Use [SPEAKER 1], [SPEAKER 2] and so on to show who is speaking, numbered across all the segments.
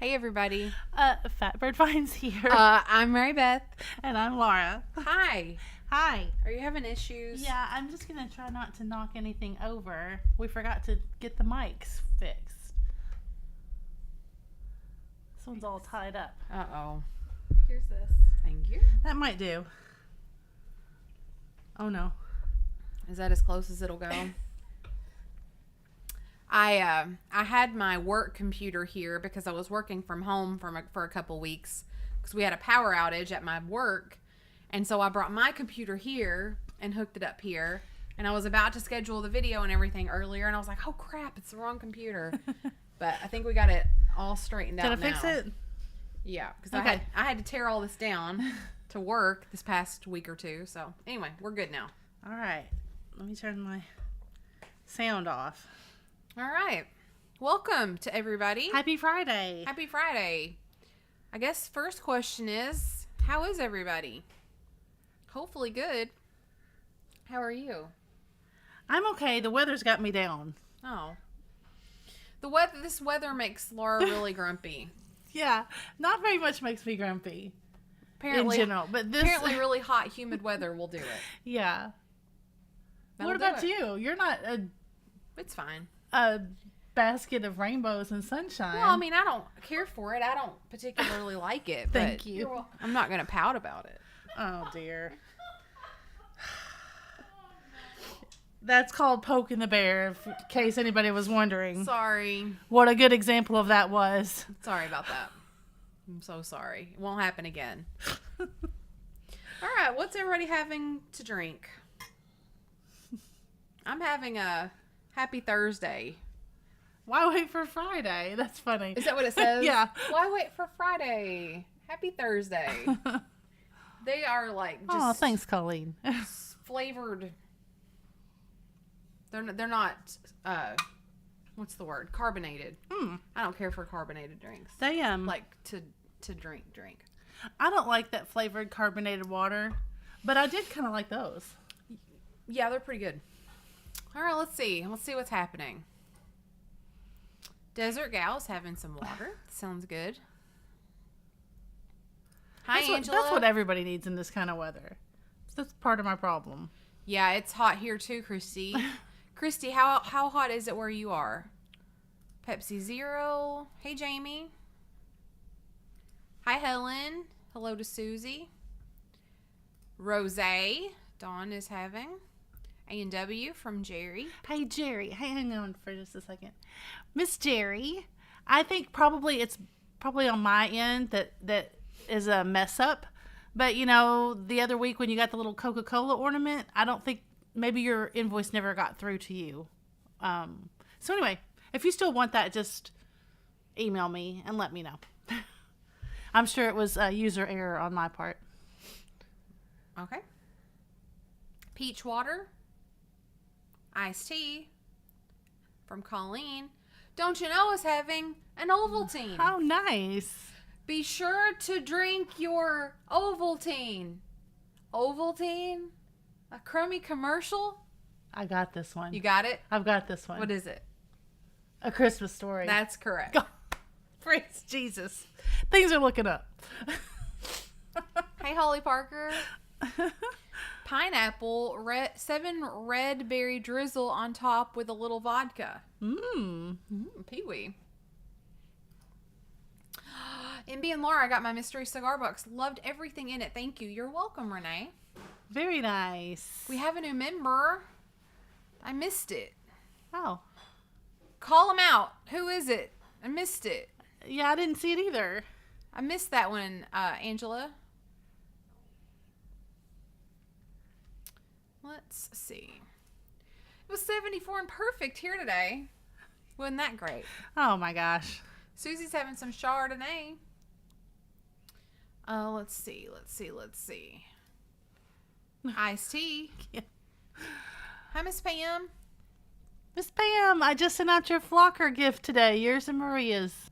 [SPEAKER 1] Hey, everybody.
[SPEAKER 2] Fatbirdfinds here.
[SPEAKER 1] I'm Mary Beth.
[SPEAKER 2] And I'm Laura.
[SPEAKER 1] Hi.
[SPEAKER 2] Hi.
[SPEAKER 1] Are you having issues?
[SPEAKER 2] Yeah, I'm just going to try not to knock anything over. We forgot to get the mics fixed. This one's all tied up.
[SPEAKER 1] Uh-oh.
[SPEAKER 3] Here's this.
[SPEAKER 1] Thank you.
[SPEAKER 2] That might do. Oh, no.
[SPEAKER 1] Is that as close as it'll go? I had my work computer here because I was working from home for a couple weeks because we had a power outage at my work. And so I brought my computer here and hooked it up here. And I was about to schedule the video and everything earlier. And I was like, oh, crap, it's the wrong computer. But I think we got it all straightened out now.
[SPEAKER 2] Did I fix it?
[SPEAKER 1] Yeah, because
[SPEAKER 2] Okay.
[SPEAKER 1] I had to tear all this down to work this past week or two. So anyway, we're good now.
[SPEAKER 2] All right. Let me turn my sound off.
[SPEAKER 1] All right. Welcome to everybody.
[SPEAKER 2] Happy Friday.
[SPEAKER 1] Happy Friday. I guess first question is, how is everybody? Hopefully good. How are you?
[SPEAKER 2] I'm okay. The weather's got me down.
[SPEAKER 1] Oh. This weather makes Laura really grumpy.
[SPEAKER 2] Yeah. Not very much makes me grumpy.
[SPEAKER 1] Apparently,
[SPEAKER 2] in general. But this...
[SPEAKER 1] apparently really hot, humid weather will do it.
[SPEAKER 2] Yeah.
[SPEAKER 1] That'll
[SPEAKER 2] What
[SPEAKER 1] do
[SPEAKER 2] about
[SPEAKER 1] it.
[SPEAKER 2] you? You're not
[SPEAKER 1] It's fine.
[SPEAKER 2] a basket of rainbows and sunshine.
[SPEAKER 1] Well, I mean, I don't care for it. I don't particularly like it.
[SPEAKER 2] Thank
[SPEAKER 1] but
[SPEAKER 2] you.
[SPEAKER 1] I'm not going to pout about it.
[SPEAKER 2] Oh, dear. That's called poking the bear, in case anybody was wondering.
[SPEAKER 1] Sorry.
[SPEAKER 2] What a good example of that was.
[SPEAKER 1] Sorry about that. I'm so sorry. It won't happen again. All right. What's everybody having to drink? I'm having a happy Thursday.
[SPEAKER 2] Why wait for Friday? That's funny.
[SPEAKER 1] Is that what it says?
[SPEAKER 2] Yeah.
[SPEAKER 1] Why wait for Friday? Happy Thursday. They are like just
[SPEAKER 2] Oh, thanks, Colleen.
[SPEAKER 1] flavored. They're not what's the word? Carbonated. I don't care for carbonated drinks.
[SPEAKER 2] They
[SPEAKER 1] Like to drink.
[SPEAKER 2] I don't like that flavored carbonated water, but I did kind of like those.
[SPEAKER 1] Yeah, they're pretty good. All right, let's see. Let's see what's happening. Desert Gal's having some water. Sounds good. Hi, Angela.
[SPEAKER 2] That's what everybody needs in this kind of weather. That's part of my problem.
[SPEAKER 1] Yeah, it's hot here too, Christy. Christy, how hot is it where you are? Pepsi Zero. Hey, Jamie. Hi, Helen. Hello to Susie. Rose. Dawn is having. A&W from Jerry.
[SPEAKER 2] Hey, Jerry. Hey, hang on for just a second. Miss Jerry, I think it's probably on my end that is a mess up. But, you know, the other week when you got the little Coca-Cola ornament, I don't think maybe your invoice never got through to you. So anyway, if you still want that, just email me and let me know. I'm sure it was a user error on my part.
[SPEAKER 1] Okay. Peach water. Iced tea from Colleen. Don't you know is having an Ovaltine?
[SPEAKER 2] Oh, nice.
[SPEAKER 1] Be sure to drink your Ovaltine. Ovaltine? A crummy commercial?
[SPEAKER 2] I got this one.
[SPEAKER 1] You got it?
[SPEAKER 2] I've got this one.
[SPEAKER 1] What is it?
[SPEAKER 2] A Christmas Story.
[SPEAKER 1] That's correct.
[SPEAKER 2] God, praise Jesus. Things are looking up.
[SPEAKER 1] Hey, Holly Parker. Pineapple, 7 red berry drizzle on top with a little vodka. Pee-wee. MB and Laura, I got my mystery cigar box. Loved everything in it. Thank you. You're welcome, Renee.
[SPEAKER 2] Very nice.
[SPEAKER 1] We have a new member. I missed it.
[SPEAKER 2] Oh.
[SPEAKER 1] Call him out. Who is it? I missed it.
[SPEAKER 2] Yeah, I didn't see it either.
[SPEAKER 1] I missed that one, Angela. Let's see. It was 74 and perfect here today. Wasn't that great?
[SPEAKER 2] Oh my gosh.
[SPEAKER 1] Susie's having some Chardonnay. Let's see. Iced tea.
[SPEAKER 2] Yeah.
[SPEAKER 1] Hi, Miss Pam.
[SPEAKER 2] Miss Pam, I just sent out your flocker gift today. Yours and Maria's.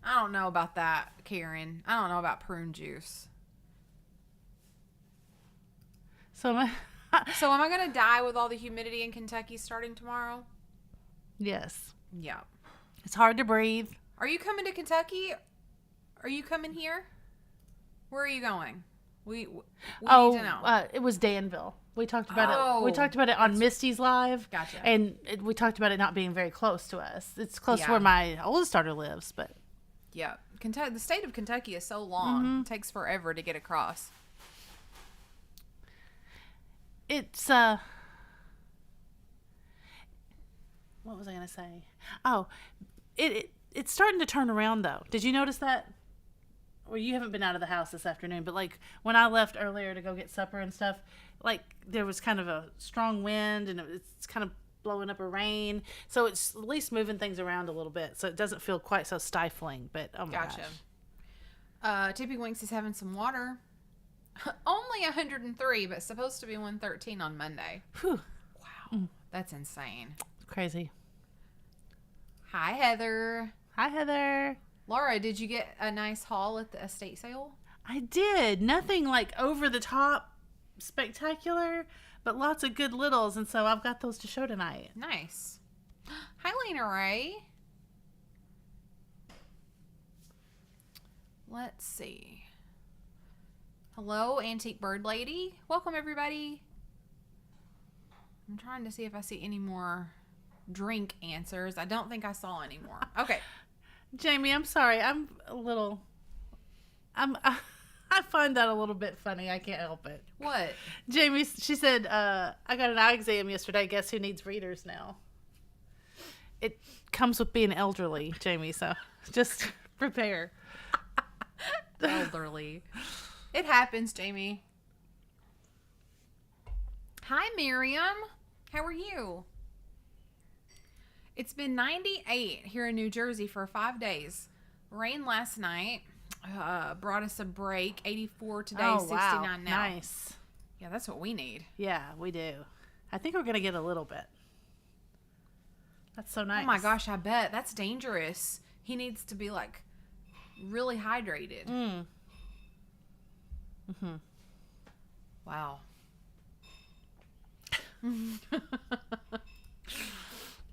[SPEAKER 1] I don't know about that, Karen. I don't know about prune juice.
[SPEAKER 2] So am
[SPEAKER 1] I going to die with all the humidity in Kentucky starting tomorrow?
[SPEAKER 2] Yes.
[SPEAKER 1] Yeah.
[SPEAKER 2] It's hard to breathe.
[SPEAKER 1] Are you coming to Kentucky? Are you coming here? Where are you going? We need to know.
[SPEAKER 2] It was Danville. We talked about it. We talked about it on Misty's Live.
[SPEAKER 1] Gotcha.
[SPEAKER 2] And we talked about it not being very close to us. It's close to where my oldest daughter lives, but
[SPEAKER 1] yeah, Kentucky. The state of Kentucky is so long; it takes forever to get across.
[SPEAKER 2] It's what was I gonna say? Oh, it's starting to turn around though. Did you notice that? Well, you haven't been out of the house this afternoon, but like when I left earlier to go get supper and stuff, like there was kind of a strong wind and it's kind of blowing up a rain. So it's at least moving things around a little bit. So it doesn't feel quite so stifling, but oh my gosh.
[SPEAKER 1] Tippy Winks is having some water. Only 103, but supposed to be 113 on Monday.
[SPEAKER 2] Whew.
[SPEAKER 1] Wow. That's insane.
[SPEAKER 2] Crazy.
[SPEAKER 1] Hi, Heather.
[SPEAKER 2] Hi, Heather.
[SPEAKER 1] Laura, did you get a nice haul at the estate sale?
[SPEAKER 2] I did. Nothing like over the top spectacular, but lots of good littles, and so I've got those to show tonight.
[SPEAKER 1] Nice. Hi, Lena Ray. Let's see. Hello, Antique Bird Lady. Welcome, everybody. I'm trying to see if I see any more drink answers. I don't think I saw any more. Okay.
[SPEAKER 2] Jamie, I'm sorry. I find that a little bit funny. I can't help it.
[SPEAKER 1] What?
[SPEAKER 2] Jamie, she said, I got an eye exam yesterday. Guess who needs readers now? It comes with being elderly, Jamie, so just prepare.
[SPEAKER 1] Elderly. It happens, Jamie. Hi, Miriam. How are you? It's been 98 here in New Jersey for 5 days. Rain last night brought us a break. 84 today, 69 now.
[SPEAKER 2] Nice.
[SPEAKER 1] Yeah, that's what we need.
[SPEAKER 2] Yeah, we do. I think we're going to get a little bit. That's so nice.
[SPEAKER 1] Oh my gosh, I bet. That's dangerous. He needs to be like really hydrated.
[SPEAKER 2] Mm-hmm.
[SPEAKER 1] Wow.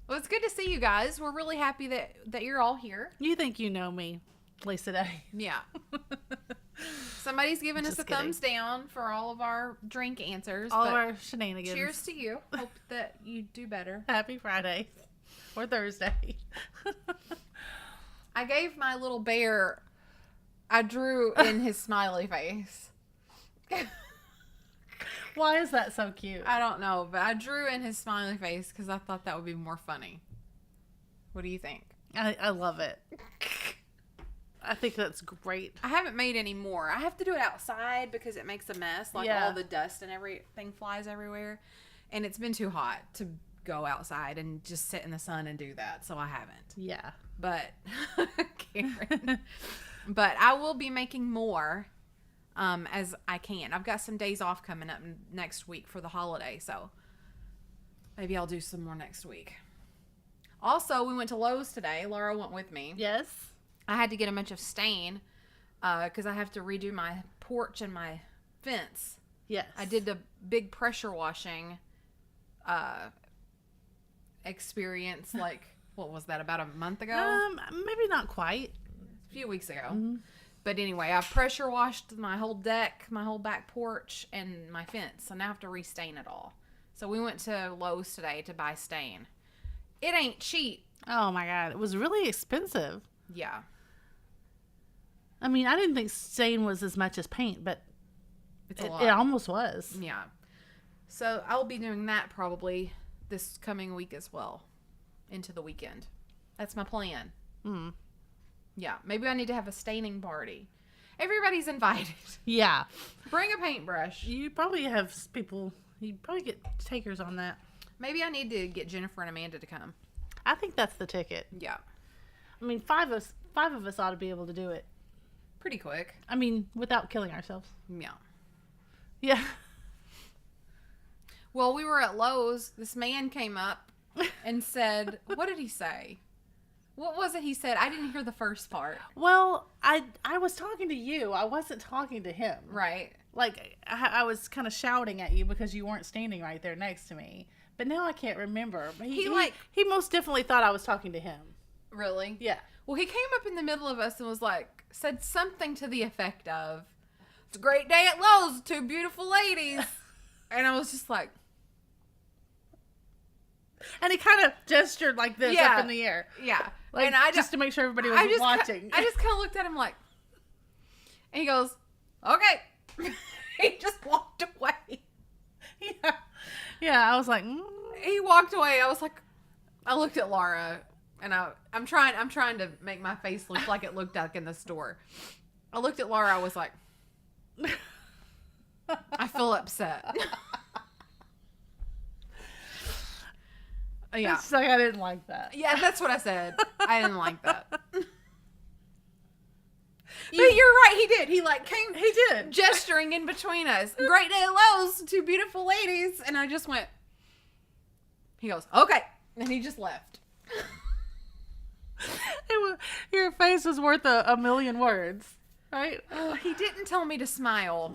[SPEAKER 1] Well, it's good to see you guys. We're really happy that you're all here.
[SPEAKER 2] You think you know me, Lisa Day.
[SPEAKER 1] Yeah. Somebody's giving us
[SPEAKER 2] Just
[SPEAKER 1] a
[SPEAKER 2] kidding.
[SPEAKER 1] thumbs down for all of our drink answers.
[SPEAKER 2] All of our shenanigans.
[SPEAKER 1] Cheers to you. Hope that you do better.
[SPEAKER 2] Happy Friday. Or Thursday.
[SPEAKER 1] I gave my little bear, I drew in his smiley face.
[SPEAKER 2] Why is that so cute?
[SPEAKER 1] I don't know, but I drew in his smiley face because I thought that would be more funny. What do you think?
[SPEAKER 2] I love it. I think that's great.
[SPEAKER 1] I haven't made any more. I have to do it outside because it makes a mess. Like all the dust and everything flies everywhere. And it's been too hot to go outside and just sit in the sun and do that. So I haven't.
[SPEAKER 2] Yeah.
[SPEAKER 1] But, Karen. But I will be making more as I can. I've got some days off coming up next week for the holiday. So maybe I'll do some more next week. Also, we went to Lowe's today. Laura went with me.
[SPEAKER 2] Yes.
[SPEAKER 1] I had to get a bunch of stain because I have to redo my porch and my fence.
[SPEAKER 2] Yes.
[SPEAKER 1] I did the big pressure washing experience, like, what was that, about a month ago?
[SPEAKER 2] Maybe not quite.
[SPEAKER 1] A few weeks ago.
[SPEAKER 2] Mm-hmm.
[SPEAKER 1] But anyway, I pressure washed my whole deck, my whole back porch, and my fence. So now I have to restain it all. So we went to Lowe's today to buy stain. It ain't cheap.
[SPEAKER 2] Oh my God. It was really expensive.
[SPEAKER 1] Yeah.
[SPEAKER 2] I mean, I didn't think stain was as much as paint, but
[SPEAKER 1] It's a lot.
[SPEAKER 2] It almost was.
[SPEAKER 1] Yeah. So I'll be doing that probably this coming week as well. Into the weekend. That's my plan.
[SPEAKER 2] Mm.
[SPEAKER 1] Yeah. Maybe I need to have a staining party. Everybody's invited.
[SPEAKER 2] Yeah.
[SPEAKER 1] Bring a paintbrush.
[SPEAKER 2] You probably have people, you probably get takers on that.
[SPEAKER 1] Maybe I need to get Jennifer and Amanda to come.
[SPEAKER 2] I think that's the ticket.
[SPEAKER 1] Yeah.
[SPEAKER 2] I mean, five of us ought to be able to do it.
[SPEAKER 1] Pretty quick.
[SPEAKER 2] I mean, without killing ourselves.
[SPEAKER 1] Yeah.
[SPEAKER 2] Yeah.
[SPEAKER 1] Well, we were at Lowe's. This man came up and said, what did he say? What was it he said? I didn't hear the first part.
[SPEAKER 2] Well, I was talking to you. I wasn't talking to him.
[SPEAKER 1] Right.
[SPEAKER 2] Like, I was kind of shouting at you because you weren't standing right there next to me. But now I can't remember. But he most definitely thought I was talking to him.
[SPEAKER 1] Really?
[SPEAKER 2] Yeah.
[SPEAKER 1] Well, he came up in the middle of us and was like, said something to the effect of, "It's a great day at Lowe's, 2 beautiful ladies." And I was just like.
[SPEAKER 2] And he kind of gestured like this up in the air.
[SPEAKER 1] Yeah.
[SPEAKER 2] Like,
[SPEAKER 1] and I
[SPEAKER 2] just to make sure everybody was watching.
[SPEAKER 1] I just kind of looked at him like, and he goes, "Okay." He just walked away.
[SPEAKER 2] Yeah. Yeah, I was like,
[SPEAKER 1] He walked away. I was like, I looked at Laura, and I'm trying to make my face look like it looked like in the store. I looked at Laura. I was like, I feel upset. Yeah.
[SPEAKER 2] It's like I didn't like that.
[SPEAKER 1] Yeah, that's what I said. I didn't like that. But you're right, he did. He did. Gesturing in between us. "Great day at Lowe's, 2 beautiful ladies." And I just went, he goes, "Okay." And he just left.
[SPEAKER 2] Your face was worth a million words, right?
[SPEAKER 1] He didn't tell me to smile.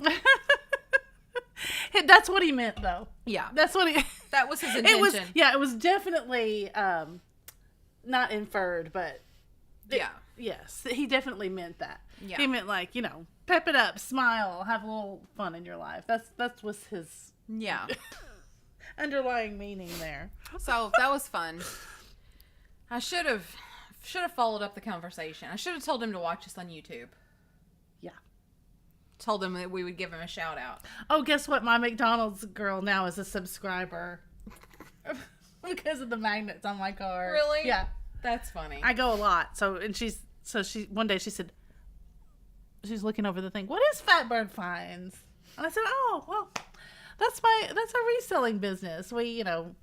[SPEAKER 2] That's what he meant, though.
[SPEAKER 1] Yeah.
[SPEAKER 2] That
[SPEAKER 1] was his intention.
[SPEAKER 2] It was definitely not inferred, but yes, he definitely meant that.
[SPEAKER 1] Yeah.
[SPEAKER 2] He meant like, pep it up, smile, have a little fun in your life. That was his underlying meaning there.
[SPEAKER 1] So that was fun. I should have followed up the conversation. I should have told him to watch us on YouTube. Yeah. Told him that we would give him a shout out.
[SPEAKER 2] Oh, guess what? My McDonald's girl now is a subscriber because of the magnets on my car.
[SPEAKER 1] Really?
[SPEAKER 2] Yeah.
[SPEAKER 1] That's funny.
[SPEAKER 2] I go a lot. So one day she said, she's looking over the thing, "What is fatbirdfinds?" And I said, "Oh, well, that's our reselling business. We, go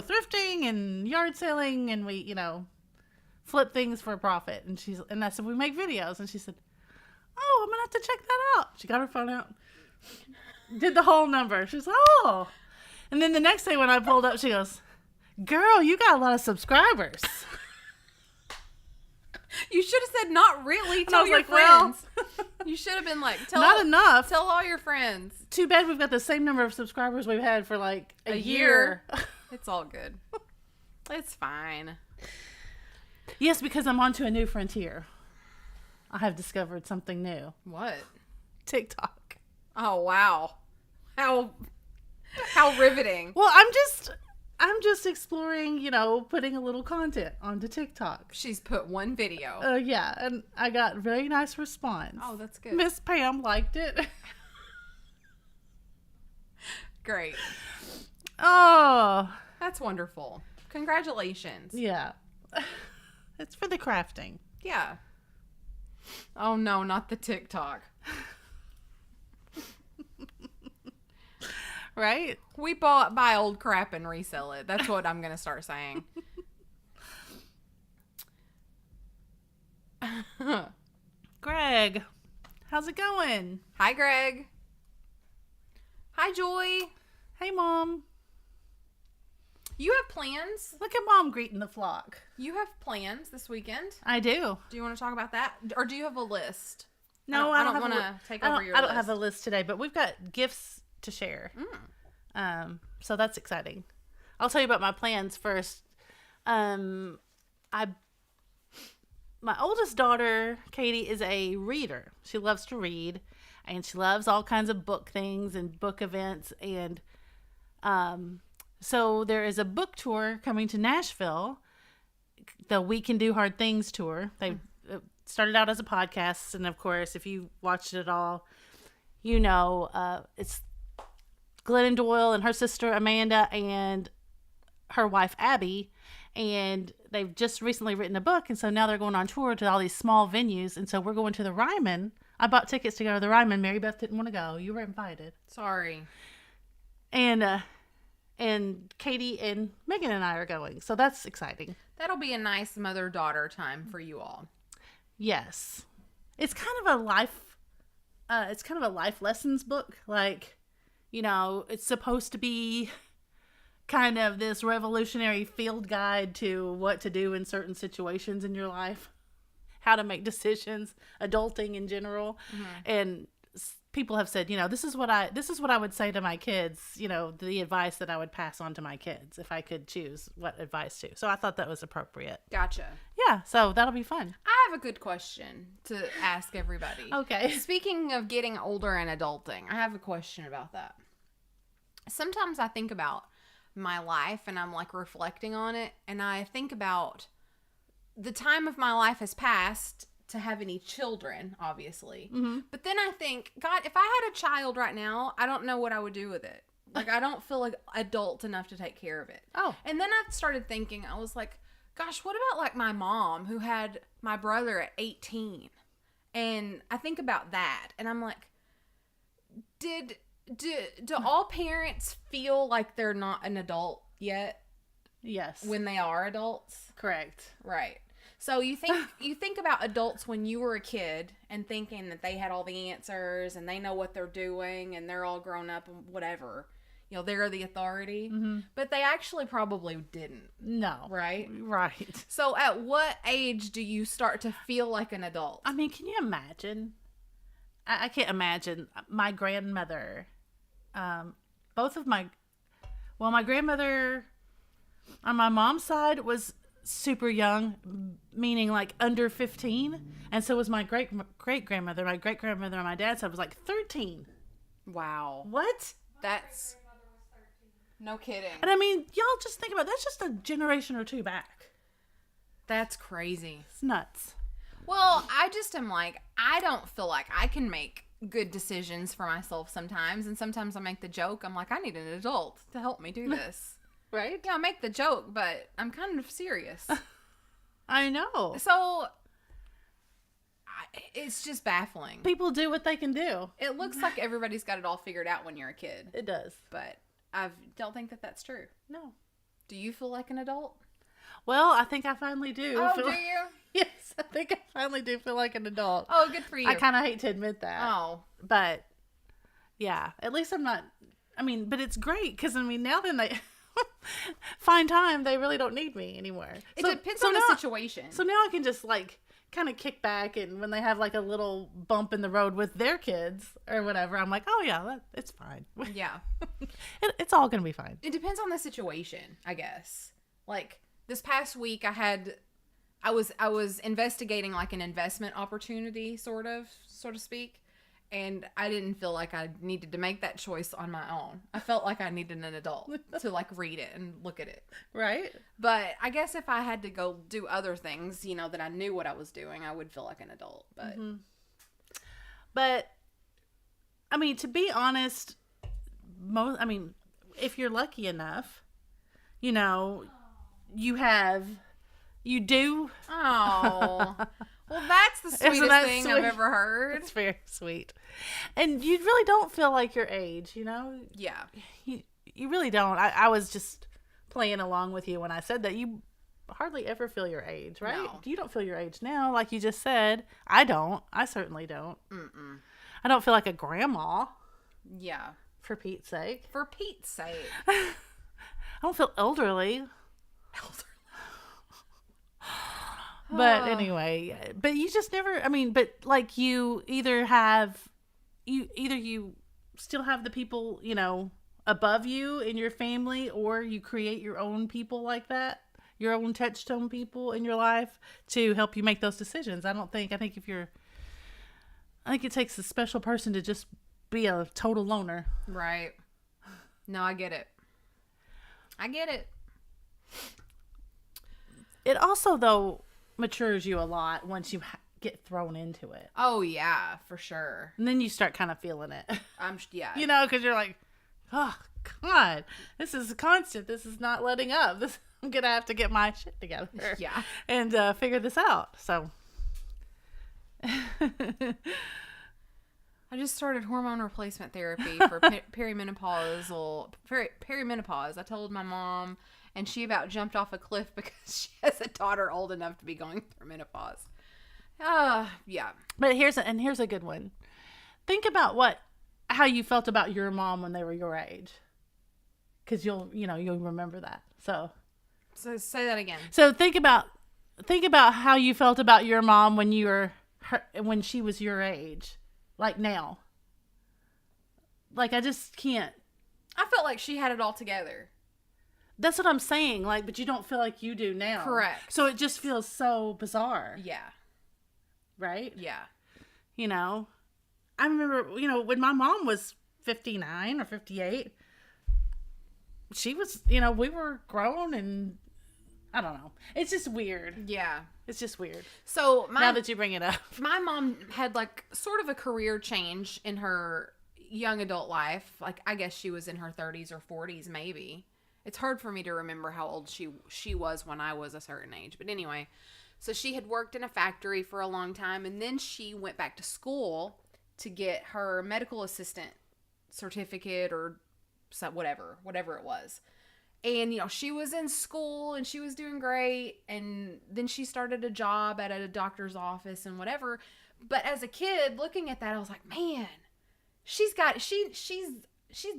[SPEAKER 2] thrifting and yard selling, and we, flip things for a profit." And I said, "We make videos." And she said, "Oh, I'm gonna have to check that out." She got her phone out, did the whole number. She's like, "Oh." And then the next day when I pulled up, she goes, "Girl, you got a lot of subscribers."
[SPEAKER 1] You should have said, "Not really." Tell your friends. You should have been like,
[SPEAKER 2] not enough.
[SPEAKER 1] Tell all your friends.
[SPEAKER 2] Too bad we've got the same number of subscribers we've had for like a year.
[SPEAKER 1] It's all good. It's fine.
[SPEAKER 2] Yes, because I'm on to a new frontier. I have discovered something new.
[SPEAKER 1] What?
[SPEAKER 2] TikTok.
[SPEAKER 1] Oh, wow. How riveting.
[SPEAKER 2] Well, I'm just exploring, putting a little content onto TikTok.
[SPEAKER 1] She's put one video.
[SPEAKER 2] Yeah, and I got very nice response.
[SPEAKER 1] Oh, that's good.
[SPEAKER 2] Miss Pam liked it.
[SPEAKER 1] Great.
[SPEAKER 2] Oh.
[SPEAKER 1] That's wonderful. Congratulations.
[SPEAKER 2] Yeah. It's for the crafting.
[SPEAKER 1] Yeah. Oh, no, not the TikTok.
[SPEAKER 2] Right?
[SPEAKER 1] We buy old crap and resell it. That's what I'm going to start saying.
[SPEAKER 2] Greg, how's it going?
[SPEAKER 1] Hi, Greg. Hi, Joy.
[SPEAKER 2] Hey, Mom.
[SPEAKER 1] You have plans?
[SPEAKER 2] Look at Mom greeting the flock.
[SPEAKER 1] You have plans this weekend?
[SPEAKER 2] I do.
[SPEAKER 1] Do you want to talk about that? Or do you have a list?
[SPEAKER 2] No,
[SPEAKER 1] I don't want to take over your list.
[SPEAKER 2] I don't have a list today, but we've got gifts to share. So that's exciting. I'll tell you about my plans first. My oldest daughter, Katie, is a reader. She loves to read, and she loves all kinds of book things and book events. And so there is a book tour coming to Nashville, the We Can Do Hard Things tour. They started out as a podcast, and of course, if you watched it all, it's Glennon Doyle and her sister Amanda and her wife Abby, and they've just recently written a book, and so now they're going on tour to all these small venues, and so we're going to the Ryman. I bought tickets to go to the Ryman. Mary Beth didn't want to go. You were invited.
[SPEAKER 1] Sorry.
[SPEAKER 2] And Katie and Megan and I are going, so that's exciting.
[SPEAKER 1] That'll be a nice mother-daughter time for you all.
[SPEAKER 2] Yes, it's kind of a life lessons book. Like, it's supposed to be kind of this revolutionary field guide to what to do in certain situations in your life, how to make decisions, adulting in general. Mm-hmm. And people have said, this is what I would say to my kids, the advice that I would pass on to my kids if I could choose what advice to. So I thought that was appropriate.
[SPEAKER 1] Gotcha.
[SPEAKER 2] Yeah, so that'll be fun.
[SPEAKER 1] I have a good question to ask everybody.
[SPEAKER 2] Okay.
[SPEAKER 1] Speaking of getting older and adulting, I have a question about that. Sometimes I think about my life and I'm like reflecting on it, and I think about the time of my life has passed to have any children, obviously.
[SPEAKER 2] Mm-hmm.
[SPEAKER 1] But then I think, God, if I had a child right now, I don't know what I would do with it. Like, I don't feel like adult enough to take care of it.
[SPEAKER 2] Oh.
[SPEAKER 1] And then I started thinking, I was like, gosh, what about like my mom who had my brother at 18? And I think about that and I'm like, do all parents feel like they're not an adult yet?
[SPEAKER 2] Yes.
[SPEAKER 1] When they are adults?
[SPEAKER 2] Correct.
[SPEAKER 1] Right. So you think about adults when you were a kid and thinking that they had all the answers and they know what they're doing and they're all grown up and whatever. They're the authority.
[SPEAKER 2] Mm-hmm.
[SPEAKER 1] But they actually probably didn't.
[SPEAKER 2] No.
[SPEAKER 1] Right?
[SPEAKER 2] Right.
[SPEAKER 1] So at what age do you start to feel like an adult?
[SPEAKER 2] I mean, can you imagine? I can't imagine. My grandmother, my grandmother on my mom's side was super young, meaning like under 15, and so was my great grandmother. My great grandmother on my dad's side was like 13.
[SPEAKER 1] Wow.
[SPEAKER 2] What?
[SPEAKER 1] That's no kidding.
[SPEAKER 2] And I mean, y'all just think about that's just a generation or two back.
[SPEAKER 1] That's crazy.
[SPEAKER 2] It's nuts.
[SPEAKER 1] Well, I just am like, I don't feel like I can make good decisions for myself sometimes, and sometimes I make the joke. I'm like, I need an adult to help me do this.
[SPEAKER 2] Right?
[SPEAKER 1] Yeah, I make the joke, but I'm kind of serious.
[SPEAKER 2] I know.
[SPEAKER 1] So, it's just baffling.
[SPEAKER 2] People do what they can do.
[SPEAKER 1] It looks like everybody's got it all figured out when you're a kid.
[SPEAKER 2] It does.
[SPEAKER 1] But I don't think that that's true.
[SPEAKER 2] No.
[SPEAKER 1] Do you feel like an adult?
[SPEAKER 2] Well, I think I finally do.
[SPEAKER 1] Oh, do you?
[SPEAKER 2] Yes, I think I finally do feel like an adult.
[SPEAKER 1] Oh, good for you.
[SPEAKER 2] I kind of hate to admit that.
[SPEAKER 1] Oh.
[SPEAKER 2] But, yeah, at least I'm not, but it's great because, now then they find time, they really don't need me anymore.
[SPEAKER 1] It depends on the situation.
[SPEAKER 2] So now I can just, kind of kick back, and when they have, a little bump in the road with their kids or whatever, I'm like, oh, yeah, it's fine.
[SPEAKER 1] Yeah.
[SPEAKER 2] It's all going to be fine.
[SPEAKER 1] It depends on the situation, I guess. Like, this past week, I was investigating, an investment opportunity, so to speak. And I didn't feel like I needed to make that choice on my own. I felt like I needed an adult to read it and look at it. Right. But I guess if I had to go do other things, that I knew what I was doing, I would feel like an adult. But,
[SPEAKER 2] But to be honest, if you're lucky enough, you do.
[SPEAKER 1] Oh. Well, that's the sweetest thing I've ever heard.
[SPEAKER 2] It's very sweet. And you really don't feel like your age,
[SPEAKER 1] Yeah.
[SPEAKER 2] You really don't. I was just playing along with you when I said that. You hardly ever feel your age, right?
[SPEAKER 1] No.
[SPEAKER 2] You don't feel your age now, like you just said. I don't. I certainly don't.
[SPEAKER 1] Mm-mm.
[SPEAKER 2] I don't feel like a grandma.
[SPEAKER 1] Yeah.
[SPEAKER 2] For Pete's sake.
[SPEAKER 1] For Pete's sake.
[SPEAKER 2] I don't feel elderly. But anyway, but you just never, you you still have the people, above you in your family, or you create your own people like that, your own touchstone people in your life to help you make those decisions. I think it takes a special person to just be a total loner.
[SPEAKER 1] Right. No, I get it.
[SPEAKER 2] It also, though, matures you a lot once you get thrown into it.
[SPEAKER 1] Oh, yeah, for sure.
[SPEAKER 2] And then you start kind of feeling it.
[SPEAKER 1] Yeah.
[SPEAKER 2] Because you're like, oh, God, this is constant. This is not letting up. I'm going to have to get my shit together.
[SPEAKER 1] Yeah.
[SPEAKER 2] And figure this out. So.
[SPEAKER 1] I just started hormone replacement therapy for perimenopause. I told my mom, and she about jumped off a cliff because she has a daughter old enough to be going through menopause. Yeah.
[SPEAKER 2] But here's a good one. Think about how you felt about your mom when they were your age, because you'll remember that. So
[SPEAKER 1] say that again.
[SPEAKER 2] So think about how you felt about your mom when she was your age, like now. Like, I just can't.
[SPEAKER 1] I felt like she had it all together.
[SPEAKER 2] That's what I'm saying. Like, but you don't feel like you do now.
[SPEAKER 1] Correct.
[SPEAKER 2] So it just feels so bizarre.
[SPEAKER 1] Yeah.
[SPEAKER 2] Right?
[SPEAKER 1] Yeah.
[SPEAKER 2] You know, I remember, you know, when my mom was 59 or 58, she was, you know, we were grown and I don't know. It's just weird.
[SPEAKER 1] Yeah.
[SPEAKER 2] It's just weird.
[SPEAKER 1] So
[SPEAKER 2] Now that you bring it up.
[SPEAKER 1] My mom had like sort of a career change in her young adult life. Like, I guess she was in her 30s or 40s maybe. It's hard for me to remember how old she was when I was a certain age. But anyway, so she had worked in a factory for a long time, and then she went back to school to get her medical assistant certificate or whatever it was. And, you know, she was in school and she was doing great. And then she started a job at a doctor's office and whatever. But as a kid looking at that, I was like, man, she's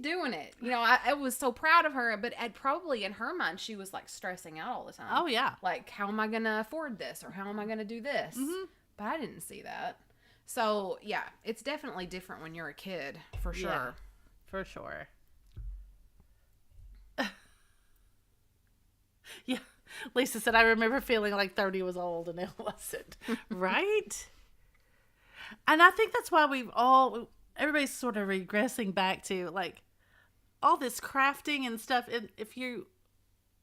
[SPEAKER 1] doing it. You know, I was so proud of her, but probably in her mind, she was like stressing out all the time.
[SPEAKER 2] Oh, yeah.
[SPEAKER 1] Like, how am I going to afford this? Or how am I going to do this?
[SPEAKER 2] Mm-hmm.
[SPEAKER 1] But I didn't see that. So, yeah, it's definitely different when you're a kid, for sure.
[SPEAKER 2] Yeah, for sure. Yeah. Lisa said, I remember feeling like 30 was old and it wasn't. Right? And I think that's why everybody's sort of regressing back to like all this crafting and stuff. And if you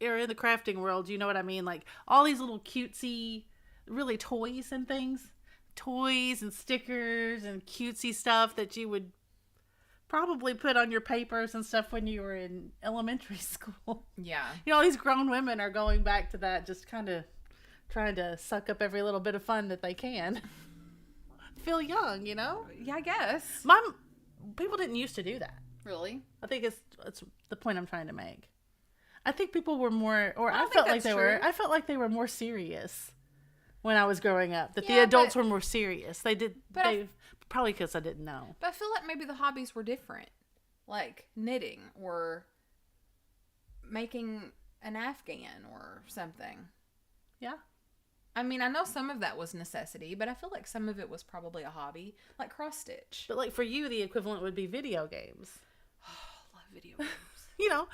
[SPEAKER 2] are in the crafting world, you know what I mean? Like all these little cutesy, really toys and things. Toys and stickers and cutesy stuff that you would probably put on your papers and stuff when you were in elementary school.
[SPEAKER 1] Yeah.
[SPEAKER 2] You know, all these grown women are going back to that, just kind of trying to suck up every little bit of fun that they can. Feel young, you know?
[SPEAKER 1] Yeah, I guess.
[SPEAKER 2] People didn't used to do that.
[SPEAKER 1] Really?
[SPEAKER 2] I think it's the point I'm trying to make. I think people were more, or
[SPEAKER 1] I
[SPEAKER 2] I
[SPEAKER 1] think
[SPEAKER 2] felt like
[SPEAKER 1] that's
[SPEAKER 2] they
[SPEAKER 1] true.
[SPEAKER 2] were. I felt like they were more serious when I was growing up. That the
[SPEAKER 1] Yeah,
[SPEAKER 2] adults
[SPEAKER 1] but-
[SPEAKER 2] were more serious. They did.
[SPEAKER 1] But
[SPEAKER 2] They probably because I didn't know.
[SPEAKER 1] But I feel like maybe the hobbies were different. Like knitting or making an Afghan or something.
[SPEAKER 2] Yeah.
[SPEAKER 1] I mean, I know some of that was necessity, but I feel like some of it was probably a hobby, like cross stitch.
[SPEAKER 2] But like for you, the equivalent would be video games.
[SPEAKER 1] Oh, love video games.
[SPEAKER 2] You know,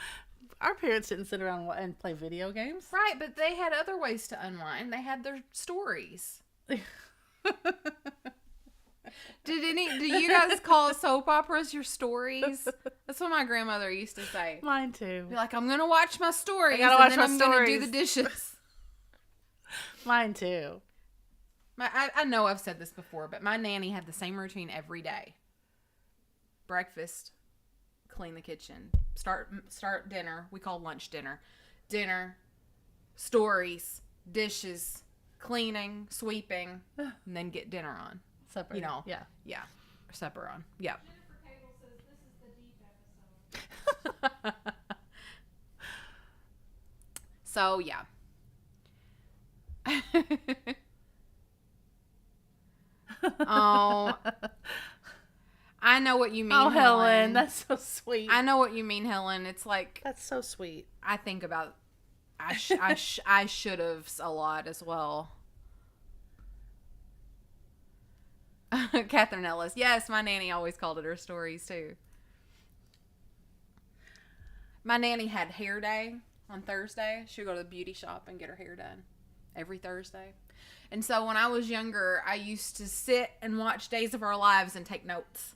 [SPEAKER 2] our parents didn't sit around and play video games.
[SPEAKER 1] Right, but they had other ways to unwind. They had their stories. Do you guys call soap operas your stories? That's what my grandmother used to say.
[SPEAKER 2] Mine too.
[SPEAKER 1] Be like, I'm gonna watch my stories,
[SPEAKER 2] I gotta watch
[SPEAKER 1] and then
[SPEAKER 2] my
[SPEAKER 1] I'm gonna do
[SPEAKER 2] stories.
[SPEAKER 1] the dishes.
[SPEAKER 2] Mine too.
[SPEAKER 1] I know I've said this before, but my nanny had the same routine every day. Breakfast, clean the kitchen, start dinner. We call lunch dinner. Dinner, stories, dishes, cleaning, sweeping, and then get dinner on.
[SPEAKER 2] Supper.
[SPEAKER 1] You know,
[SPEAKER 2] Yeah.
[SPEAKER 1] yeah, supper on. Yeah.
[SPEAKER 3] Jennifer Cable says this is the deep episode.
[SPEAKER 1] So yeah. Oh, I know what you mean.
[SPEAKER 2] Oh, Helen, that's so sweet.
[SPEAKER 1] I know what you mean, Helen. It's like
[SPEAKER 2] That's so sweet.
[SPEAKER 1] I think about. I should have a lot as well. Catherine Ellis. Yes, my nanny always called it her stories too. My nanny had hair day on Thursday. She would go to the beauty shop and get her hair done every Thursday. And so when I was younger, I used to sit and watch Days of Our Lives and take notes.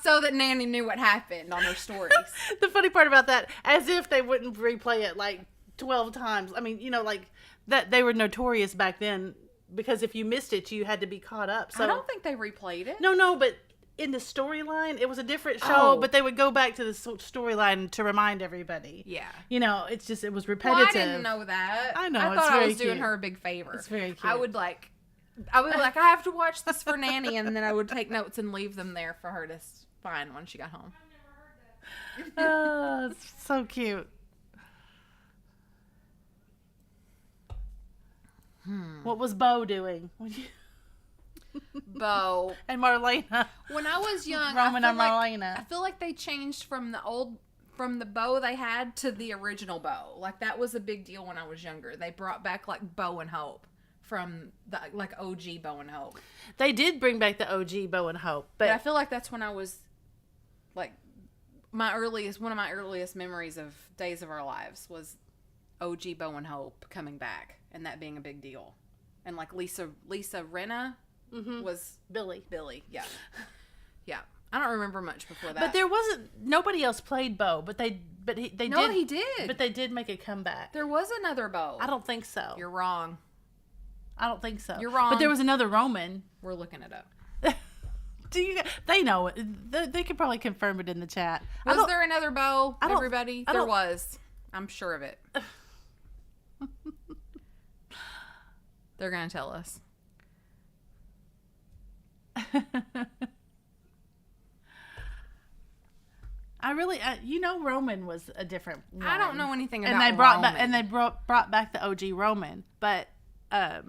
[SPEAKER 1] So that Nanny knew what happened on her stories.
[SPEAKER 2] The funny part about that, as if they wouldn't replay it like 12 times. I mean, you know, like that they were notorious back then because if you missed it, you had to be caught up. So
[SPEAKER 1] I don't think they replayed it.
[SPEAKER 2] No, but in the storyline, it was a different show,
[SPEAKER 1] Oh.
[SPEAKER 2] but they would go back to the storyline to remind everybody.
[SPEAKER 1] Yeah.
[SPEAKER 2] You know, it's just, it was
[SPEAKER 1] Well,
[SPEAKER 2] repetitive.
[SPEAKER 1] I didn't know that.
[SPEAKER 2] I know,
[SPEAKER 1] I
[SPEAKER 2] it's
[SPEAKER 1] thought I
[SPEAKER 2] very
[SPEAKER 1] was doing
[SPEAKER 2] cute.
[SPEAKER 1] her a big favor.
[SPEAKER 2] It's very cute.
[SPEAKER 1] I would be like, I have to watch this for Nanny, and then I would take notes and leave them there for her to find when she got home.
[SPEAKER 2] Oh, it's so cute. What was Bo doing?
[SPEAKER 1] Bo.
[SPEAKER 2] And Marlena.
[SPEAKER 1] When I was young,
[SPEAKER 2] Roman and
[SPEAKER 1] I
[SPEAKER 2] Marlena.
[SPEAKER 1] feel like they changed from the bow they had to the original bow. Like that was a big deal when I was younger. They brought back like Bow and Hope from the like OG Bow and Hope.
[SPEAKER 2] They did bring back the OG Bo and Hope,
[SPEAKER 1] But I
[SPEAKER 2] but
[SPEAKER 1] feel like that's when I was one of my earliest memories of Days of Our Lives was OG Bo and Hope coming back and that being a big deal. And like Lisa Rinna was
[SPEAKER 2] Billy.
[SPEAKER 1] Yeah. Yeah. I don't remember much before that.
[SPEAKER 2] But there wasn't, nobody else played Bo, but they did.
[SPEAKER 1] No, he did.
[SPEAKER 2] But they did make a comeback.
[SPEAKER 1] There was another Bo.
[SPEAKER 2] I don't think so.
[SPEAKER 1] You're wrong.
[SPEAKER 2] I don't think so.
[SPEAKER 1] You're wrong.
[SPEAKER 2] But there was another Roman.
[SPEAKER 1] We're looking it up.
[SPEAKER 2] They know it. They could probably confirm it in the chat.
[SPEAKER 1] Was there another Bo, everybody?
[SPEAKER 2] I
[SPEAKER 1] There
[SPEAKER 2] don't-
[SPEAKER 1] was. I'm sure of it. They're going to tell us.
[SPEAKER 2] I really, Roman was a different one.
[SPEAKER 1] I don't know anything about
[SPEAKER 2] and they brought
[SPEAKER 1] Roman.
[SPEAKER 2] back and they brought back the OG Roman, but I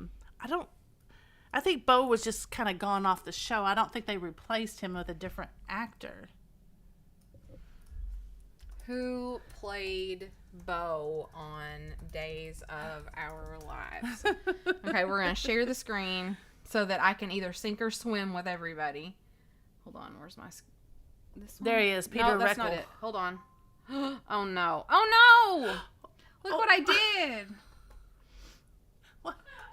[SPEAKER 2] think Bo was just kind of gone off the show. I don't think they replaced him with a different actor.
[SPEAKER 1] Who played Bo on Days of Our Lives? Okay, we're going to share the screen so that I can either sink or swim with everybody. Hold on, where's my... This one?
[SPEAKER 2] There he is, Peter
[SPEAKER 1] No, that's
[SPEAKER 2] Reckle.
[SPEAKER 1] not it. Hold on. Oh, no. Oh, no! Look what I did.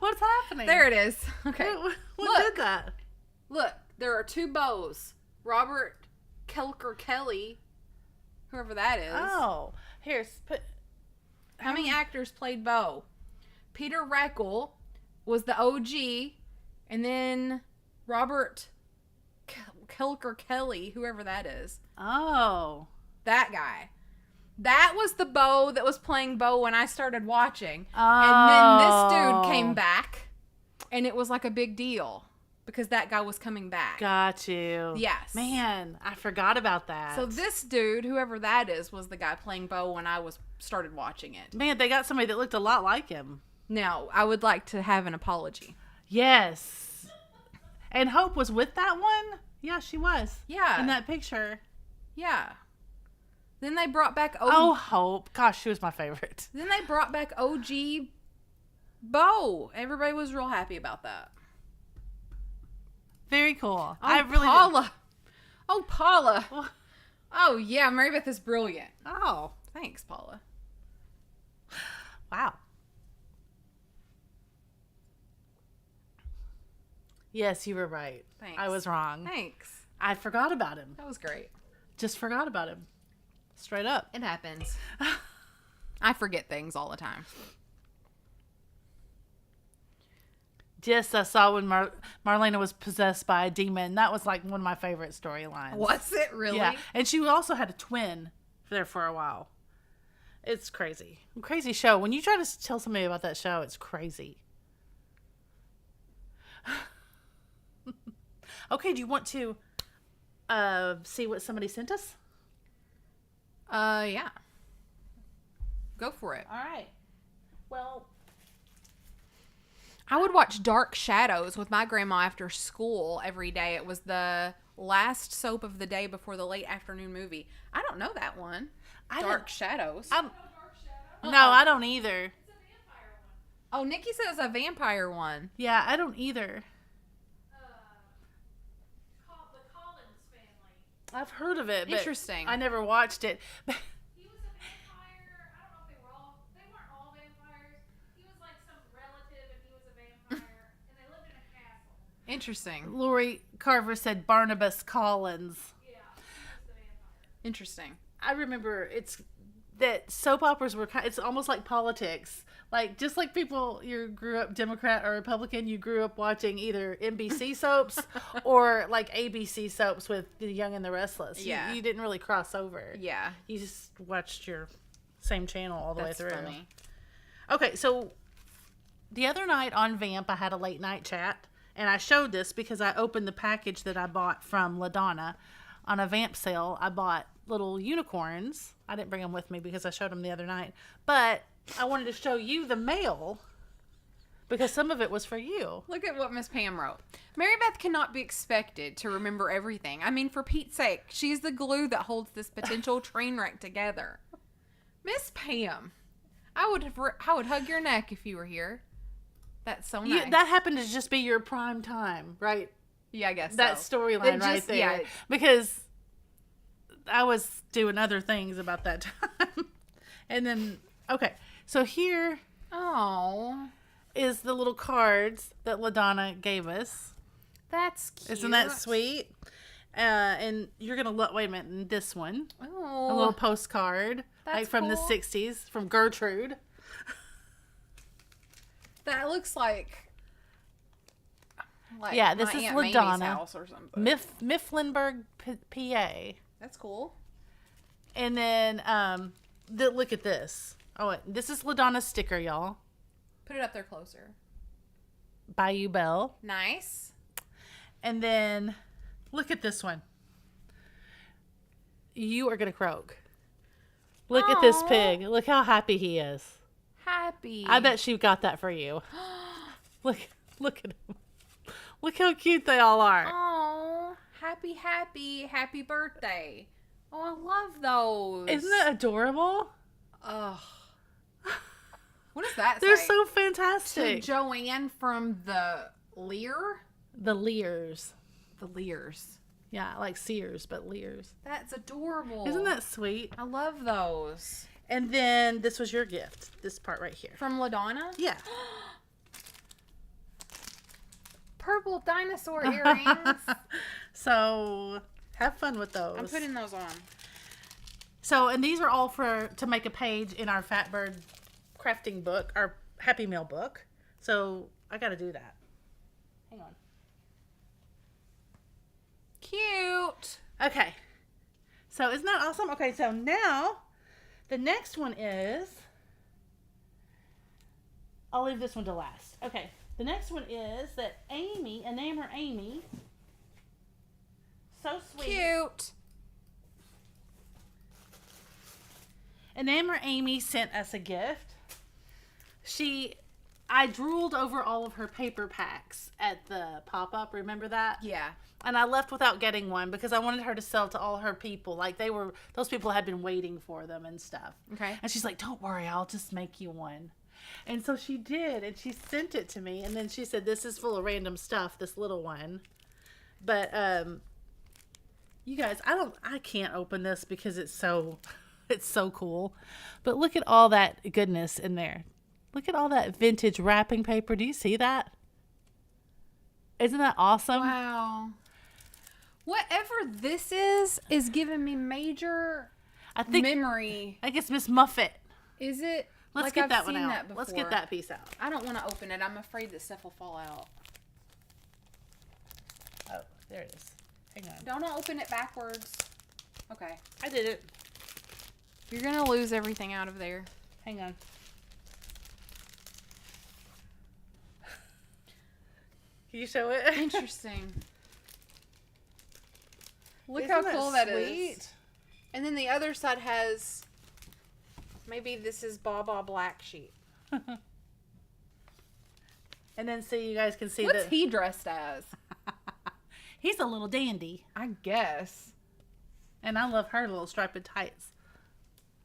[SPEAKER 2] What's happening?
[SPEAKER 1] There it is. Okay.
[SPEAKER 2] What
[SPEAKER 1] Look.
[SPEAKER 2] did that?
[SPEAKER 1] Look, there are two Bows. Robert Kelly, whoever that is.
[SPEAKER 2] Oh, here's put.
[SPEAKER 1] How many actors played Bo? Peter Reckle was the OG, and then Robert Kelly, whoever that is.
[SPEAKER 2] Oh,
[SPEAKER 1] That guy. That was the Bo that was playing Bo when I started watching.
[SPEAKER 2] Oh.
[SPEAKER 1] And then this dude came back, and it was like a big deal because that guy was coming back.
[SPEAKER 2] got you.
[SPEAKER 1] Yes.
[SPEAKER 2] Man, I forgot about that.
[SPEAKER 1] So this dude, whoever that is, was the guy playing Bo when I started watching it.
[SPEAKER 2] Man, they got somebody that looked a lot like him.
[SPEAKER 1] Now, I would like to have an apology.
[SPEAKER 2] Yes. And Hope was with that one? Yeah, she was.
[SPEAKER 1] Yeah.
[SPEAKER 2] In that picture.
[SPEAKER 1] Yeah. Then they brought back
[SPEAKER 2] Oh, Hope. Gosh, she was my favorite.
[SPEAKER 1] Then they brought back OG Bo. Everybody was real happy about that.
[SPEAKER 2] Very cool.
[SPEAKER 1] Oh,
[SPEAKER 2] I really
[SPEAKER 1] Paula. Oh, Paula. Oh, yeah. Mary Beth is brilliant.
[SPEAKER 2] Oh,
[SPEAKER 1] Thanks, Paula.
[SPEAKER 2] wow. Yes, you were right.
[SPEAKER 1] Thanks.
[SPEAKER 2] I was wrong.
[SPEAKER 1] Thanks.
[SPEAKER 2] I forgot about him.
[SPEAKER 1] That was great.
[SPEAKER 2] Just forgot about him. Straight up.
[SPEAKER 1] It happens. I forget things all the time.
[SPEAKER 2] Yes, I saw when Marlena was possessed by a demon. That was like one of my favorite storylines.
[SPEAKER 1] Was it really?
[SPEAKER 2] Yeah. And she also had a twin there for a while. It's crazy. Crazy show. When you try to tell somebody about that show, it's crazy. Okay, do you want to see what somebody sent us?
[SPEAKER 1] Yeah. Go for it.
[SPEAKER 2] All right. Well,
[SPEAKER 1] I would watch Dark Shadows with my grandma after school every day. It was the last soap of the day before the late afternoon movie. I don't know that one. Dark Shadows.
[SPEAKER 2] no, I don't either.
[SPEAKER 3] It's a vampire one.
[SPEAKER 1] Oh, Nikki says a vampire one.
[SPEAKER 2] Yeah, I don't either.
[SPEAKER 3] The Collins family.
[SPEAKER 2] I've heard of it, but
[SPEAKER 1] Interesting.
[SPEAKER 2] I never watched it.
[SPEAKER 3] He was a vampire. I don't know if they weren't all vampires. He was like some relative and he was a vampire. And they lived in a castle.
[SPEAKER 1] Interesting.
[SPEAKER 2] Lori Carver said Barnabas Collins.
[SPEAKER 3] Yeah, he was the vampire.
[SPEAKER 1] Interesting.
[SPEAKER 2] I remember it's that soap operas were it's almost like politics. Like just like people you grew up Democrat or Republican, you grew up watching either NBC soaps or like ABC soaps with The Young and the Restless.
[SPEAKER 1] Yeah.
[SPEAKER 2] You didn't really cross over.
[SPEAKER 1] Yeah.
[SPEAKER 2] You just watched your same channel all the
[SPEAKER 1] That's
[SPEAKER 2] way through.
[SPEAKER 1] funny.
[SPEAKER 2] Okay, so the other night on Vamp, I had a late night chat, and I showed this because I opened the package that I bought from LaDonna on a Vamp sale. I bought little unicorns. I didn't bring them with me because I showed them the other night, but I wanted to show you the mail because some of it was for you.
[SPEAKER 1] Look at what Miss Pam wrote. Mary Beth cannot be expected to remember everything. I mean, for Pete's sake, she's the glue that holds this potential train wreck together. Miss Pam, I would hug your neck if you were here. That's so nice.
[SPEAKER 2] That happened to just be your prime time, right?
[SPEAKER 1] Yeah, I guess
[SPEAKER 2] That
[SPEAKER 1] so.
[SPEAKER 2] storyline
[SPEAKER 1] It
[SPEAKER 2] right
[SPEAKER 1] just-
[SPEAKER 2] there.
[SPEAKER 1] yeah.
[SPEAKER 2] Because I was doing other things about that time. And then, okay. So here
[SPEAKER 1] Oh,
[SPEAKER 2] is the little cards that LaDonna gave us.
[SPEAKER 1] that's cute.
[SPEAKER 2] Isn't that sweet? And you're going to look, wait a minute, in this one.
[SPEAKER 1] Oh,
[SPEAKER 2] A little postcard.
[SPEAKER 1] That's
[SPEAKER 2] Like from the
[SPEAKER 1] cool.
[SPEAKER 2] 60s, from Gertrude.
[SPEAKER 1] that looks like
[SPEAKER 2] Yeah, this
[SPEAKER 1] my
[SPEAKER 2] is
[SPEAKER 1] Aunt Mamie's
[SPEAKER 2] LaDonna.
[SPEAKER 1] house or something.
[SPEAKER 2] Mifflinburg, PA.
[SPEAKER 1] That's cool.
[SPEAKER 2] And then, look at this. Oh, this is LaDonna's sticker, y'all.
[SPEAKER 1] Put it up there closer.
[SPEAKER 2] Bayou Belle.
[SPEAKER 1] Nice.
[SPEAKER 2] And then, look at this one. You are going to croak. Look at this
[SPEAKER 1] Aw.
[SPEAKER 2] pig. Look how happy he is.
[SPEAKER 1] Happy.
[SPEAKER 2] I bet she got that for you. Look at him. Look how cute they all are.
[SPEAKER 1] Oh, happy birthday. Oh, I love those.
[SPEAKER 2] Isn't that adorable?
[SPEAKER 1] Ugh. What does that
[SPEAKER 2] They're
[SPEAKER 1] say?
[SPEAKER 2] so
[SPEAKER 1] To
[SPEAKER 2] fantastic.
[SPEAKER 1] Joanne from the Lear?
[SPEAKER 2] The Lears.
[SPEAKER 1] The Lears.
[SPEAKER 2] Yeah, like Sears, but Lears.
[SPEAKER 1] That's adorable.
[SPEAKER 2] Isn't that sweet?
[SPEAKER 1] I love those.
[SPEAKER 2] And then this was your gift. This part right here.
[SPEAKER 1] From LaDonna?
[SPEAKER 2] Yeah.
[SPEAKER 1] Purple dinosaur earrings.
[SPEAKER 2] So have fun with those.
[SPEAKER 1] I'm putting those on.
[SPEAKER 2] So, and these are all to make a page in our Fatbird crafting book, our Happy Meal book. So I got to do that. Hang on.
[SPEAKER 1] Cute.
[SPEAKER 2] Okay. So isn't that awesome? Okay, so now the next one is, I'll leave this one to last. Okay. The next one is that Amy, and name her Amy. So sweet.
[SPEAKER 1] Cute.
[SPEAKER 2] And name her Amy sent us a gift. I drooled over all of her paper packs at the pop-up. Remember that?
[SPEAKER 1] Yeah.
[SPEAKER 2] And I left without getting one because I wanted her to sell to all her people. Like those people had been waiting for them and stuff.
[SPEAKER 1] Okay.
[SPEAKER 2] And she's like, don't worry, I'll just make you one. And so she did, and she sent it to me. And then she said, this is full of random stuff, this little one. But, you guys, I can't open this because it's so cool. But look at all that goodness in there. Look at all that vintage wrapping paper. Do you see that? Isn't that awesome?
[SPEAKER 1] Wow. Whatever this is giving me major
[SPEAKER 2] I think
[SPEAKER 1] memory.
[SPEAKER 2] it's Miss Muffet.
[SPEAKER 1] Is it?
[SPEAKER 2] Let's
[SPEAKER 1] Like,
[SPEAKER 2] get
[SPEAKER 1] I've
[SPEAKER 2] that one
[SPEAKER 1] seen
[SPEAKER 2] out.
[SPEAKER 1] that
[SPEAKER 2] Let's
[SPEAKER 1] before.
[SPEAKER 2] get that piece out.
[SPEAKER 1] I don't want to open it. I'm afraid that stuff will fall out.
[SPEAKER 2] Oh, there it is. Hang on.
[SPEAKER 1] Don't open it backwards. Okay.
[SPEAKER 2] I did it.
[SPEAKER 1] You're going to lose everything out of there.
[SPEAKER 2] Hang on. Can you show it?
[SPEAKER 1] Interesting. Look
[SPEAKER 2] Isn't
[SPEAKER 1] how cool that is.
[SPEAKER 2] sweet?
[SPEAKER 1] And then the other side has, maybe this is Baba Black Sheep.
[SPEAKER 2] And then so you guys can see
[SPEAKER 1] What's
[SPEAKER 2] that
[SPEAKER 1] he dressed as?
[SPEAKER 2] he's a little dandy.
[SPEAKER 1] I guess.
[SPEAKER 2] And I love her little striped tights.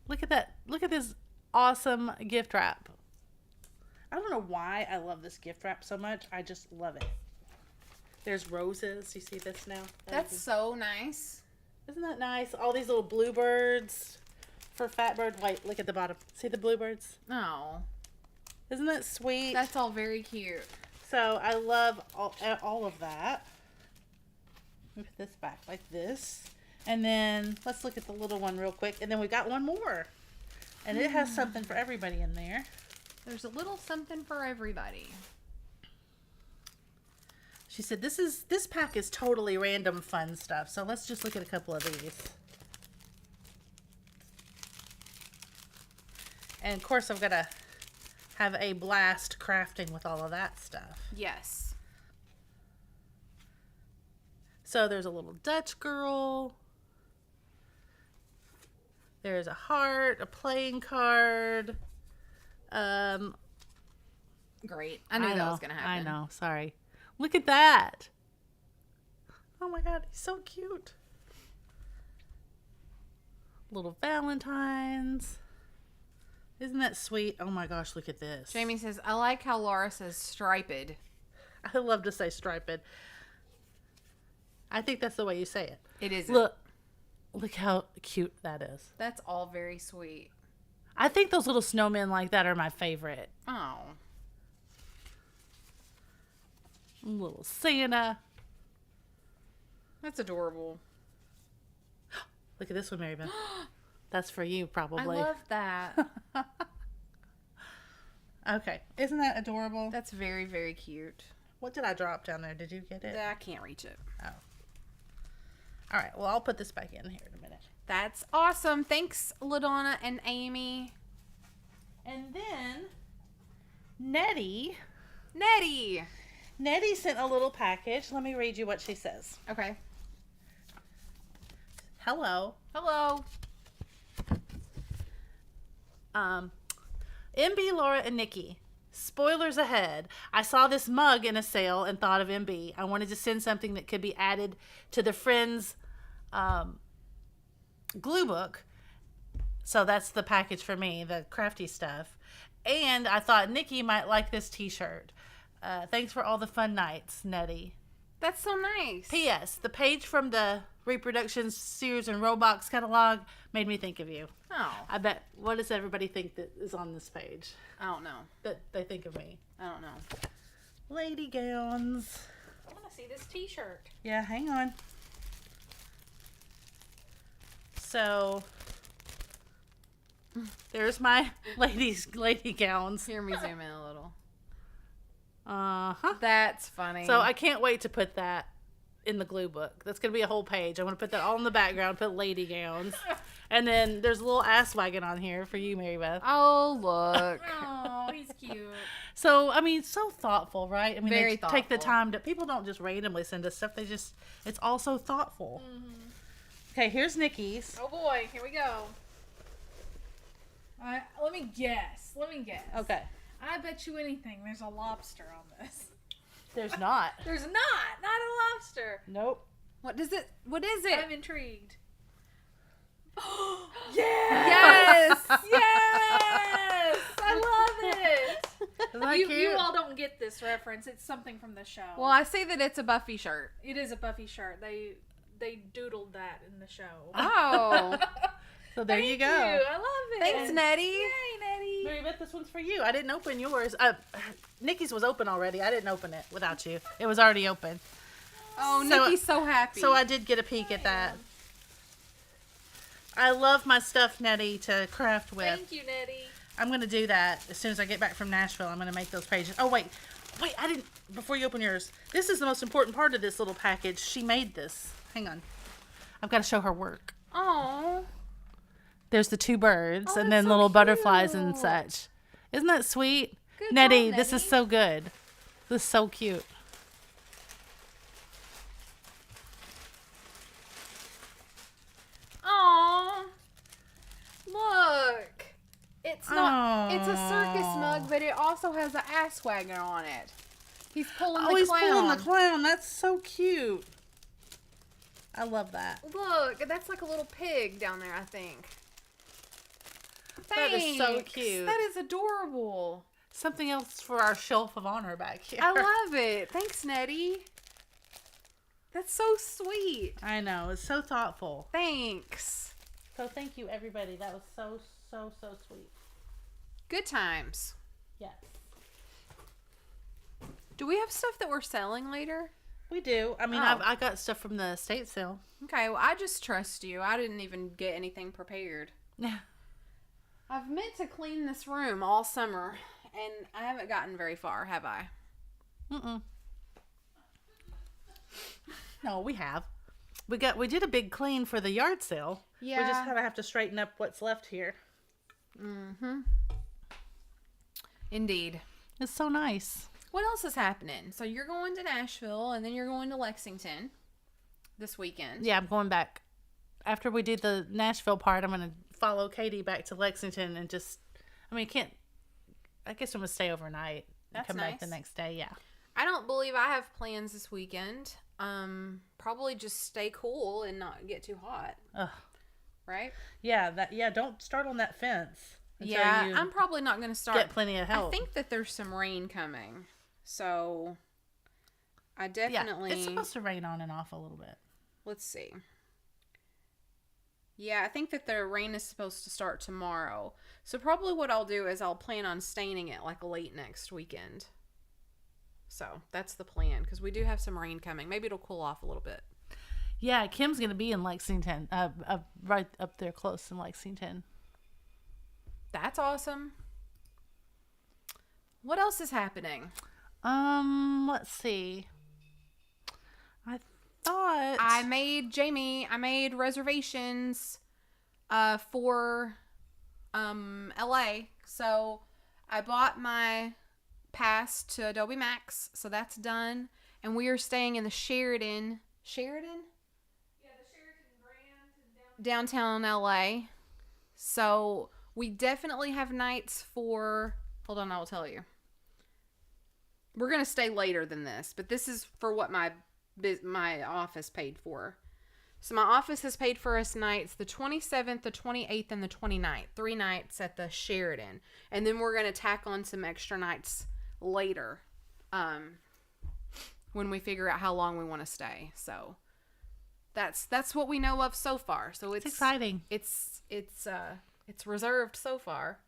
[SPEAKER 2] Look at that. Look at this awesome gift wrap. I don't know why I love this gift wrap so much. I just love it. There's roses. You see this now?
[SPEAKER 1] That's so nice.
[SPEAKER 2] Isn't that nice? All these little bluebirds for Fatbird. Wait, look at the bottom. See the bluebirds?
[SPEAKER 1] Oh,
[SPEAKER 2] Isn't that sweet?
[SPEAKER 1] that's all very cute.
[SPEAKER 2] So I love all of that. Let me put this back like this. And then let's look at the little one real quick. And then we got one more. And it has something for everybody in there.
[SPEAKER 1] There's a little something for everybody.
[SPEAKER 2] She said this pack is totally random fun stuff. So let's just look at a couple of these. And of course I'm going to have a blast crafting with all of that stuff.
[SPEAKER 1] Yes.
[SPEAKER 2] So there's a little Dutch girl. There's a heart, a playing card.
[SPEAKER 1] Great. I knew that was going to happen.
[SPEAKER 2] I know. Sorry. Look at that. Oh my God. He's so cute. Little Valentines. Isn't that sweet? Oh my gosh. Look at this.
[SPEAKER 1] Jamie says, I like how Laura says striped.
[SPEAKER 2] I love to say striped. I think that's the way you say it.
[SPEAKER 1] It is.
[SPEAKER 2] Look. Look how cute that is.
[SPEAKER 1] That's all very sweet.
[SPEAKER 2] I think those little snowmen like that are my favorite.
[SPEAKER 1] Oh.
[SPEAKER 2] Little Santa.
[SPEAKER 1] That's adorable.
[SPEAKER 2] Look at this one, Mary Beth. That's for you, probably.
[SPEAKER 1] I love that.
[SPEAKER 2] Okay. Isn't that adorable?
[SPEAKER 1] That's very, very cute.
[SPEAKER 2] What did I drop down there? Did you get it?
[SPEAKER 1] I can't reach it.
[SPEAKER 2] Oh. All right. Well, I'll put this back in here in a minute.
[SPEAKER 1] That's awesome. Thanks, LaDonna and Amy.
[SPEAKER 2] And then Nettie sent a little package. Let me read you what she says.
[SPEAKER 1] Okay.
[SPEAKER 2] Hello.
[SPEAKER 1] Hello.
[SPEAKER 2] MB, Laura, and Nikki. Spoilers ahead. I saw this mug in a sale and thought of MB. I wanted to send something that could be added to the Friends glue book. So that's the package for me, the crafty stuff. And I thought Nikki might like this t-shirt. Thanks for all the fun nights, Nettie.
[SPEAKER 1] That's so nice.
[SPEAKER 2] P.S. The page from the Reproductions Sears and Roebuck catalog made me think of you.
[SPEAKER 1] Oh.
[SPEAKER 2] I bet, what does everybody think that is on this page?
[SPEAKER 1] I don't know.
[SPEAKER 2] That they think of me.
[SPEAKER 1] I don't know.
[SPEAKER 2] Lady gowns.
[SPEAKER 1] I want to see this t-shirt.
[SPEAKER 2] Yeah, hang on. So, there's my lady gowns.
[SPEAKER 1] Hear me zoom in a little.
[SPEAKER 2] Uh-huh.
[SPEAKER 1] That's funny.
[SPEAKER 2] So I can't wait to put that in the glue book. That's going to be a whole page. I want to put that all in the background, put lady gowns. And then there's a little ass wagon on here for you, Mary Beth.
[SPEAKER 1] Oh, look.
[SPEAKER 3] Oh, he's cute.
[SPEAKER 2] So, I mean, so thoughtful, right? I mean,
[SPEAKER 1] Very
[SPEAKER 2] they take the
[SPEAKER 1] thoughtful.
[SPEAKER 2] time to, people don't just randomly send us stuff. They just, it's all so thoughtful.
[SPEAKER 3] Mm-hmm.
[SPEAKER 2] Okay, here's Nikki's.
[SPEAKER 3] Oh boy, here we go. Let me guess.
[SPEAKER 2] Okay.
[SPEAKER 3] I bet you anything there's a lobster on this.
[SPEAKER 2] There's not.
[SPEAKER 3] There's not a lobster.
[SPEAKER 2] Nope.
[SPEAKER 1] What is it?
[SPEAKER 3] I'm intrigued.
[SPEAKER 1] Yes.
[SPEAKER 3] Yes! I love it.
[SPEAKER 2] Isn't that
[SPEAKER 3] You
[SPEAKER 2] cute?
[SPEAKER 3] all don't get this reference. It's something from the show.
[SPEAKER 1] Well, I see that it's a Buffy shirt.
[SPEAKER 3] It is a Buffy shirt. They doodled that in the show.
[SPEAKER 1] Oh.
[SPEAKER 2] So there you go.
[SPEAKER 3] Thank you. I love it.
[SPEAKER 1] Thanks, Nettie.
[SPEAKER 3] Yay, Nettie.
[SPEAKER 2] Mary Beth, this one's for you. I didn't open yours. Nikki's was open already. I didn't open it without you. It was already open.
[SPEAKER 1] Oh,
[SPEAKER 2] So-
[SPEAKER 1] Nikki's so happy.
[SPEAKER 2] So I did get a peek at that. I love my stuff, Nettie, to craft with.
[SPEAKER 3] Thank you, Nettie.
[SPEAKER 2] I'm going to do that as soon as I get back from Nashville. I'm going to make those pages. Oh, wait, I didn't, before you open yours, this is the most important part of this little package. She made this. Hang on. I've got to show her work.
[SPEAKER 1] Oh.
[SPEAKER 2] There's the two birds
[SPEAKER 1] Oh,
[SPEAKER 2] and
[SPEAKER 1] that's
[SPEAKER 2] then
[SPEAKER 1] so
[SPEAKER 2] little butterflies and
[SPEAKER 1] cute.
[SPEAKER 2] such. Isn't that sweet?
[SPEAKER 1] Good
[SPEAKER 2] Nettie,
[SPEAKER 1] job,
[SPEAKER 2] this is
[SPEAKER 1] Nettie.
[SPEAKER 2] so good. This is so cute.
[SPEAKER 1] Aw. Look. It's not. It's a circus
[SPEAKER 2] Aw.
[SPEAKER 1] mug, but it also has an ass wagon on it. He's pulling
[SPEAKER 2] Oh,
[SPEAKER 1] the
[SPEAKER 2] he's
[SPEAKER 1] clown.
[SPEAKER 2] pulling the clown. That's so cute. I love that.
[SPEAKER 1] Look, that's like a little pig down there, I think.
[SPEAKER 2] That is so
[SPEAKER 1] Thanks.
[SPEAKER 2] cute.
[SPEAKER 1] That is adorable.
[SPEAKER 2] Something else for our shelf of honor back here.
[SPEAKER 1] I love it. Thanks, Nettie. That's so sweet.
[SPEAKER 2] I know. It's so thoughtful.
[SPEAKER 1] Thanks.
[SPEAKER 2] So thank you, everybody. That was so sweet.
[SPEAKER 1] Good times.
[SPEAKER 2] Yes.
[SPEAKER 1] Do we have stuff that we're selling later?
[SPEAKER 2] We do. I mean,
[SPEAKER 1] Oh.
[SPEAKER 2] I got stuff from the estate sale.
[SPEAKER 1] Okay, well, I just trust you. I didn't even get anything prepared.
[SPEAKER 2] Yeah.
[SPEAKER 1] I've meant to clean this room all summer, and I haven't gotten very far, have I?
[SPEAKER 2] Mm-mm. No, we have. We did a big clean for the yard sale.
[SPEAKER 1] Yeah.
[SPEAKER 2] We just kind of have to straighten up what's left here.
[SPEAKER 1] Mm-hmm. Indeed.
[SPEAKER 2] It's so nice.
[SPEAKER 1] What else is happening? So you're going to Nashville, and then you're going to Lexington this weekend.
[SPEAKER 2] Yeah, I'm going back. After we do the Nashville part, I'm going to follow Katie back to Lexington and just, I guess I'm going to stay overnight and
[SPEAKER 1] That's
[SPEAKER 2] come back the
[SPEAKER 1] nice.
[SPEAKER 2] next day. Yeah.
[SPEAKER 1] I don't believe I have plans this weekend. Probably just stay cool and not get too hot.
[SPEAKER 2] Ugh.
[SPEAKER 1] Right?
[SPEAKER 2] Yeah, don't start on that fence. Until
[SPEAKER 1] Yeah,
[SPEAKER 2] you
[SPEAKER 1] I'm probably not going to start.
[SPEAKER 2] get plenty of help.
[SPEAKER 1] I think that there's some rain coming. So I
[SPEAKER 2] yeah,
[SPEAKER 1] definitely
[SPEAKER 2] it's supposed to rain on and off a little bit.
[SPEAKER 1] let's see. Yeah, I think that the rain is supposed to start tomorrow. So probably what I'll do is I'll plan on staining it like late next weekend. So that's the plan because we do have some rain coming. Maybe it'll cool off a little bit.
[SPEAKER 2] Yeah, Kim's gonna be in Lexington, right up there close in Lexington.
[SPEAKER 1] That's awesome. What else is happening?
[SPEAKER 2] Let's see. I thought
[SPEAKER 1] I made reservations for LA. So I bought my pass to Adobe Max, so that's done. And we are staying in the Sheridan?
[SPEAKER 3] Yeah, the Sheraton Grand in
[SPEAKER 1] Downtown LA. So we definitely have nights for, hold on, I will tell you. We're going to stay later than this, but this is for what my office paid for. So my office has paid for us nights the 27th, the 28th, and the 29th. 3 nights at the Sheridan. And then we're going to tack on some extra nights later when we figure out how long we want to stay. So that's what we know of so far. So it's
[SPEAKER 2] exciting.
[SPEAKER 1] It's reserved so far.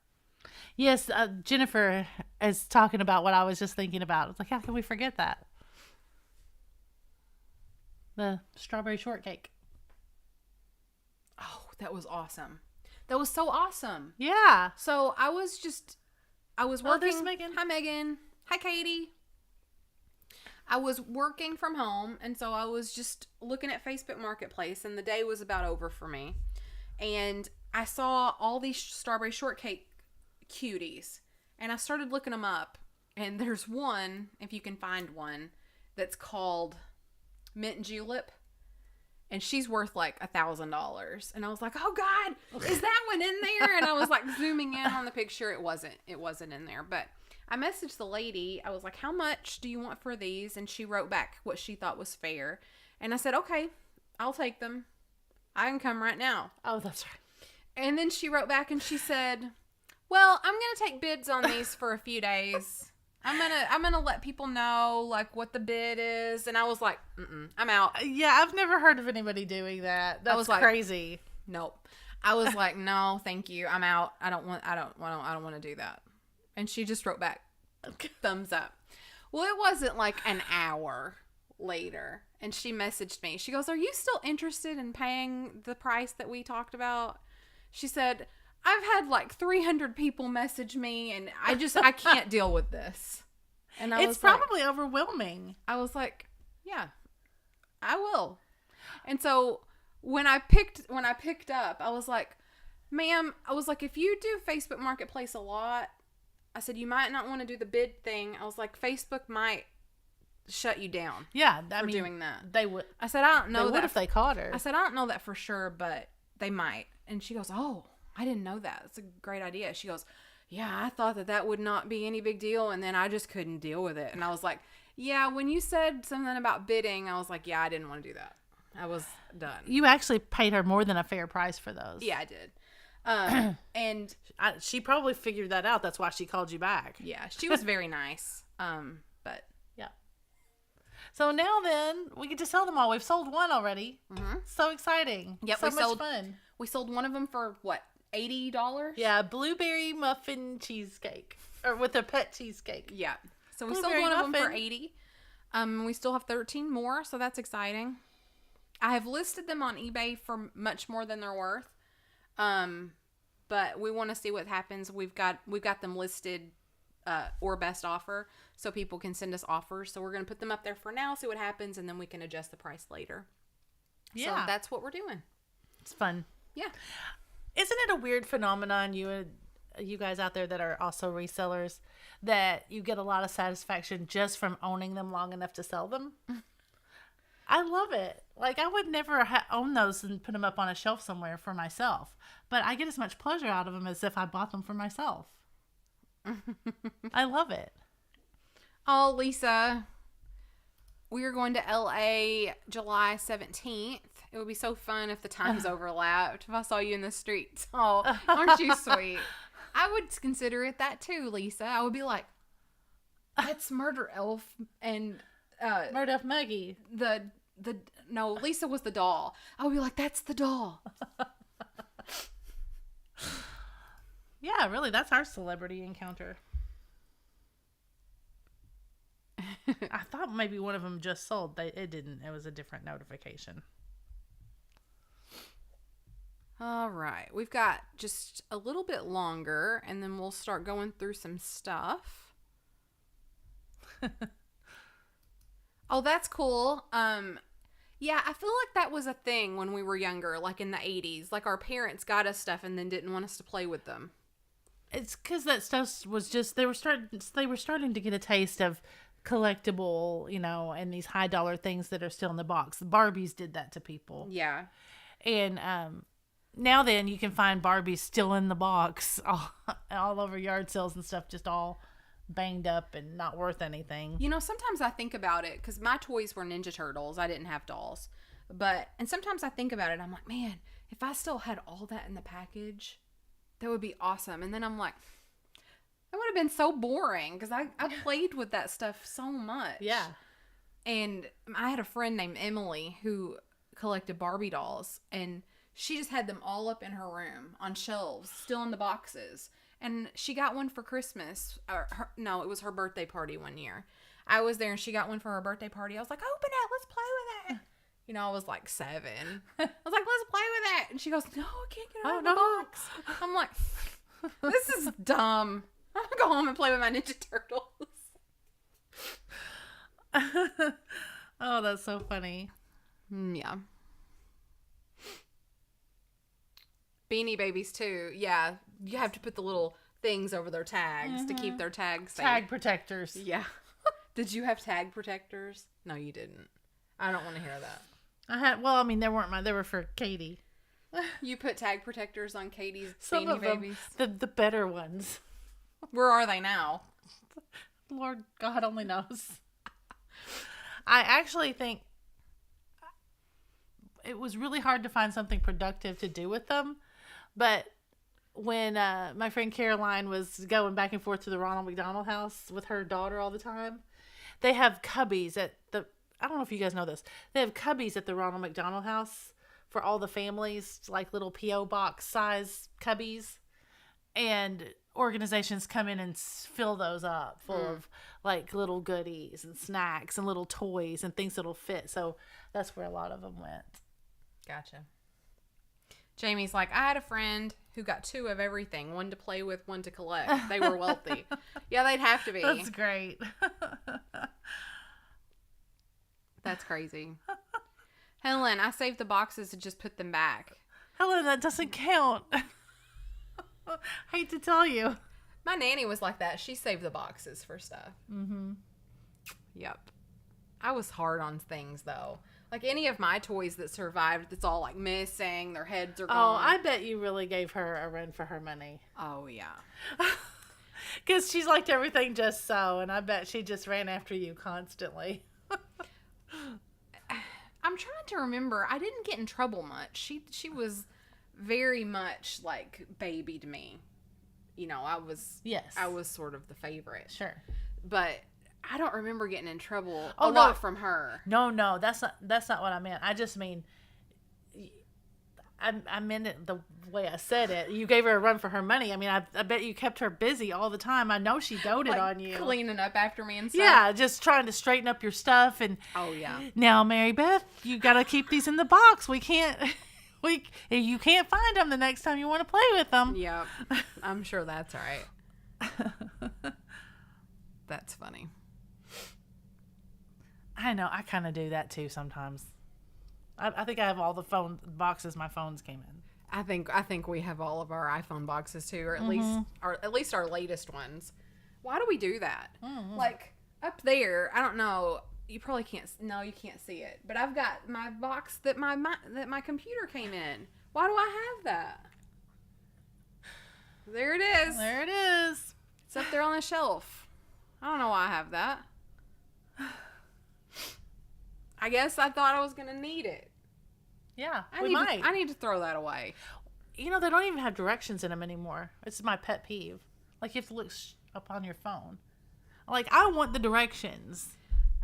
[SPEAKER 2] Yes, Jennifer is talking about what I was just thinking about. It's like, how can we forget that? The strawberry shortcake.
[SPEAKER 1] Oh, that was awesome. That was so awesome.
[SPEAKER 2] Yeah.
[SPEAKER 1] So I was working.
[SPEAKER 2] Oh, there's Megan.
[SPEAKER 1] Hi, Megan. Hi, Katie. I was working from home, and so I was just looking at Facebook Marketplace, and the day was about over for me. And I saw all these strawberry shortcake cuties, and I started looking them up. And there's one, if you can find one, that's called Mint Julep. And she's worth like $1,000. And I was like, oh God, is that one in there? And I was like zooming in on the picture. It wasn't in there. But I messaged the lady. I was like, how much do you want for these? And she wrote back what she thought was fair. And I said, okay, I'll take them. I can come right now.
[SPEAKER 2] Oh, that's right.
[SPEAKER 1] And then she wrote back and she said, well, I'm going to take bids on these for a few days. I'm gonna let people know like what the bid is, and I was like, I'm out.
[SPEAKER 2] Yeah, I've never heard of anybody doing that. That was like, crazy.
[SPEAKER 1] Nope. I was like, no, thank you. I'm out. I don't want to do that. And she just wrote back, thumbs up. Well, it wasn't like an hour later, and she messaged me. She goes, are you still interested in paying the price that we talked about? She said, I've had like 300 people message me, and I can't deal with this. And
[SPEAKER 2] it's probably overwhelming.
[SPEAKER 1] I was like, yeah, I will. And so when I picked up, I was like, ma'am, I was like, if you do Facebook Marketplace a lot, I said, you might not want to do the bid thing. I was like, Facebook might shut you down.
[SPEAKER 2] Yeah.
[SPEAKER 1] For doing that.
[SPEAKER 2] They would.
[SPEAKER 1] I said, I don't know.
[SPEAKER 2] They would if they caught her.
[SPEAKER 1] I said, I don't know that for sure, but they might. And she goes, oh, I didn't know that. That's a great idea. She goes, yeah, I thought that would not be any big deal. And then I just couldn't deal with it. And I was like, yeah, when you said something about bidding, I was like, yeah, I didn't want to do that. I was done.
[SPEAKER 2] You actually paid her more than a fair price for those.
[SPEAKER 1] Yeah, I did. And
[SPEAKER 2] she probably figured that out. That's why she called you back.
[SPEAKER 1] Yeah, she was very nice. But
[SPEAKER 2] yeah. So now then, we get to sell them all. We've sold one already. Mm-hmm. So exciting.
[SPEAKER 1] Yep,
[SPEAKER 2] so much fun.
[SPEAKER 1] We sold one of them for what? $80?
[SPEAKER 2] Yeah, blueberry muffin cheesecake. Or with a pet cheesecake.
[SPEAKER 1] Yeah. So we sold one of them for $80. We still have 13 more, so that's exciting. I have listed them on eBay for much more than they're worth. But we want to see what happens. We've got them listed or best offer, so people can send us offers. So we're going to put them up there for now, see what happens, and then we can adjust the price later. Yeah. So that's what we're doing.
[SPEAKER 2] It's fun.
[SPEAKER 1] Yeah.
[SPEAKER 2] Isn't it a weird phenomenon, you guys out there that are also resellers, that you get a lot of satisfaction just from owning them long enough to sell them? I love it. Like, I would never own those and put them up on a shelf somewhere for myself, but I get as much pleasure out of them as if I bought them for myself. I love it.
[SPEAKER 1] Oh, Lisa, we are going to LA July 17th. It would be so fun if the times overlapped. If I saw you in the streets. Oh, aren't you sweet? I would consider it that too, Lisa. I would be like, that's Murder Elf and
[SPEAKER 2] Murder Elf Maggie.
[SPEAKER 1] No, Lisa was the doll. I would be like, that's the doll.
[SPEAKER 2] Yeah, really, that's our celebrity encounter. I thought maybe one of them just sold. It didn't. It was a different notification.
[SPEAKER 1] All right. We've got just a little bit longer, and then we'll start going through some stuff. Oh, that's cool. Yeah, I feel like that was a thing when we were younger, like in the 80s. Like our parents got us stuff and then didn't want us to play with them.
[SPEAKER 2] It's because that stuff was just they were starting to get a taste of collectible, and these high dollar things that are still in the box. The Barbies did that to people.
[SPEAKER 1] Yeah.
[SPEAKER 2] And now then you can find Barbies still in the box all over yard sales and stuff, just all banged up and not worth anything.
[SPEAKER 1] Sometimes I think about it because my toys were Ninja Turtles. I didn't have dolls. And sometimes I think about it. I'm like, man, if I still had all that in the package, that would be awesome. And then I'm like, that would have been so boring because I played with that stuff so much.
[SPEAKER 2] Yeah.
[SPEAKER 1] And I had a friend named Emily who collected Barbie dolls, and she just had them all up in her room on shelves, still in the boxes. And she got one for Christmas. No, it was her birthday party one year. I was there and she got one for her birthday party. I was like, open it. Let's play with it. I was like 7. I was like, let's play with it. And she goes, no, I can't get it out of the box. I'm like, this is dumb. I'm going to go home and play with my Ninja Turtles.
[SPEAKER 2] Oh, that's so funny.
[SPEAKER 1] Yeah. Beanie Babies too. Yeah, you have to put the little things over their tags to keep their tags safe.
[SPEAKER 2] Tag protectors.
[SPEAKER 1] Yeah. Did you have tag protectors? No, you didn't. I don't want to hear that.
[SPEAKER 2] I had. Well, I mean, they weren't mine. They were for Katie.
[SPEAKER 1] You put tag protectors on Katie's
[SPEAKER 2] Some
[SPEAKER 1] Beanie
[SPEAKER 2] of them,
[SPEAKER 1] Babies?
[SPEAKER 2] the better ones.
[SPEAKER 1] Where are they now?
[SPEAKER 2] Lord God only knows. I actually think it was really hard to find something productive to do with them. But when my friend Caroline was going back and forth to the Ronald McDonald house with her daughter all the time, they have cubbies at the, I don't know if you guys know this, they have cubbies at the Ronald McDonald house for all the families, like little P.O. box size cubbies. And organizations come in and fill those up full of like little goodies and snacks and little toys and things that'll fit. So that's where a lot of them went.
[SPEAKER 1] Gotcha. Jamie's like, I had a friend who got 2 of everything. One to play with, one to collect. They were wealthy. Yeah, they'd have to be.
[SPEAKER 2] That's great.
[SPEAKER 1] That's crazy. Helen, I saved the boxes and just put them back.
[SPEAKER 2] Helen, that doesn't count. Hate to tell you.
[SPEAKER 1] My nanny was like that. She saved the boxes for stuff.
[SPEAKER 2] Mm-hmm.
[SPEAKER 1] Yep. I was hard on things, though. Like any of my toys that survived, that's all like missing. Their heads are gone.
[SPEAKER 2] Oh, I bet you really gave her a run for her money.
[SPEAKER 1] Oh, yeah.
[SPEAKER 2] Because she's liked everything just so, and I bet she just ran after you constantly.
[SPEAKER 1] I'm trying to remember. I didn't get in trouble much. She was very much like baby to me. I was sort of the favorite.
[SPEAKER 2] Sure.
[SPEAKER 1] But I don't remember getting in trouble
[SPEAKER 2] a
[SPEAKER 1] lot from her.
[SPEAKER 2] No, that's not what I meant. I just mean, I meant it the way I said it. You gave her a run for her money. I mean, I bet you kept her busy all the time. I know she doted on you.
[SPEAKER 1] Cleaning up after me and stuff.
[SPEAKER 2] Yeah, just trying to straighten up your stuff. And
[SPEAKER 1] oh, yeah.
[SPEAKER 2] Now, Mary Beth, you got to keep these in the box. You can't find them the next time you want to play with them.
[SPEAKER 1] Yep. I'm sure that's right. That's funny.
[SPEAKER 2] I know. I kind of do that too sometimes. I think I have all the phone boxes my phones came in.
[SPEAKER 1] I think we have all of our iPhone boxes too, or at least our latest ones. Why do we do that?
[SPEAKER 2] Mm-hmm.
[SPEAKER 1] Like up there, I don't know. You probably can't. No, you can't see it. But I've got my box that my computer came in. Why do I have that? There it is.
[SPEAKER 2] There it is.
[SPEAKER 1] It's up there on the shelf. I don't know why I have that. I guess I thought I was going to need it.
[SPEAKER 2] Yeah,
[SPEAKER 1] I need to throw that away.
[SPEAKER 2] They don't even have directions in them anymore. It's my pet peeve. Like, you have to look up on your phone. Like, I want the directions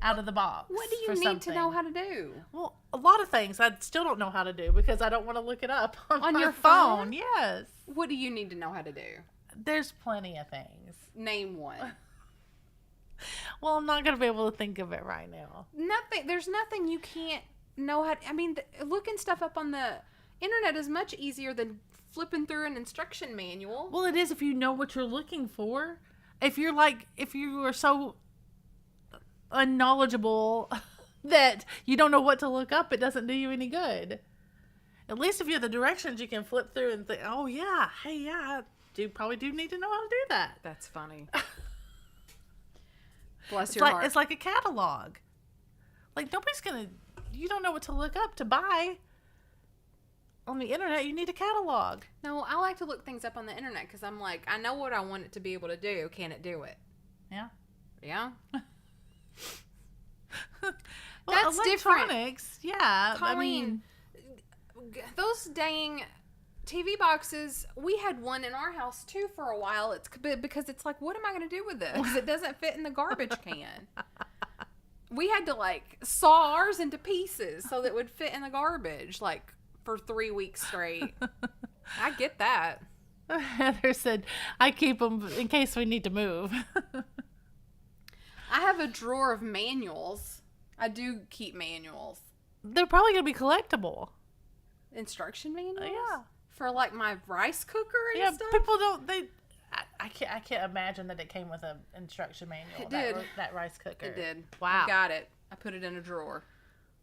[SPEAKER 2] out of the box.
[SPEAKER 1] What do you need to know how to do?
[SPEAKER 2] Well, a lot of things I still don't know how to do because I don't want to look it up on
[SPEAKER 1] your
[SPEAKER 2] phone.
[SPEAKER 1] phone?
[SPEAKER 2] Yes.
[SPEAKER 1] What do you need to know how to do?
[SPEAKER 2] There's plenty of things.
[SPEAKER 1] Name one.
[SPEAKER 2] Well, I'm not going to be able to think of it right now.
[SPEAKER 1] Nothing. There's nothing you can't know how. I mean, looking stuff up on the internet is much easier than flipping through an instruction manual.
[SPEAKER 2] Well, it is if you know what you're looking for. If you are so unknowledgeable that you don't know what to look up, it doesn't do you any good. At least if you have the directions, you can flip through and think, oh, yeah, hey, yeah, I probably do need to know how to do that.
[SPEAKER 1] That's funny. Bless your heart.
[SPEAKER 2] It's like a catalog. Like, nobody's going to, you don't know what to look up to buy. On the internet, you need a catalog.
[SPEAKER 1] No, I like to look things up on the internet because I'm like, I know what I want it to be able to do. Can it do it?
[SPEAKER 2] Yeah.
[SPEAKER 1] Yeah?
[SPEAKER 2] Well,
[SPEAKER 1] That's
[SPEAKER 2] electronics,
[SPEAKER 1] different.
[SPEAKER 2] yeah.
[SPEAKER 1] Colleen, those dang TV boxes, we had one in our house too for a while. It's because it's like, what am I going to do with this? It doesn't fit in the garbage can. We had to like saw ours into pieces so that it would fit in the garbage like for 3 weeks straight. I get that.
[SPEAKER 2] Heather said, I keep them in case we need to move.
[SPEAKER 1] I have a drawer of manuals. I do keep manuals.
[SPEAKER 2] They're probably going to be collectible.
[SPEAKER 1] Instruction manuals?
[SPEAKER 2] Yeah.
[SPEAKER 1] For like my rice cooker and
[SPEAKER 2] Yeah,
[SPEAKER 1] stuff?
[SPEAKER 2] people don't, I can't imagine that it came with an instruction manual.
[SPEAKER 1] It did.
[SPEAKER 2] That rice cooker.
[SPEAKER 1] It did.
[SPEAKER 2] Wow.
[SPEAKER 1] I got it. I put it in a drawer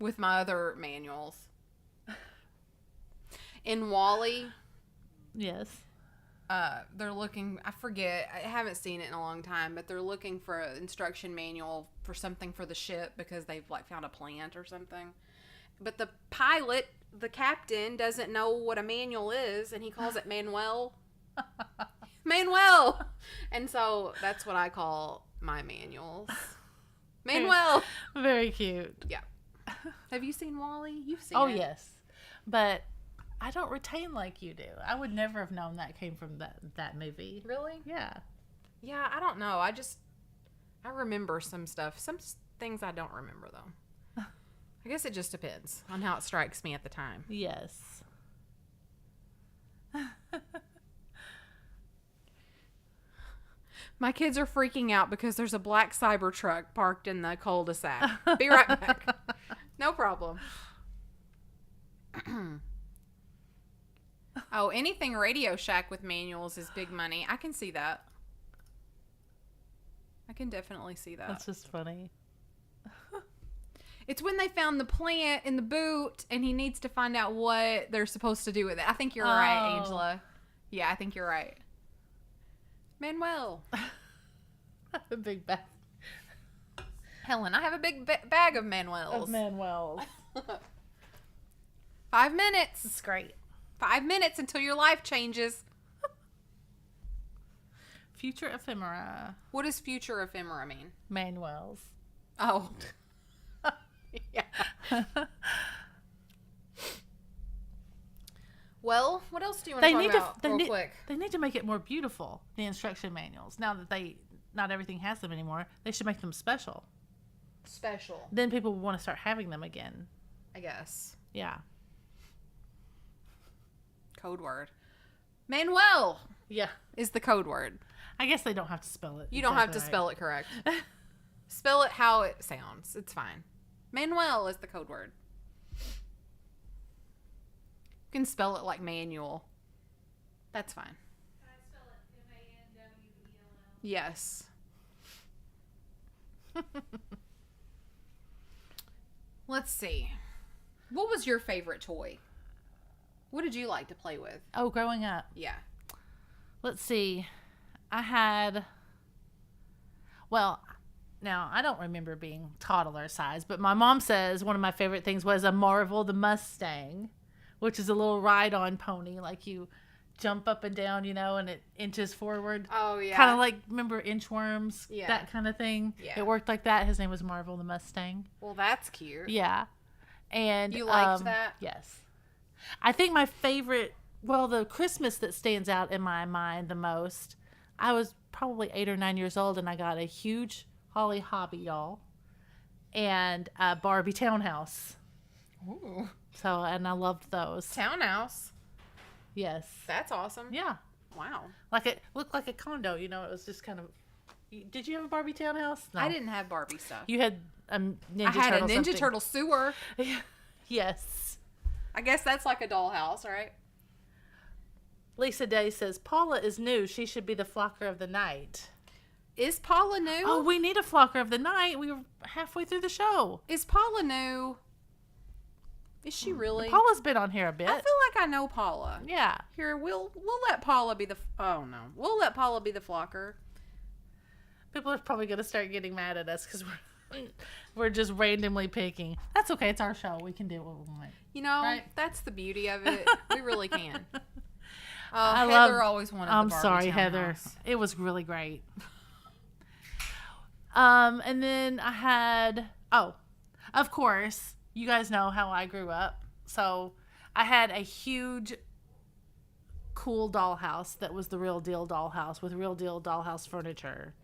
[SPEAKER 1] with my other manuals. In Wally,
[SPEAKER 2] Yes.
[SPEAKER 1] they're looking, I forget, I haven't seen it in a long time, but they're looking for an instruction manual for something for the ship because they've like found a plant or something. But the pilot, the captain, doesn't know what a manual is, and he calls it Manuel. Manuel! And so that's what I call my manuals. Manuel!
[SPEAKER 2] Very cute.
[SPEAKER 1] Yeah. Have you seen Wally? You've seen
[SPEAKER 2] Oh,
[SPEAKER 1] it.
[SPEAKER 2] yes. But I don't retain like you do. I would never have known that came from that movie.
[SPEAKER 1] Really?
[SPEAKER 2] Yeah.
[SPEAKER 1] Yeah, I don't know. I remember some stuff. Some things I don't remember, though. I guess it just depends on how it strikes me at the time.
[SPEAKER 2] Yes.
[SPEAKER 1] My kids are freaking out because there's a black Cybertruck parked in the cul-de-sac. Be right back. No problem. Oh, anything Radio Shack with manuals is big money. I can see that. I can definitely see that.
[SPEAKER 2] That's just funny.
[SPEAKER 1] It's when they found the plant in the boot and he needs to find out what they're supposed to do with it. I think you're right, Angela. Yeah, I think you're right. Manuel.
[SPEAKER 2] A big bag.
[SPEAKER 1] Helen, I have a big bag of Manuels.
[SPEAKER 2] Of Manuels.
[SPEAKER 1] 5 minutes.
[SPEAKER 2] It's great.
[SPEAKER 1] 5 minutes until your life changes.
[SPEAKER 2] Future ephemera.
[SPEAKER 1] What does future ephemera mean?
[SPEAKER 2] Manuels.
[SPEAKER 1] Oh. Yeah. Well, what else do you want to talk about real quick?
[SPEAKER 2] They need to make it more beautiful, the instruction manuals. Now that not everything has them anymore, they should make them special.
[SPEAKER 1] Special.
[SPEAKER 2] Then people will want to start having them again.
[SPEAKER 1] I guess.
[SPEAKER 2] Yeah.
[SPEAKER 1] Code word. Manuel
[SPEAKER 2] Yeah.
[SPEAKER 1] is the code word.
[SPEAKER 2] I guess they don't have to spell it.
[SPEAKER 1] You don't have to spell it correct. Spell it how it sounds. It's fine. Manuel is the code word. You can spell it like manual. That's fine.
[SPEAKER 3] Can I spell it M-A-N-W-E-L-L?
[SPEAKER 1] Yes. Let's see. What was your favorite toy? What did you like to play with?
[SPEAKER 2] Oh, growing up.
[SPEAKER 1] Yeah.
[SPEAKER 2] Let's see. I had, well, now I don't remember being toddler size, but my mom says one of my favorite things was a Marvel the Mustang, which is a little ride-on pony. Like you jump up and down, and it inches forward.
[SPEAKER 1] Oh, yeah.
[SPEAKER 2] Kind of like, remember inchworms?
[SPEAKER 1] Yeah.
[SPEAKER 2] That kind of thing.
[SPEAKER 1] Yeah.
[SPEAKER 2] It worked like that. His name was Marvel the Mustang.
[SPEAKER 1] Well, that's cute.
[SPEAKER 2] Yeah. And
[SPEAKER 1] You liked that?
[SPEAKER 2] Yes. I think my favorite, the Christmas that stands out in my mind the most, I was probably 8 or 9 years old, and I got a huge Holly Hobby doll and a Barbie townhouse.
[SPEAKER 1] Ooh.
[SPEAKER 2] So, and I loved those.
[SPEAKER 1] Townhouse.
[SPEAKER 2] Yes.
[SPEAKER 1] That's awesome.
[SPEAKER 2] Yeah.
[SPEAKER 1] Wow.
[SPEAKER 2] Like it looked like a condo. You know, it was just kind of. Did you have a Barbie townhouse? No.
[SPEAKER 1] I didn't have Barbie stuff.
[SPEAKER 2] You had a Ninja
[SPEAKER 1] I had
[SPEAKER 2] Turtle
[SPEAKER 1] a Ninja
[SPEAKER 2] something.
[SPEAKER 1] Turtle sewer.
[SPEAKER 2] Yes.
[SPEAKER 1] I guess that's like a dollhouse, right?
[SPEAKER 2] Lisa Day says Paula is new. She should be the flocker of the night.
[SPEAKER 1] Is Paula new?
[SPEAKER 2] Oh, we need a flocker of the night. We were halfway through the show.
[SPEAKER 1] Is Paula new? Is she really?
[SPEAKER 2] Paula's been on here a bit.
[SPEAKER 1] I feel like I know Paula.
[SPEAKER 2] Yeah.
[SPEAKER 1] Here, we'll let Paula be the. Oh no, we'll let Paula be the flocker.
[SPEAKER 2] People are probably going to start getting mad at us because we're just randomly picking. That's okay. It's our show. We can do what we want.
[SPEAKER 1] You know,
[SPEAKER 2] Right?
[SPEAKER 1] That's the beauty of it. We really can.
[SPEAKER 2] I
[SPEAKER 1] Heather always wanted.
[SPEAKER 2] I'm
[SPEAKER 1] the Barbie
[SPEAKER 2] sorry, Heather.
[SPEAKER 1] townhouse.
[SPEAKER 2] It was really great. And then I had, of course, you guys know how I grew up. So I had a huge, cool dollhouse that was the real deal dollhouse with real deal dollhouse furniture.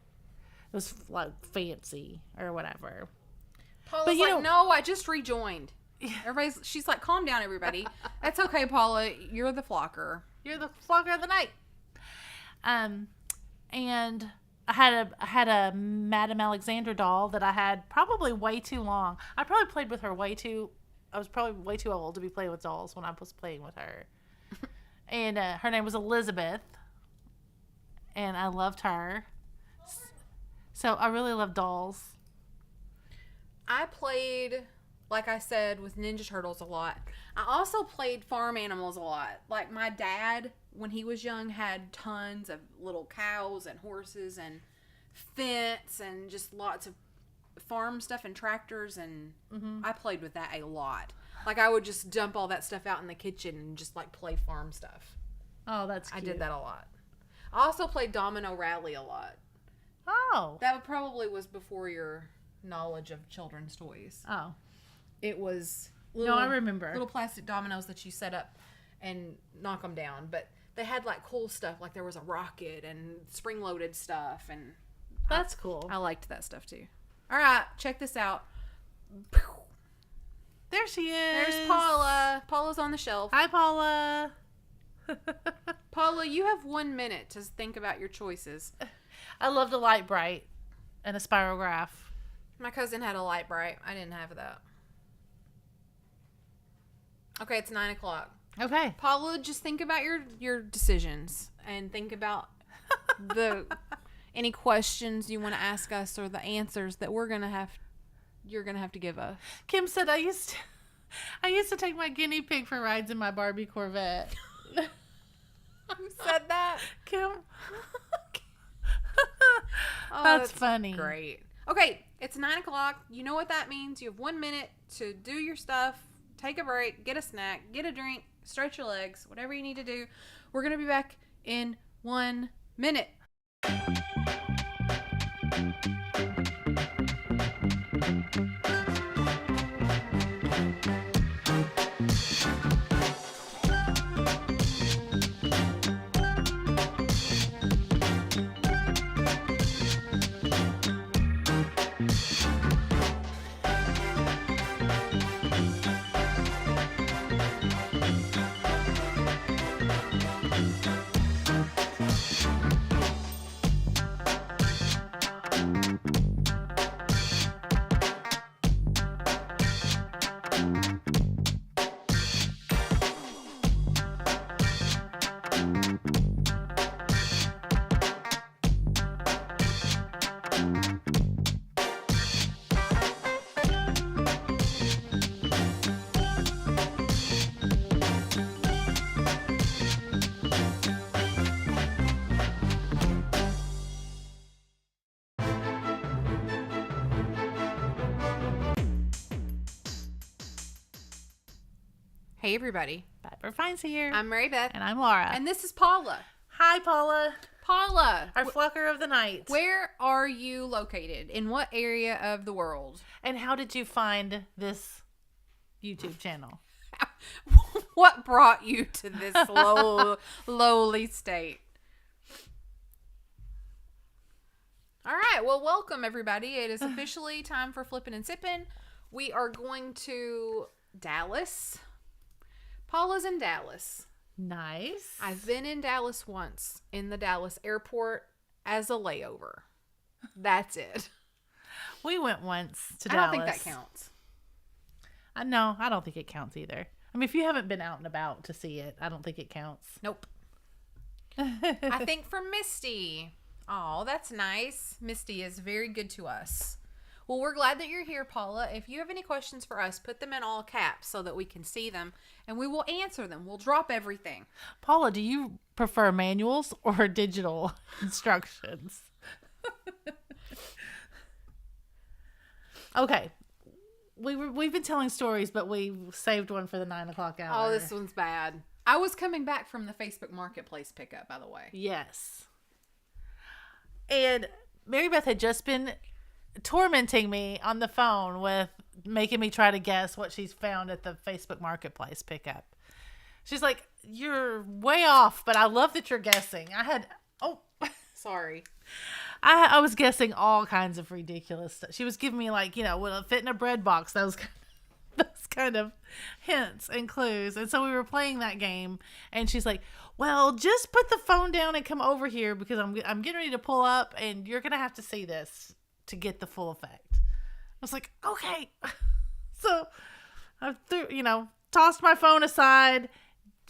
[SPEAKER 2] It was like fancy or whatever.
[SPEAKER 1] Paula's
[SPEAKER 2] you
[SPEAKER 1] like,
[SPEAKER 2] know-
[SPEAKER 1] no, I just rejoined. She's like, calm down, everybody. That's okay, Paula. You're the flocker.
[SPEAKER 2] You're the flocker of the night. And I had a Madame Alexandra doll that I had probably way too long. I probably played with her I was probably way too old to be playing with dolls when I was playing with her. And her name was Elizabeth. And I loved her. So I really love dolls.
[SPEAKER 1] I played, like I said, with Ninja Turtles a lot. I also played farm animals a lot. Like my dad, when he was young, had tons of little cows and horses and fence and just lots of farm stuff and tractors. And I played with that a lot. Like I would just dump all that stuff out in the kitchen and just like play farm stuff.
[SPEAKER 2] Oh, that's cute.
[SPEAKER 1] I did that a lot. I also played Domino Rally a lot.
[SPEAKER 2] Oh.
[SPEAKER 1] That probably was before your knowledge of children's toys.
[SPEAKER 2] Oh.
[SPEAKER 1] It was
[SPEAKER 2] No, I remember.
[SPEAKER 1] little plastic dominoes that you set up and knock them down. But they had like cool stuff, like there was a rocket and spring-loaded stuff, and
[SPEAKER 2] That's cool.
[SPEAKER 1] I liked that stuff too. All right, check this out.
[SPEAKER 2] There she is.
[SPEAKER 1] There's Paula. Paula's on the shelf.
[SPEAKER 2] Hi, Paula.
[SPEAKER 1] Paula, you have 1 minute to think about your choices.
[SPEAKER 2] I love the light bright and a spirograph.
[SPEAKER 1] My cousin had a light bright. I didn't have that. Okay, it's 9 o'clock.
[SPEAKER 2] Okay.
[SPEAKER 1] Paula, just think about your decisions and think about any questions you want to ask us or the answers that you're gonna have to give us.
[SPEAKER 2] Kim said I used to take my guinea pig for rides in my Barbie Corvette.
[SPEAKER 1] Who said that?
[SPEAKER 2] Kim.
[SPEAKER 1] Oh,
[SPEAKER 2] That's funny.
[SPEAKER 1] Great. Okay, it's 9 o'clock. You know what that means. You have 1 minute to do your stuff. Take a break, get a snack, get a drink, stretch your legs, whatever you need to do. We're going to be back in 1 minute. Hey, everybody.
[SPEAKER 2] fatbirdfinds here.
[SPEAKER 1] I'm Mary Beth.
[SPEAKER 2] And I'm Laura.
[SPEAKER 1] And this is Paula.
[SPEAKER 2] Hi, Paula.
[SPEAKER 1] Paula,
[SPEAKER 2] Our flocker of the night.
[SPEAKER 1] where are you located? In what area of the world?
[SPEAKER 2] And how did you find this YouTube channel?
[SPEAKER 1] What brought you to this lowly state? All right. Well, welcome, everybody. It is officially time for Flippin and Sippin. We are going to Dallas. Paula's in Dallas.
[SPEAKER 2] Nice.
[SPEAKER 1] I've been in Dallas once, in the Dallas airport as a layover. That's it.
[SPEAKER 2] We went once to
[SPEAKER 1] I
[SPEAKER 2] Dallas.
[SPEAKER 1] don't think that counts.
[SPEAKER 2] No, I don't think it counts either. I mean, if you haven't been out and about to see it, I don't think it counts.
[SPEAKER 1] Nope. I think for Misty. Oh, that's nice. Misty is very good to us. Well, we're glad that you're here, Paula. If you have any questions for us, put them in all caps so that we can see them, and we will answer them. We'll drop everything.
[SPEAKER 2] Paula, do you prefer manuals or digital instructions? Okay. We've been telling stories, but we saved one for the 9 o'clock hour.
[SPEAKER 1] Oh, this one's bad. I was coming back from the Facebook Marketplace pickup, by the way.
[SPEAKER 2] Yes. And Mary Beth had just been tormenting me on the phone with making me try to guess what she's found at the Facebook Marketplace pickup. She's like, you're way off, but I love that you're guessing.
[SPEAKER 1] Sorry.
[SPEAKER 2] I was guessing all kinds of ridiculous stuff. She was giving me like, will it fit in a bread box? Those kind of hints and clues. And so we were playing that game, and she's like, well, just put the phone down and come over here because I'm getting ready to pull up, and you're going to have to see this to get the full effect. I was like, okay. So I tossed my phone aside,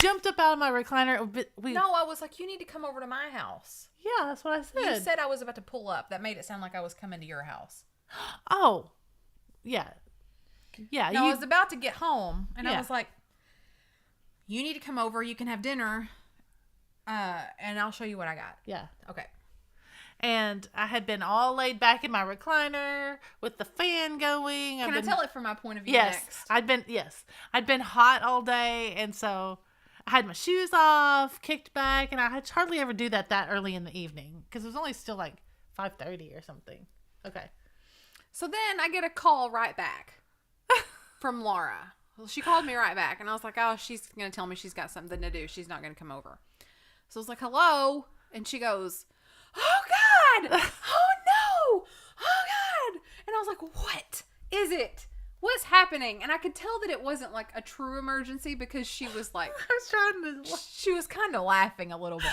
[SPEAKER 2] jumped up out of my recliner.
[SPEAKER 1] No, I was like, you need to come over to my house.
[SPEAKER 2] Yeah, that's what I said.
[SPEAKER 1] You said I was about to pull up. That made it sound like I was coming to your house.
[SPEAKER 2] Oh, yeah. Yeah.
[SPEAKER 1] No, I was about to get home, and
[SPEAKER 2] Yeah.
[SPEAKER 1] I was like, you need to come over. You can have dinner, and I'll show you what I got.
[SPEAKER 2] Yeah.
[SPEAKER 1] Okay.
[SPEAKER 2] And I had been all laid back in my recliner with the fan going.
[SPEAKER 1] Can I tell it from my point of view
[SPEAKER 2] Yes.
[SPEAKER 1] next?
[SPEAKER 2] I'd been hot all day, and so I had my shoes off, kicked back, and I had hardly ever do that early in the evening because it was only still like 5:30 or something. Okay.
[SPEAKER 1] So then I get a call right back from Laura. Well, she called me right back, and I was like, oh, she's going to tell me she's got something to do. She's not going to come over. So I was like, hello? And she goes, oh, God! Oh, no! Oh, God! And I was like, what is it? What's happening? And I could tell that it wasn't like a true emergency because she was like,
[SPEAKER 2] I was trying to.
[SPEAKER 1] she was kind of laughing a little bit.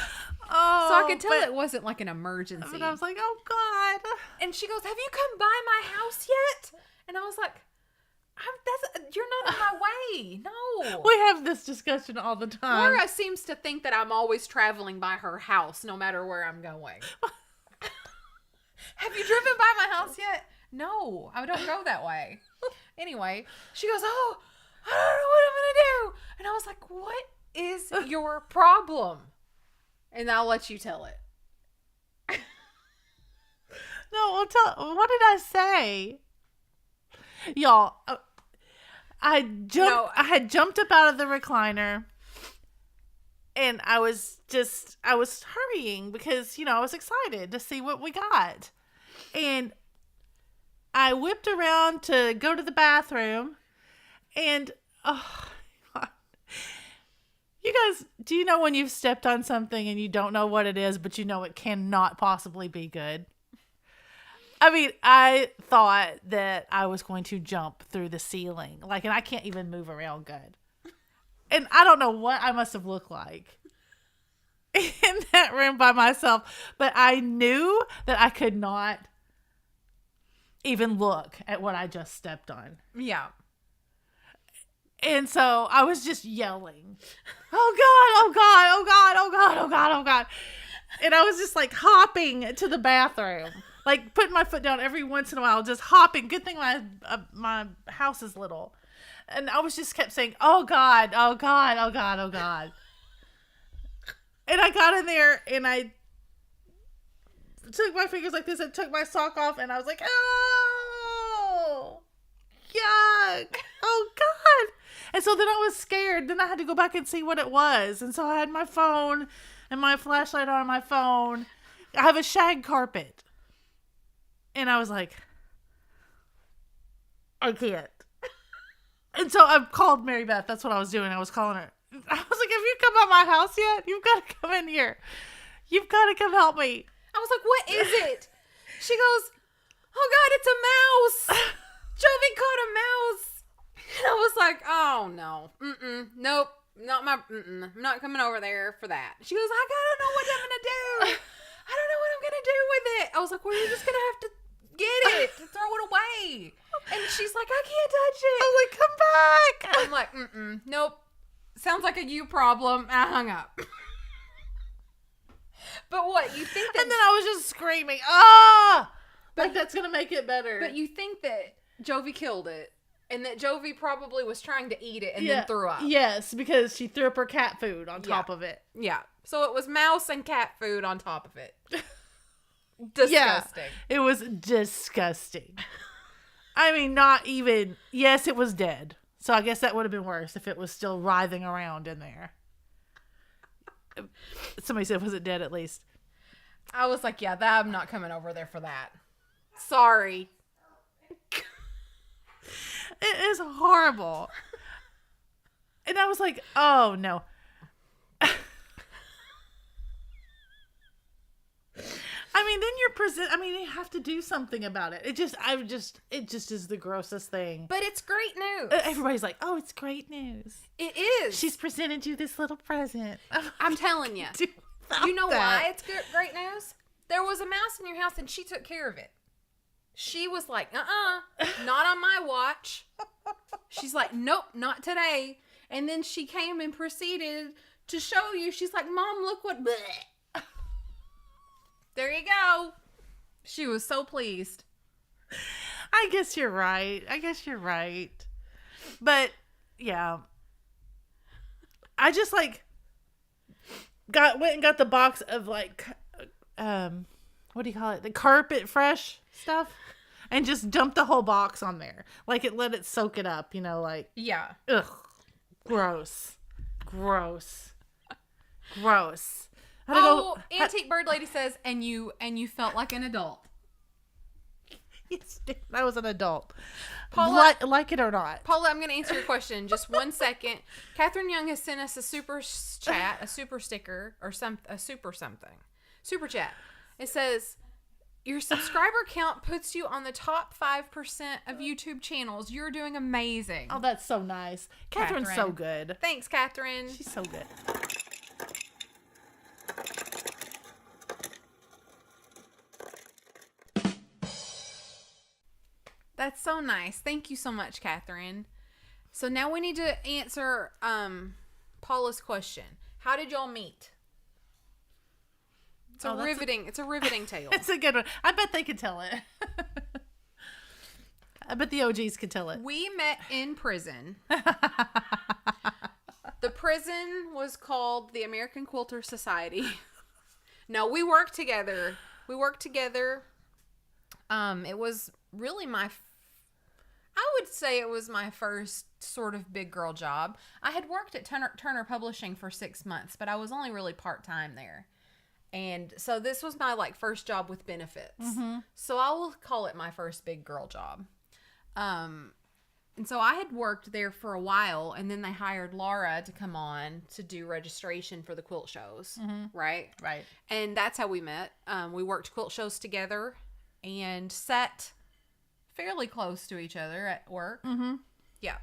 [SPEAKER 2] Oh.
[SPEAKER 1] So I could tell it wasn't like an emergency.
[SPEAKER 2] And I was like, oh, God.
[SPEAKER 1] And she goes, have you come by my house yet? And I was like, you're not in my way. No.
[SPEAKER 2] We have this discussion all the time.
[SPEAKER 1] Laura seems to think that I'm always traveling by her house no matter where I'm going. Have you driven by my house yet? No, I don't go that way. Anyway, she goes, oh, I don't know what I'm going to do. And I was like, what is your problem? And I'll let you tell it.
[SPEAKER 2] No, what did I say? Y'all, I had jumped up out of the recliner, and I was hurrying because, I was excited to see what we got. And I whipped around to go to the bathroom, and you guys, do you know when you've stepped on something and you don't know what it is, but you know it cannot possibly be good? I mean, I thought that I was going to jump through the ceiling. And I can't even move around good. And I don't know what I must have looked like in that room by myself. But I knew that I could not even look at what I just stepped on.
[SPEAKER 1] Yeah.
[SPEAKER 2] And so I was just yelling, oh, God, oh, God, oh, God, oh, God, oh, God, oh, God. And I was just hopping to the bathroom. Putting my foot down every once in a while, just hopping. Good thing my house is little. And I just kept saying, oh, God, oh, God, oh, God, oh, God. And I got in there, and I took my fingers like this and took my sock off, and I was like, oh, yuck, oh, God. And so then I was scared. Then I had to go back and see what it was. And so I had my phone and my flashlight on my phone. I have a shag carpet. And I was like, I can't. And so I called Mary Beth. That's what I was doing. I was calling her. I was like, have you come by my house yet? You've got to come in here. You've got to come help me.
[SPEAKER 1] I was like, what is it? She goes, oh, God, it's a mouse. Jovi caught a mouse. And I was like, oh, no. Nope. I'm not coming over there for that. She goes, I don't know what I'm going to do. I don't know what I'm going to do with it. I was like, well, you're just going to have to get it, throw it away. And she's like, I can't touch it.
[SPEAKER 2] I'm like, come back.
[SPEAKER 1] I'm like, nope. Sounds like a you problem. And I hung up. But what, you think that...
[SPEAKER 2] And then I was just screaming, ah! Like, that's going to make it better.
[SPEAKER 1] But you think that Jovi killed it, and that Jovi probably was trying to eat it and then threw up.
[SPEAKER 2] Yes, because she threw up her cat food on top of it.
[SPEAKER 1] Yeah. So it was mouse and cat food on top of it. Disgusting.
[SPEAKER 2] Yeah, it was disgusting. I mean, not even... Yes, it was dead. So I guess that would have been worse if it was still writhing around in there. Somebody said, was it dead at least?
[SPEAKER 1] I was like, yeah, I'm not coming over there for that. Sorry.
[SPEAKER 2] It is horrible. And I was like, oh, no. I mean, then you have to do something about it. It just is the grossest thing.
[SPEAKER 1] But it's great news.
[SPEAKER 2] Everybody's like, oh, it's great news.
[SPEAKER 1] It is.
[SPEAKER 2] She's presented you this little present.
[SPEAKER 1] I'm telling you. You know why it's great news? There was a mouse in your house and she took care of it. She was like, not on my watch. She's like, nope, not today. And then she came and proceeded to show you. She's like, Mom, look what... Bleh. There you go. She was so pleased.
[SPEAKER 2] I guess you're right. But, yeah. I just, like, went and got the box of, like, what do you call it? The carpet fresh stuff. And just dumped the whole box on there. Like, let it soak it up, like.
[SPEAKER 1] Yeah.
[SPEAKER 2] Ugh. Gross.
[SPEAKER 1] Antique Bird Lady says, and you felt like an adult.
[SPEAKER 2] Yes, I was an adult.
[SPEAKER 1] Paula,
[SPEAKER 2] like it or not.
[SPEAKER 1] Paula, I'm going to answer your question in just 1 second. Catherine Young has sent us a super chat, a super sticker, or a super something. Super chat. It says, your subscriber count puts you on the top 5% of YouTube channels. You're doing amazing.
[SPEAKER 2] Oh, that's so nice. Catherine's so good.
[SPEAKER 1] Thanks, Catherine.
[SPEAKER 2] She's so good.
[SPEAKER 1] That's so nice. Thank you so much, Catherine. So now we need to answer Paula's question. How did y'all meet? It's a riveting tale.
[SPEAKER 2] It's a good one. I bet they could tell it. I bet the OGs could tell it.
[SPEAKER 1] We met in prison. The prison was called the American Quilter Society. No, we worked together. It was really I would say it was my first sort of big girl job. I had worked at Turner Publishing for 6 months, but I was only really part-time there. And so this was my first job with benefits. Mm-hmm. So I will call it my first big girl job. And so I had worked there for a while, and then they hired Laura to come on to do registration for the quilt shows. Mm-hmm. Right. And that's how we met. We worked quilt shows together and sat fairly close to each other at work. Mm-hmm. Yeah.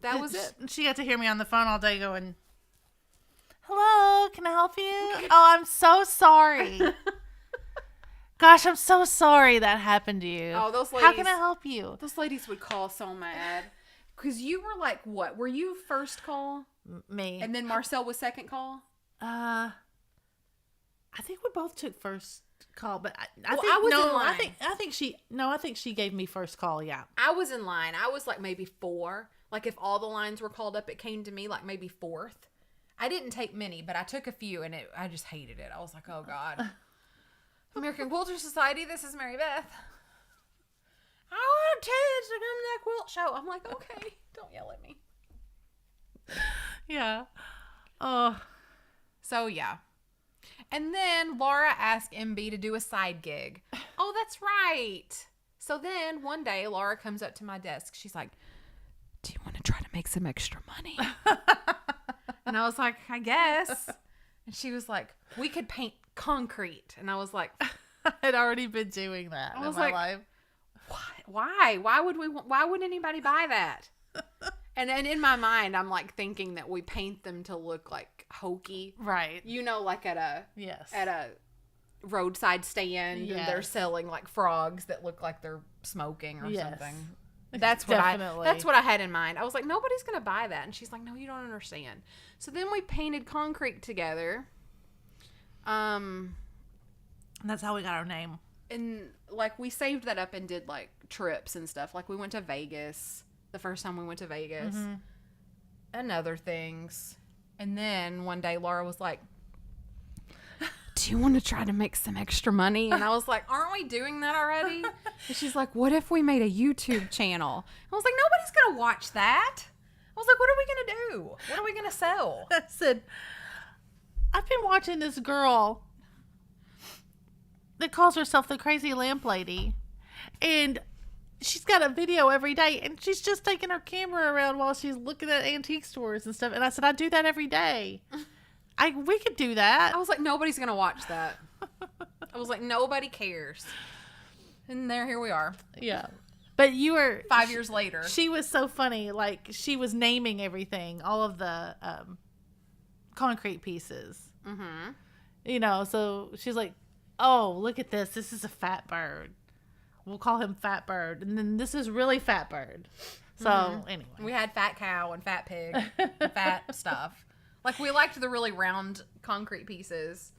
[SPEAKER 1] That was it.
[SPEAKER 2] She got to hear me on the phone all day going, hello, can I help you? Oh, I'm so sorry. Gosh, I'm so sorry that happened to you.
[SPEAKER 1] Oh, those ladies.
[SPEAKER 2] How can I help you?
[SPEAKER 1] Those ladies would call so mad. Because you were like, what? Were you first call?
[SPEAKER 2] Me.
[SPEAKER 1] And then Marcel was second call?
[SPEAKER 2] I think we both took first call, but I think she gave me first call, yeah.
[SPEAKER 1] I was in line. I was maybe 4. If all the lines were called up, it came to me maybe 4th. I didn't take many, but I took a few, and I just hated it. I was like, oh, God. American Quilter Society, this is Mary Beth. I want kids to come to that quilt show. I'm like, okay, don't yell at me.
[SPEAKER 2] Yeah. Oh.
[SPEAKER 1] So, yeah. And then Laura asked MB to do a side gig. Oh, that's right. So then one day, Laura comes up to my desk. She's like, do you want to try to make some extra money? And I was like, I guess. And she was like, we could paint concrete. And I was like,
[SPEAKER 2] I had already been doing that in my life.
[SPEAKER 1] Why? Why would anybody buy that? And then in my mind, I'm like thinking that we paint them to look like hokey.
[SPEAKER 2] Right.
[SPEAKER 1] You know, like at a
[SPEAKER 2] Yes.
[SPEAKER 1] roadside stand, and they're
[SPEAKER 2] Yes.
[SPEAKER 1] selling like frogs that look like they're smoking or
[SPEAKER 2] Yes.
[SPEAKER 1] something. That's what
[SPEAKER 2] Definitely.
[SPEAKER 1] that's what I had in mind. I was like, nobody's gonna buy that, and she's like, no, you don't understand. So then we painted concrete together.
[SPEAKER 2] And that's how we got our name.
[SPEAKER 1] And like we saved that up and did like trips and stuff. Like we went to Vegas the first time we went to Vegas, and other things. And then one day Laura was like, do you want to try to make some extra money? And I was like, aren't we doing that already? And she's like, what if we made a YouTube channel? I was like, nobody's gonna watch that. I was like, what are we gonna do? What are we gonna sell?
[SPEAKER 2] I said, I've been watching this girl that calls herself the Crazy Lamp Lady, and she's got a video every day, and she's just taking her camera around while she's looking at antique stores and stuff. And I said, I do that every day. We could do that.
[SPEAKER 1] I was like, nobody's gonna watch that. I was like, nobody cares. And here we are.
[SPEAKER 2] Yeah. But you were
[SPEAKER 1] 5 years later.
[SPEAKER 2] She was so funny. Like, she was naming everything, all of the concrete pieces.
[SPEAKER 1] Mm-hmm.
[SPEAKER 2] You know, so she's like, oh, look at this. This is a fat bird. We'll call him Fat Bird. And then this is really Fat Bird. So, anyway.
[SPEAKER 1] We had fat cow and fat pig and fat stuff. Like, we liked the really round concrete pieces.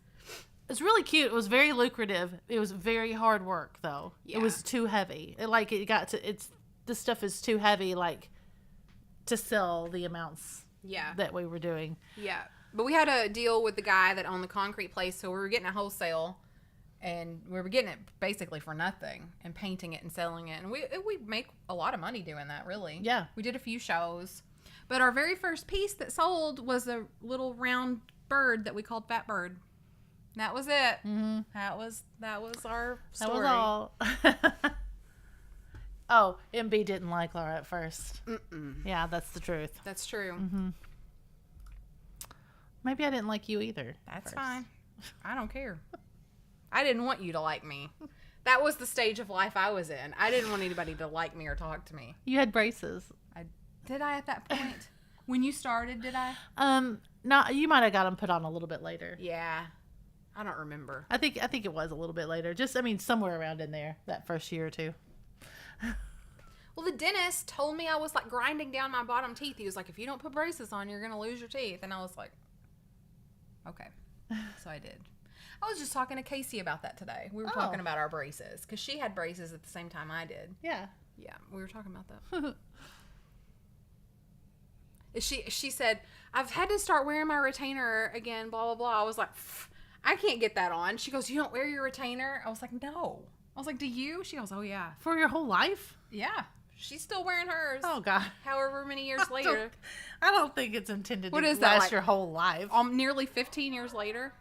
[SPEAKER 2] It's really cute. It was very lucrative. It was very hard work, though.
[SPEAKER 1] Yeah.
[SPEAKER 2] It was too heavy. This stuff is too heavy, like, to sell the amounts that we were doing.
[SPEAKER 1] Yeah. But we had a deal with the guy that owned the concrete place, so we were getting a wholesale, and we were getting it basically for nothing and painting it and selling it. And we make a lot of money doing that, really.
[SPEAKER 2] Yeah.
[SPEAKER 1] We did a few shows. But our very first piece that sold was a little round bird that we called Fat Bird. That was it. Mm-hmm. That was our story.
[SPEAKER 2] That was all. Oh, MB didn't like Laura at first.
[SPEAKER 1] Mm-mm.
[SPEAKER 2] Yeah, that's the truth.
[SPEAKER 1] That's true.
[SPEAKER 2] Mm-hmm. Maybe I didn't like you either.
[SPEAKER 1] That's fine. I don't care. I didn't want you to like me. That was the stage of life I was in. I didn't want anybody to like me or talk to me.
[SPEAKER 2] You had braces.
[SPEAKER 1] Did I at that point? When you started, did I?
[SPEAKER 2] No, you might have got them put on a little bit later.
[SPEAKER 1] Yeah. I don't remember.
[SPEAKER 2] I think it was a little bit later. Somewhere around in there, that first year or two.
[SPEAKER 1] Well, the dentist told me I was like grinding down my bottom teeth. He was like, if you don't put braces on, you're going to lose your teeth. And I was like, okay. So I did. I was just talking to Casey about that today. We were talking about our braces because she had braces at the same time I did.
[SPEAKER 2] Yeah.
[SPEAKER 1] Yeah, we were talking about that. She said, I've had to start wearing my retainer again, blah, blah, blah. I was like, I can't get that on. She goes, you don't wear your retainer? I was like, no. I was like, do you? She goes, oh, yeah.
[SPEAKER 2] For your whole life?
[SPEAKER 1] Yeah. She's still wearing hers.
[SPEAKER 2] Oh, God.
[SPEAKER 1] However many years later.
[SPEAKER 2] I don't think it's intended to
[SPEAKER 1] last
[SPEAKER 2] last your whole life.
[SPEAKER 1] Nearly 15 years later.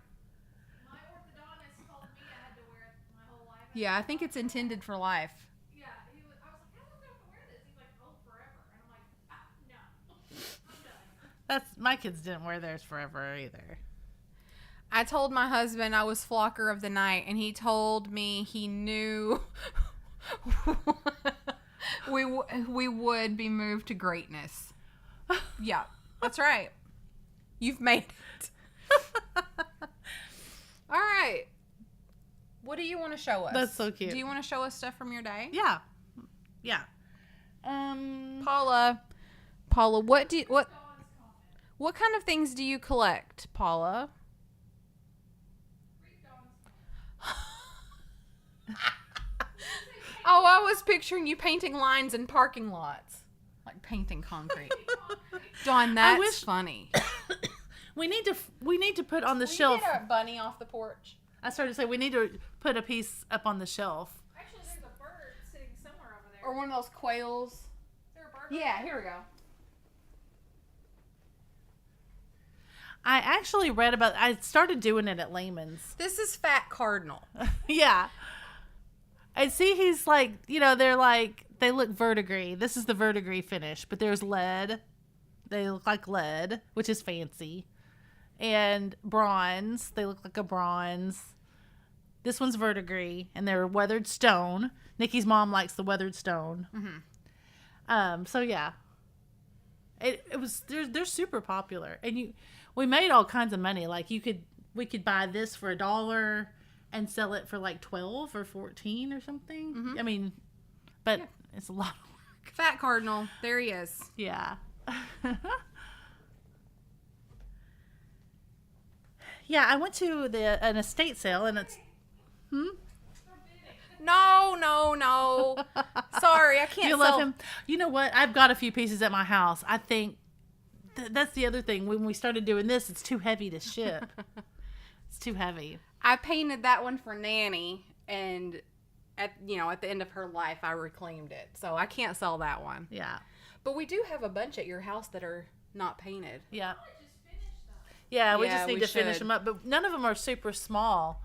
[SPEAKER 3] My orthodontist told me I had to wear it my whole life.
[SPEAKER 1] Yeah, I think it's intended for life.
[SPEAKER 3] Yeah, I was like, how long do I have to wear this? He's like, oh, forever. And I'm like, no. I'm done.
[SPEAKER 2] My kids didn't wear theirs forever either.
[SPEAKER 1] I told my husband I was flocker of the night, and he told me he knew we would be moved to greatness. Yeah, that's right. You've made it. All right. What do you want to show us?
[SPEAKER 2] That's so cute.
[SPEAKER 1] Do you want to show us stuff from your day?
[SPEAKER 2] Yeah. Yeah.
[SPEAKER 1] Paula, what kind of things do you collect, Paula? Oh, I was picturing you painting lines in parking lots. Like painting concrete. Dawn, that's funny.
[SPEAKER 2] We need to put on the
[SPEAKER 1] Will
[SPEAKER 2] shelf.
[SPEAKER 1] you get a bunny off the porch?
[SPEAKER 2] I started to say we need to put a piece up on the shelf.
[SPEAKER 3] Actually, there's a bird sitting somewhere over there.
[SPEAKER 1] Or one of those quails.
[SPEAKER 3] Is there a bird?
[SPEAKER 1] Yeah, here we go.
[SPEAKER 2] I actually read about. I started doing it at Lehman's.
[SPEAKER 1] This is Fat Cardinal.
[SPEAKER 2] Yeah. And see, he's like, they're like, they look verdigris. This is the verdigris finish, but there's lead. They look like lead, which is fancy. And bronze. They look like a bronze. This one's verdigris, and they're weathered stone. Nikki's mom likes the weathered stone. Mm-hmm. So, yeah. It was they're super popular, and we made all kinds of money. Like we could buy this for $1 and sell it for like 12 or 14 or something.
[SPEAKER 1] Mm-hmm.
[SPEAKER 2] I mean, but it's a lot of work.
[SPEAKER 1] Fat Cardinal. There he is.
[SPEAKER 2] Yeah. Yeah, I went to an estate sale, and it's
[SPEAKER 1] No. Sorry, I can't.
[SPEAKER 2] you love him. You know what? I've got a few pieces at my house. I think that's the other thing. When we started doing this, it's too heavy to ship. It's too heavy.
[SPEAKER 1] I painted that one for Nanny, and at the end of her life, I reclaimed it. So I can't sell that one.
[SPEAKER 2] Yeah.
[SPEAKER 1] But we do have a bunch at your house that are not painted.
[SPEAKER 2] Yeah.
[SPEAKER 3] Just finish them.
[SPEAKER 2] Yeah, we
[SPEAKER 1] Yeah,
[SPEAKER 2] just need
[SPEAKER 1] we
[SPEAKER 2] to finish
[SPEAKER 1] should.
[SPEAKER 2] them up, but none of them are super small.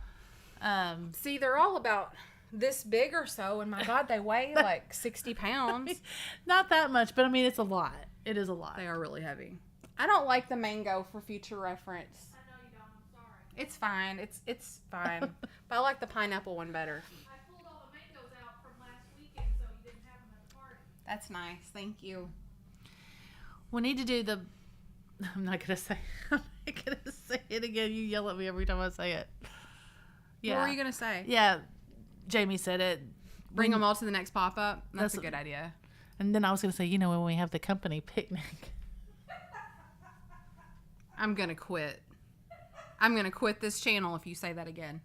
[SPEAKER 1] See, they're all about this big or so, and my God, they weigh like 60 pounds.
[SPEAKER 2] Not that much, but I mean, it's a lot. It is a lot.
[SPEAKER 1] They are really heavy. I don't like the mango for future reference.
[SPEAKER 3] I know you don't. I'm sorry.
[SPEAKER 1] It's fine. It's fine. But I like the pineapple one better.
[SPEAKER 3] I pulled all the mangoes out from last weekend, so you didn't have them at the party.
[SPEAKER 1] That's nice. Thank you.
[SPEAKER 2] We need to do the. I'm not gonna say. I'm not gonna say it again. You yell at me every time I say it. Yeah.
[SPEAKER 1] What were you going to say?
[SPEAKER 2] Yeah. Jamie said it.
[SPEAKER 1] Bring them all to the next pop-up? That's a
[SPEAKER 2] That's-
[SPEAKER 1] good idea.
[SPEAKER 2] And then I was gonna say, when we have the company picnic.
[SPEAKER 1] I'm going to quit. I'm going to quit this channel if you say that again.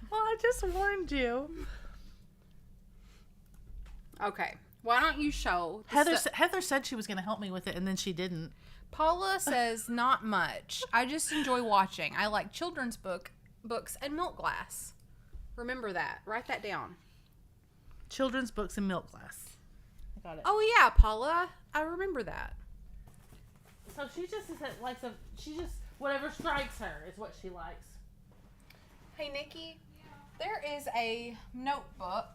[SPEAKER 2] Well, I just warned you.
[SPEAKER 1] Okay. Why don't you show the
[SPEAKER 2] Heather said she was gonna help me with it, and then she didn't.
[SPEAKER 1] Paula says not much. I just enjoy watching. I like children's books and milk glass. Remember that. Write that down.
[SPEAKER 2] Children's books and milk glass. I got it.
[SPEAKER 1] Oh yeah, Paula. I remember that.
[SPEAKER 2] So she just whatever strikes her is what she likes.
[SPEAKER 1] Hey Nikki, there is a notebook.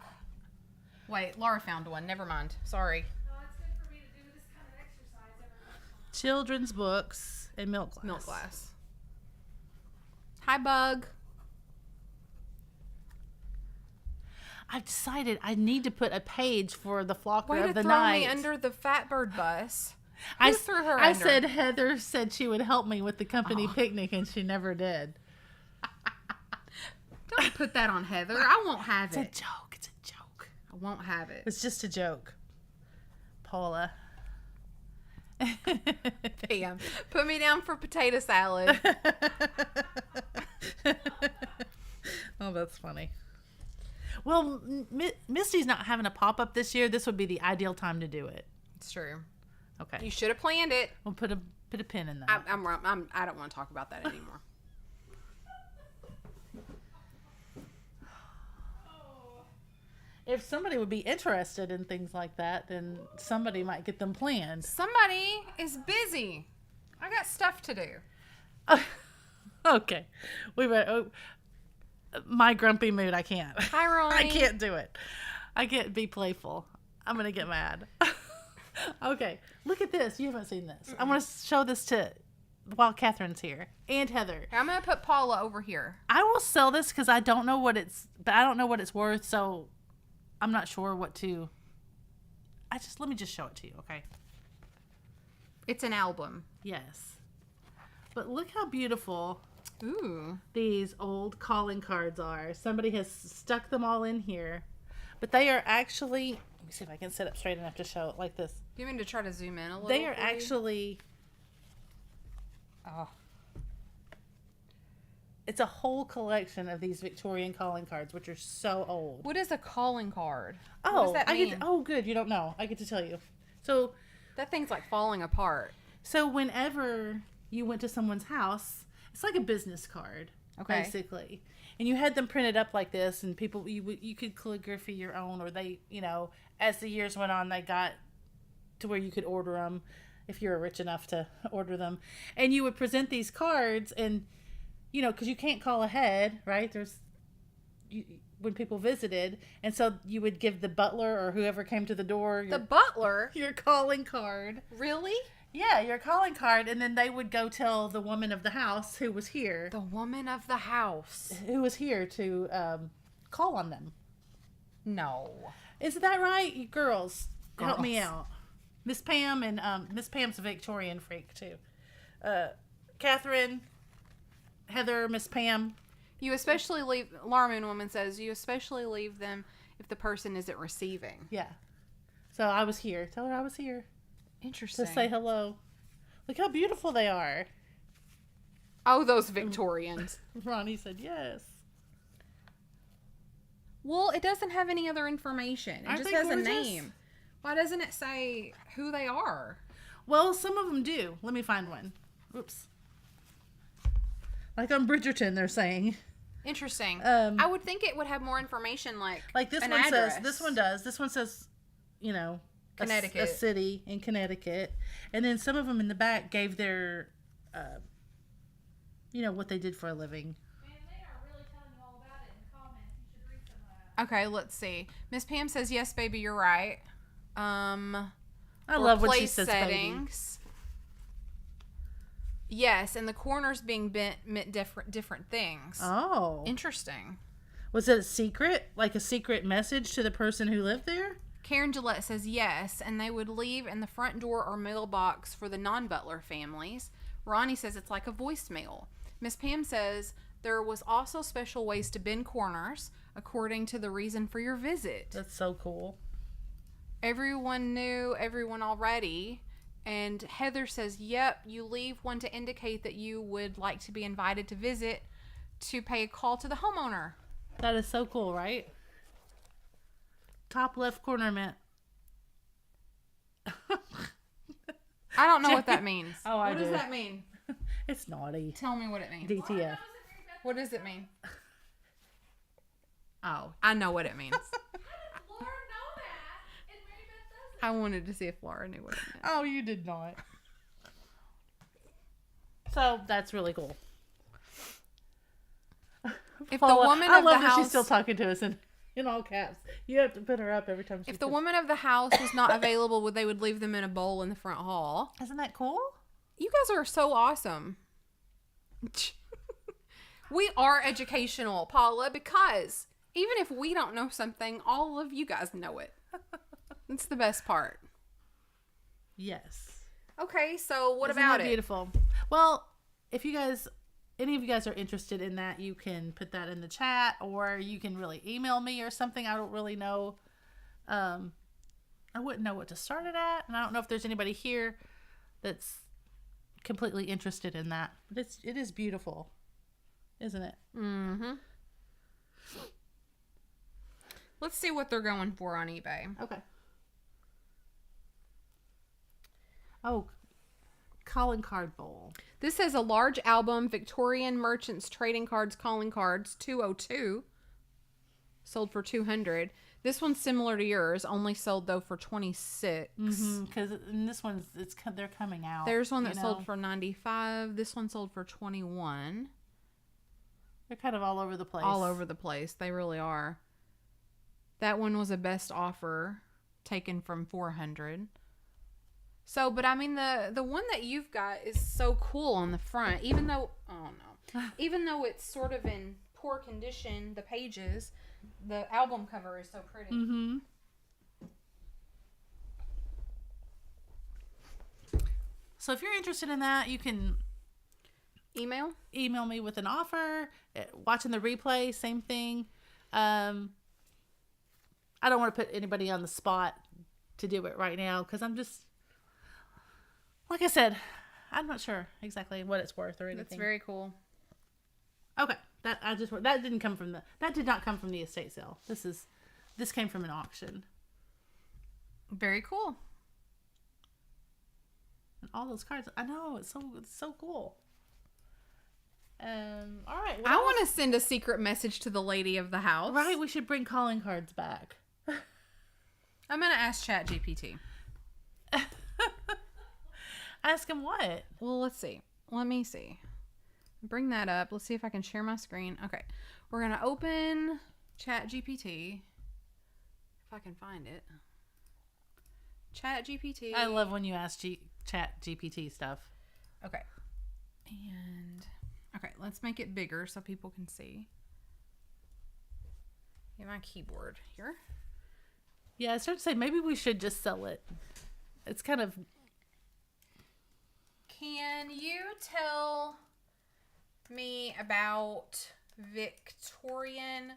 [SPEAKER 1] Wait, Laura found one. Never mind. Sorry.
[SPEAKER 3] No, it's good for me to do this kind of exercise every once in a while.
[SPEAKER 2] Children's books and milk glass.
[SPEAKER 1] Milk glass. Hi, Bug.
[SPEAKER 2] I've decided I need to put a page for the flocker
[SPEAKER 1] Way
[SPEAKER 2] of
[SPEAKER 1] to
[SPEAKER 2] the
[SPEAKER 1] throw
[SPEAKER 2] night.
[SPEAKER 1] me under the Fatbird bus.
[SPEAKER 2] I
[SPEAKER 1] Who threw her
[SPEAKER 2] I
[SPEAKER 1] under?
[SPEAKER 2] said Heather said she would help me with the company picnic, and she never did.
[SPEAKER 1] Don't put that on Heather. I won't have
[SPEAKER 2] It's a
[SPEAKER 1] it.
[SPEAKER 2] joke. It's a joke.
[SPEAKER 1] I won't have it.
[SPEAKER 2] It's just a joke. Paula.
[SPEAKER 1] Damn. Put me down for potato salad.
[SPEAKER 2] Oh, that's funny. Well, Misty's not having a pop-up this year. This would be the ideal time to do it.
[SPEAKER 1] It's true.
[SPEAKER 2] Okay.
[SPEAKER 1] You should have planned it.
[SPEAKER 2] We'll put a pin in that.
[SPEAKER 1] I don't want to talk about that anymore.
[SPEAKER 2] If somebody would be interested in things like that, then somebody might get them planned.
[SPEAKER 1] Somebody is busy. I got stuff to do.
[SPEAKER 2] Okay. My grumpy mood, I can't.
[SPEAKER 1] Hi, Ronnie.
[SPEAKER 2] I can't do it. I can't be playful. I'm going to get mad. Okay. Look at this. You haven't seen this. I'm going to show this to while Catherine's here and Heather.
[SPEAKER 1] I'm going to put Paula over here.
[SPEAKER 2] I will sell this because I don't know what it's worth. So I'm not sure what to. Let me just show it to you. Okay.
[SPEAKER 1] It's an album.
[SPEAKER 2] Yes. But look how beautiful
[SPEAKER 1] Ooh.
[SPEAKER 2] these old calling cards are. Somebody has stuck them all in here. But they are actually, let me see if I can sit up straight enough to show it like this.
[SPEAKER 1] Do you want me to try to zoom in a little?
[SPEAKER 2] They are
[SPEAKER 1] for you?
[SPEAKER 2] actually, it's a whole collection of these Victorian calling cards, which are so old.
[SPEAKER 1] What is a calling card?
[SPEAKER 2] Oh,
[SPEAKER 1] what does that mean?
[SPEAKER 2] Good. You don't know. I get to tell you. So
[SPEAKER 1] That thing's like falling apart.
[SPEAKER 2] whenever you went to someone's house, it's like a business card,
[SPEAKER 1] Okay.
[SPEAKER 2] basically. And you had them printed up like this, and people, you could calligraphy your own, or they, as the years went on, they got to where you could order them if you were rich enough to order them. And you would present these cards, and, because you can't call ahead, right? When people visited, and so you would give the butler or whoever came to the door
[SPEAKER 1] The butler?
[SPEAKER 2] your calling card.
[SPEAKER 1] Really?
[SPEAKER 2] Yeah, your calling card, and then they would go tell the woman of the house who was here
[SPEAKER 1] The woman of the house.
[SPEAKER 2] to call on them.
[SPEAKER 1] No.
[SPEAKER 2] Is that right? You girls, help me
[SPEAKER 1] Girls.
[SPEAKER 2] out. Miss Pam and Miss Pam's a Victorian freak too. Catherine, Heather, Miss Pam.
[SPEAKER 1] You especially leave, Laura Moon Woman says, you especially leave them if the person isn't receiving.
[SPEAKER 2] Yeah. So I was here. Tell her I was here
[SPEAKER 1] Interesting.
[SPEAKER 2] to say hello. Look how beautiful they are.
[SPEAKER 1] Oh, those Victorians.
[SPEAKER 2] Ronnie said yes.
[SPEAKER 1] Well, it doesn't have any other information. It
[SPEAKER 2] Aren't
[SPEAKER 1] just
[SPEAKER 2] they
[SPEAKER 1] has
[SPEAKER 2] gorgeous?
[SPEAKER 1] a name. Why doesn't it say who they are?
[SPEAKER 2] Well, some of them do. Let me find one. Oops. Like on Bridgerton, they're saying.
[SPEAKER 1] Interesting. I would think it would have more information, like
[SPEAKER 2] this
[SPEAKER 1] an
[SPEAKER 2] one
[SPEAKER 1] address.
[SPEAKER 2] says. This one does. This one says,
[SPEAKER 1] Connecticut.
[SPEAKER 2] a city in Connecticut, and then some of them in the back gave their, what they did for a living.
[SPEAKER 3] Man, they are really telling you all about it in the comments. You should read some of that.
[SPEAKER 1] Okay, let's see. Miss Pam says, yes, baby, you're right.
[SPEAKER 2] I love when she
[SPEAKER 1] place
[SPEAKER 2] says
[SPEAKER 1] settings. Yes, and the corners being bent meant different things.
[SPEAKER 2] Oh.
[SPEAKER 1] Interesting.
[SPEAKER 2] Was it a secret? Like a secret message to the person who lived there?
[SPEAKER 1] Karen Gillette says yes, and they would leave in the front door or mailbox for the non-butler families. Ronnie says it's like a voicemail. Miss Pam says there was also special ways to bend corners according to the reason for your visit.
[SPEAKER 2] That's so cool.
[SPEAKER 1] Everyone knew everyone already. And Heather says, yep, you leave one to indicate that you would like to be invited to visit to pay a call to the homeowner.
[SPEAKER 2] That is so cool, right? Top left corner meant.
[SPEAKER 1] I don't know what that means.
[SPEAKER 2] Oh, I
[SPEAKER 1] What
[SPEAKER 2] do.
[SPEAKER 1] does that mean?
[SPEAKER 2] It's naughty.
[SPEAKER 1] Tell me what it means.
[SPEAKER 2] DTF.
[SPEAKER 1] What does it mean? Oh, I know what it means.
[SPEAKER 3] Laura know that, and Mary Beth doesn't.
[SPEAKER 1] I wanted to see if Laura knew what it meant.
[SPEAKER 2] Oh, you did not. So that's really cool.
[SPEAKER 1] If
[SPEAKER 2] Paula,
[SPEAKER 1] the woman
[SPEAKER 2] I
[SPEAKER 1] of
[SPEAKER 2] love
[SPEAKER 1] the
[SPEAKER 2] that
[SPEAKER 1] house,
[SPEAKER 2] she's still talking to us in all caps. You have to put her up every time she
[SPEAKER 1] if the
[SPEAKER 2] says-
[SPEAKER 1] woman of the house was not available, they would leave them in a bowl in the front hall.
[SPEAKER 2] Isn't that cool?
[SPEAKER 1] You guys are so awesome. We are educational, Paula, because even if we don't know something, all of you guys know it. It's the best part.
[SPEAKER 2] Yes.
[SPEAKER 1] Okay, so what
[SPEAKER 2] Isn't
[SPEAKER 1] about
[SPEAKER 2] that
[SPEAKER 1] it?
[SPEAKER 2] beautiful? Well, if you guys, any of you guys are interested in that, you can put that in the chat, or you can really email me or something. I don't really know. I wouldn't know what to start it at, and I don't know if there's anybody here that's completely interested in that. But it is beautiful, isn't it?
[SPEAKER 1] Mm-hmm. Let's see what they're going for on eBay.
[SPEAKER 2] Okay. Oh, calling card bowl.
[SPEAKER 1] This says a large album, Victorian Merchants Trading Cards, Calling Cards, 202. Sold for 200. This one's similar to yours, only sold though for 26.
[SPEAKER 2] Because in this one's they're coming out.
[SPEAKER 1] There's one that
[SPEAKER 2] you
[SPEAKER 1] sold
[SPEAKER 2] know?
[SPEAKER 1] for 95. This one sold for 21.
[SPEAKER 2] They're kind of all over the place.
[SPEAKER 1] All over the place. They really are. That one was a best offer taken from 400. So, but I mean, the one that you've got is so cool on the front, even though, oh no, even though it's sort of in poor condition, the pages, the album cover is so pretty.
[SPEAKER 2] Mm-hmm. So if you're interested in that, you can email me with an offer. Watching the replay, same thing. I don't want to put anybody on the spot to do it right now because I'm just, like I said, I'm not sure exactly what it's worth or anything.
[SPEAKER 1] That's very cool.
[SPEAKER 2] Okay, that did not come from the estate sale. This came from an auction.
[SPEAKER 1] Very cool.
[SPEAKER 2] And all those cards, I know it's so cool. All right,
[SPEAKER 1] I want to send a secret message to the lady of the house.
[SPEAKER 2] Right, we should bring calling cards back.
[SPEAKER 1] I'm gonna ask ChatGPT.
[SPEAKER 2] Ask him what?
[SPEAKER 1] Well, let's see. Let me see. Bring that up. Let's see if I can share my screen. Okay. We're going to open ChatGPT. If I can find it. ChatGPT.
[SPEAKER 2] I love when you ask Chat GPT stuff.
[SPEAKER 1] Okay. And, okay, let's make it bigger so people can see. Get my keyboard here.
[SPEAKER 2] Yeah, I started to say maybe we should just sell it It's kind of...
[SPEAKER 1] Can you tell me about Victorian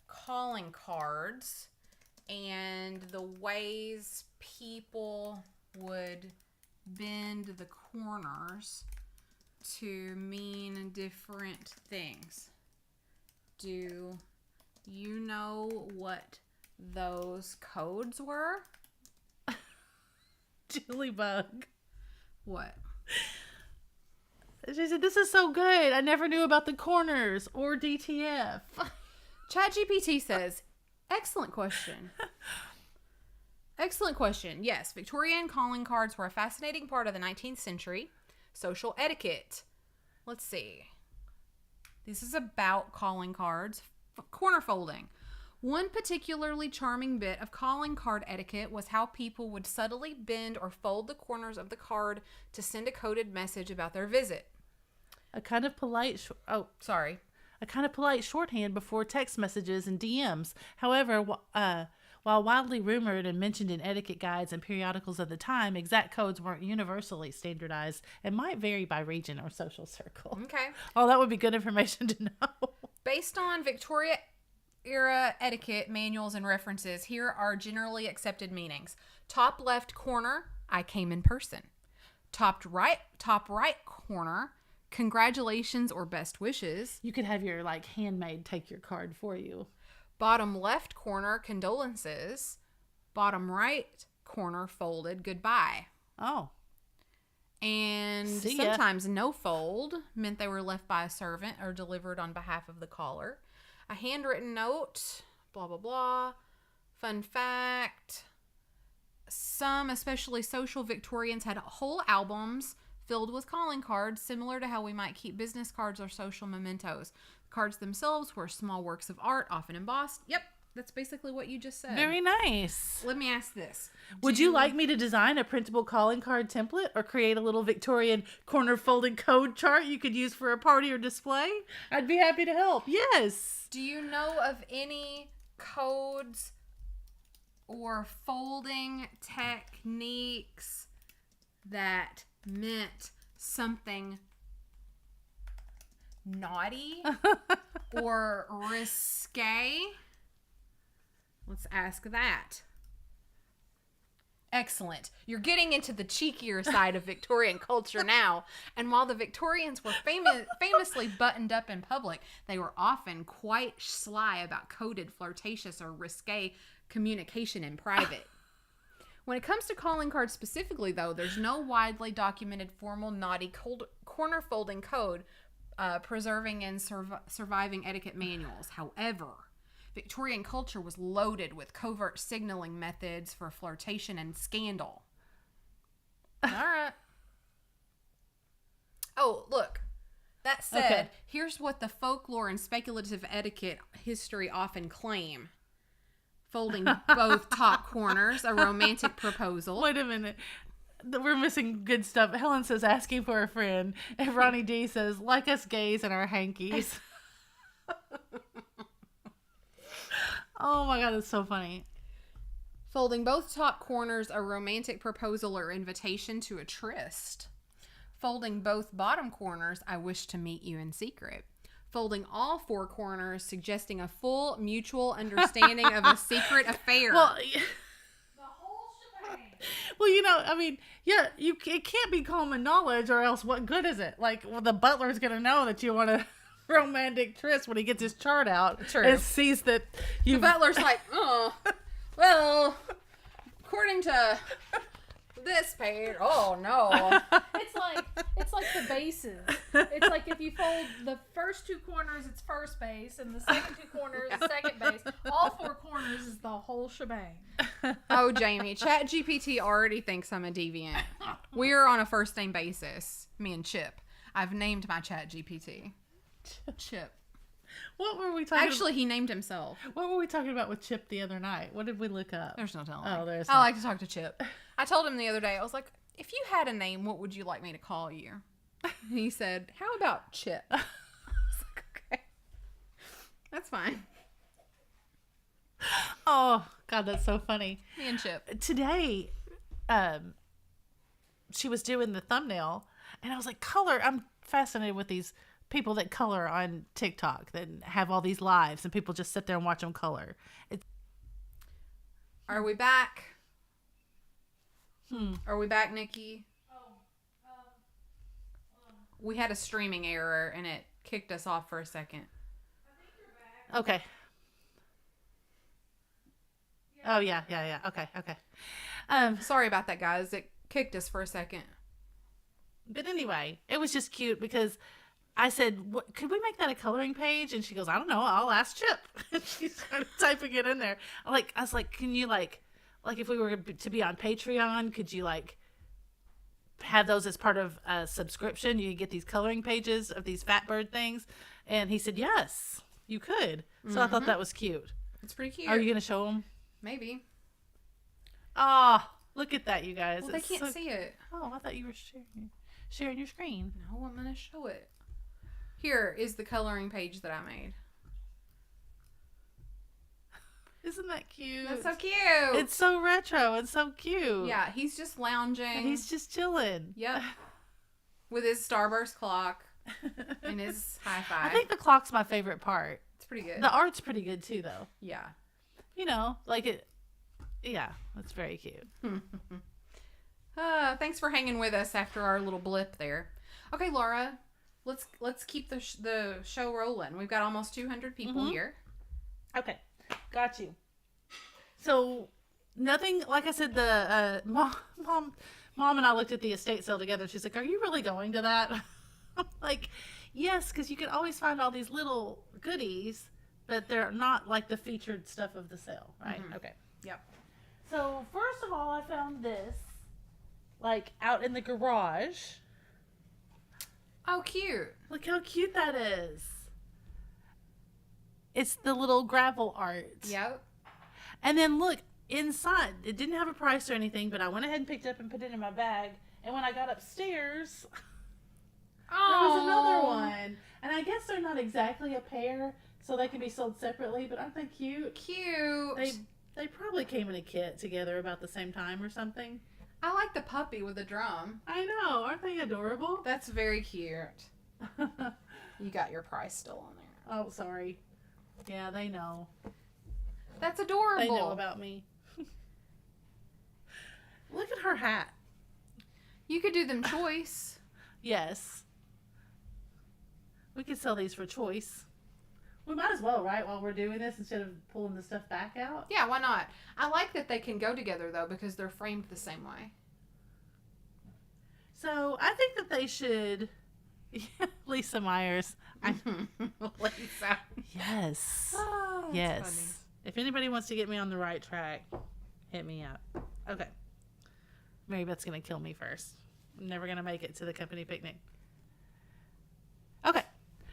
[SPEAKER 1] calling cards and the ways people would bend the corners to mean different things? Do you know what those codes were?
[SPEAKER 2] Julie Bug.
[SPEAKER 1] What?
[SPEAKER 2] She said, this is so good. I never knew about the corners or DTF.
[SPEAKER 1] ChatGPT says, excellent question. Excellent question. Yes, Victorian calling cards were a fascinating part of the 19th century. Social etiquette. Let's see. This is about calling cards. Corner folding. One particularly charming bit of calling card etiquette was how people would subtly bend or fold the corners of the card to send a coded message about their visit.
[SPEAKER 2] A kind of polite shorthand before text messages and DMs. However, while wildly rumored and mentioned in etiquette guides and periodicals of the time, exact codes weren't universally standardized and might vary by region or social circle.
[SPEAKER 1] Okay.
[SPEAKER 2] Oh, that would be good information to know.
[SPEAKER 1] Based on Victoria era etiquette manuals and references, here are generally accepted meanings. Top left corner, I came in person. Top right corner, congratulations or best wishes.
[SPEAKER 2] You could have your handmaid take your card for you.
[SPEAKER 1] Bottom left corner, condolences. Bottom right corner, folded, goodbye.
[SPEAKER 2] Oh.
[SPEAKER 1] And
[SPEAKER 2] See ya.
[SPEAKER 1] sometimes no fold meant they were left by a servant or delivered on behalf of the caller. A handwritten note, blah, blah, blah. Fun fact. Some, especially social Victorians, had whole albums filled with calling cards, similar to how we might keep business cards or social mementos. The cards themselves were small works of art, often embossed. Yep, that's basically what you just said.
[SPEAKER 2] Very nice.
[SPEAKER 1] Let me ask this.
[SPEAKER 2] Would you like me to design a printable calling card template or create a little Victorian corner folding code chart you could use for a party or display? I'd be happy to help. Yes.
[SPEAKER 1] Do you know of any codes or folding techniques that meant something naughty or risque? Let's ask that. Excellent. You're getting into the cheekier side of Victorian culture now. And while the Victorians were famously buttoned up in public, they were often quite sly about coded, flirtatious, or risque communication in private. When it comes to calling cards specifically, though, there's no widely documented formal naughty corner folding code preserving and surviving etiquette manuals. However, Victorian culture was loaded with covert signaling methods for flirtation and scandal. All right. Oh, look. That said,
[SPEAKER 2] Okay.
[SPEAKER 1] Here's what the folklore and speculative etiquette history often claim. Folding both top corners, a romantic proposal.
[SPEAKER 2] Wait a minute. We're missing good stuff. Helen says, asking for a friend. And Ronnie D says, like us gays and our hankies. Oh my God, that's so funny.
[SPEAKER 1] Folding both top corners, a romantic proposal or invitation to a tryst. Folding both bottom corners, I wish to meet you in secret. Folding all four corners, suggesting a full mutual understanding of a secret affair.
[SPEAKER 2] Well,
[SPEAKER 3] The whole shebang.
[SPEAKER 2] it can't be common knowledge, or else what good is it? The butler's going to know that you want a romantic tryst when he gets his chart out.
[SPEAKER 1] True.
[SPEAKER 2] And sees that you...
[SPEAKER 1] The butler's like, oh, well, according to this page, oh no.
[SPEAKER 3] It's like the bases. It's like if you fold the first two corners, it's first base, and the second two corners, second base. All four corners is the whole shebang.
[SPEAKER 1] Oh, Jamie, ChatGPT already thinks I'm a deviant. We're on a first name basis, me and Chip. I've named my ChatGPT Chip.
[SPEAKER 2] What were we talking
[SPEAKER 1] Actually, he named himself.
[SPEAKER 2] What were we talking about with Chip the other night? What did we look up?
[SPEAKER 1] There's no telling.
[SPEAKER 2] Oh, there's
[SPEAKER 1] I
[SPEAKER 2] not.
[SPEAKER 1] like to talk to Chip. I told him the other day, I was like, if you had a name, what would you like me to call you? And he said, how about Chip? I was like, okay. That's fine.
[SPEAKER 2] Oh, God, that's so funny.
[SPEAKER 1] Me and Chip.
[SPEAKER 2] Today, she was doing the thumbnail, and I was like, color. I'm fascinated with these people that color on TikTok that have all these lives, and people just sit there and watch them color.
[SPEAKER 1] Are we back? Are we back, Nikki? We had a streaming error, and it kicked us off for a second.
[SPEAKER 2] Okay. Oh, yeah. Okay.
[SPEAKER 1] Sorry about that, guys. It kicked us for a second.
[SPEAKER 2] But anyway, it was just cute because I said, could we make that a coloring page? And she goes, I don't know. I'll ask Chip. And she started typing it in there. I was like, can you like if we were to be on Patreon, could you like have those as part of a subscription? You could get these coloring pages of these fat bird things. And he said, yes, you could. So I thought that was cute.
[SPEAKER 1] It's pretty cute.
[SPEAKER 2] Are you going to show them?
[SPEAKER 1] Maybe.
[SPEAKER 2] Oh, look at that, you guys.
[SPEAKER 1] Well, they can't see it.
[SPEAKER 2] Oh, I thought you were sharing your screen.
[SPEAKER 1] No, I'm going to show it. Here is the coloring page that I made.
[SPEAKER 2] Isn't that cute?
[SPEAKER 1] That's so cute.
[SPEAKER 2] It's so retro and so cute.
[SPEAKER 1] Yeah, he's just lounging.
[SPEAKER 2] And he's just chilling.
[SPEAKER 1] Yep. With his Starburst clock and his hi-fi.
[SPEAKER 2] I think the clock's my favorite part.
[SPEAKER 1] It's pretty good.
[SPEAKER 2] The art's pretty good too, though.
[SPEAKER 1] Yeah.
[SPEAKER 2] You know, like it. Yeah, it's very cute.
[SPEAKER 1] Thanks for hanging with us after our little blip there. Okay, Laura, let's keep the show rolling. We've got almost 200 people here.
[SPEAKER 2] Okay, got you. So nothing. Like I said, the mom and I looked at the estate sale together. She's like, "Are you really going to that?" I'm like, "Yes," because you can always find all these little goodies, but they're not like the featured stuff of the sale, right? Okay.
[SPEAKER 1] Yep.
[SPEAKER 2] So first of all, I found this, like out in the garage.
[SPEAKER 1] Oh, cute.
[SPEAKER 2] Look how cute that is. It's the little gravel art.
[SPEAKER 1] Yep.
[SPEAKER 2] And then look, inside, it didn't have a price or anything, but I went ahead and picked it up and put it in my bag. And when I got upstairs, there was another one. And I guess they're not exactly a pair, so they can be sold separately, but aren't they cute?
[SPEAKER 1] Cute.
[SPEAKER 2] They probably came in a kit together about the same time or something.
[SPEAKER 1] I like the puppy with the drum.
[SPEAKER 2] I know. Aren't they adorable?
[SPEAKER 1] That's very cute. You got your price still on there.
[SPEAKER 2] Oh, sorry. Yeah, they know.
[SPEAKER 1] That's adorable.
[SPEAKER 2] They know about me. Look at her hat.
[SPEAKER 1] You could do them choice.
[SPEAKER 2] Yes. We could sell these for choice. We might as well, right, while we're doing this instead of pulling the stuff back out.
[SPEAKER 1] Yeah, why not? I like that they can go together, though, because they're framed the same way.
[SPEAKER 2] So I think that they should... Lisa Myers.
[SPEAKER 1] Lisa.
[SPEAKER 2] Yes.
[SPEAKER 1] Oh, that's
[SPEAKER 2] yes.
[SPEAKER 1] funny.
[SPEAKER 2] If anybody wants to get me on the right track, hit me up. Okay. Mary Beth's going to kill me first. I'm never going to make it to the company picnic. Okay.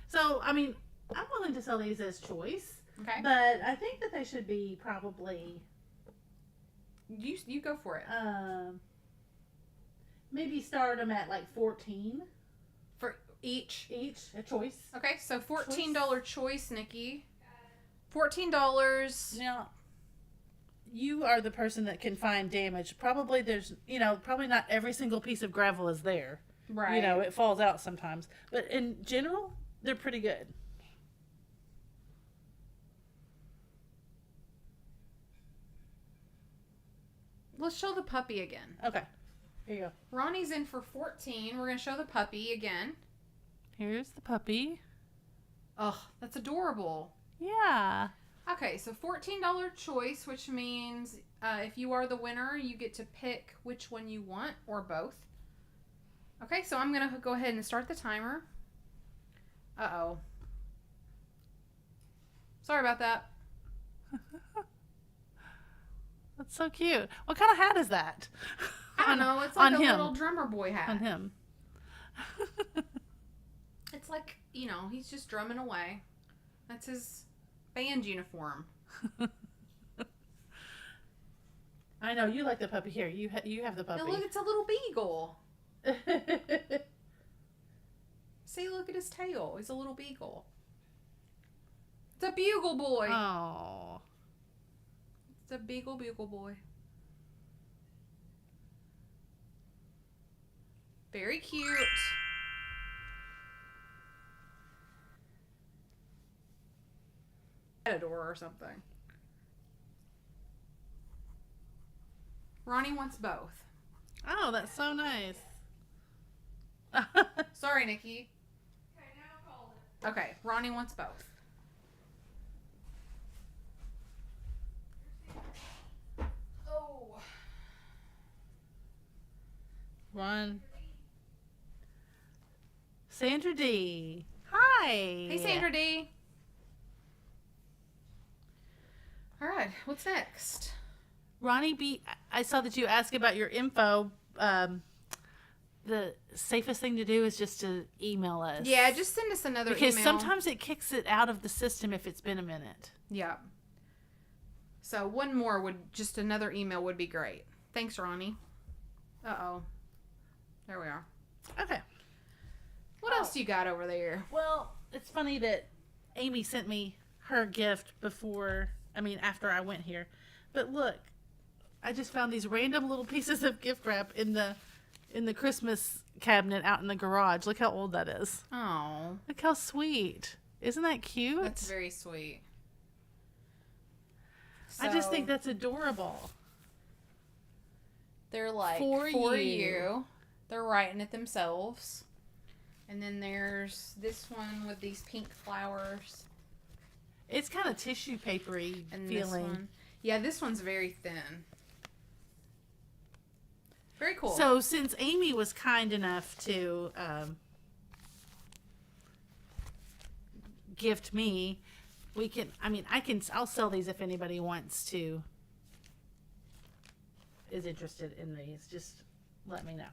[SPEAKER 2] So, I mean... I'm willing to sell these as choice.
[SPEAKER 1] Okay.
[SPEAKER 2] But I think that they should be probably...
[SPEAKER 1] You go for it.
[SPEAKER 2] Maybe start them at like 14
[SPEAKER 1] For each?
[SPEAKER 2] Each, a choice.
[SPEAKER 1] Okay, so $14 choice, Nikki. $14.
[SPEAKER 2] Now, you are the person that can find damage. Probably there's, probably not every single piece of gravel is there.
[SPEAKER 1] Right.
[SPEAKER 2] It falls out sometimes. But in general, they're pretty good.
[SPEAKER 1] Let's show the puppy again.
[SPEAKER 2] Okay. Here you go.
[SPEAKER 1] Ronnie's in for 14. We're going to show the puppy again.
[SPEAKER 2] Here's the puppy.
[SPEAKER 1] Ugh, that's adorable.
[SPEAKER 2] Yeah.
[SPEAKER 1] Okay, so $14 choice, which means if you are the winner, you get to pick which one you want or both. Okay, so I'm going to go ahead and start the timer. Uh-oh. Sorry about that.
[SPEAKER 2] That's so cute. What kind of hat is that?
[SPEAKER 1] I don't know. It's like
[SPEAKER 2] on
[SPEAKER 1] a
[SPEAKER 2] him.
[SPEAKER 1] little drummer boy hat.
[SPEAKER 2] On him.
[SPEAKER 1] It's like, he's just drumming away. That's his band uniform.
[SPEAKER 2] I know. You like the puppy. Here, you have the puppy.
[SPEAKER 1] Now look, it's a little beagle. See, look at his tail. He's a little beagle. It's a bugle boy.
[SPEAKER 2] Oh.
[SPEAKER 1] It's a Beagle Boy. Very cute. A door or something. Ronnie wants both.
[SPEAKER 2] Oh, that's so nice.
[SPEAKER 1] Sorry, Nikki.
[SPEAKER 3] Okay, now call it.
[SPEAKER 1] Okay, Ronnie wants both. Oh.
[SPEAKER 2] Run. Sandra D. Hi.
[SPEAKER 1] Hey, Sandra D. All right, what's next?
[SPEAKER 2] Ronnie B. I saw that you asked about your info. The safest thing to do is just to email us.
[SPEAKER 1] Yeah, just send us another
[SPEAKER 2] because
[SPEAKER 1] email.
[SPEAKER 2] sometimes it kicks it out of the system if it's been a minute.
[SPEAKER 1] Yeah. So just another email would be great. Thanks, Ronnie. Uh-oh. There we are.
[SPEAKER 2] Okay.
[SPEAKER 1] What else you got over there?
[SPEAKER 2] Well, it's funny that Amy sent me her gift after I went here. But look, I just found these random little pieces of gift wrap in the Christmas cabinet out in the garage. Look how old that is.
[SPEAKER 1] Oh.
[SPEAKER 2] Look how sweet. Isn't that cute?
[SPEAKER 1] That's very sweet.
[SPEAKER 2] I just think that's adorable.
[SPEAKER 1] They're like,
[SPEAKER 2] For you.
[SPEAKER 1] They're writing it themselves. And then there's this one with these pink flowers.
[SPEAKER 2] It's kind of tissue papery
[SPEAKER 1] And
[SPEAKER 2] feeling.
[SPEAKER 1] this one. Yeah, this one's very thin. Very cool.
[SPEAKER 2] So since Amy was kind enough to gift me, I'll sell these if anybody is interested in these. Just let me know.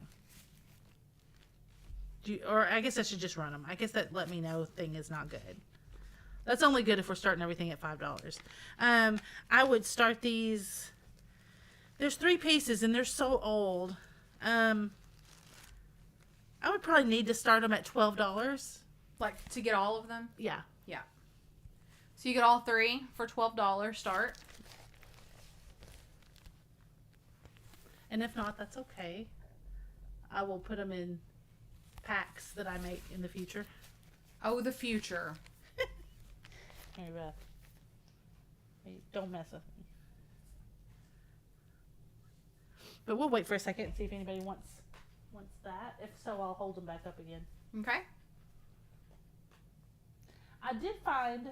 [SPEAKER 2] Or I guess I should just run them. I guess that let me know thing is not good. That's only good if we're starting everything at $5. I would start these. There's 3 pieces and they're so old. I would probably need to start them at $12.
[SPEAKER 1] Like, to get all of them?
[SPEAKER 2] Yeah.
[SPEAKER 1] Yeah. So you get all 3 for $12 start.
[SPEAKER 2] And if not, that's okay. I will put them in packs that I make in the future.
[SPEAKER 1] Oh, the future.
[SPEAKER 2] Mary Beth. Hey, don't mess with me. But we'll wait for a second and see if anybody wants that. If so, I'll hold them back up again.
[SPEAKER 1] Okay.
[SPEAKER 2] I did find.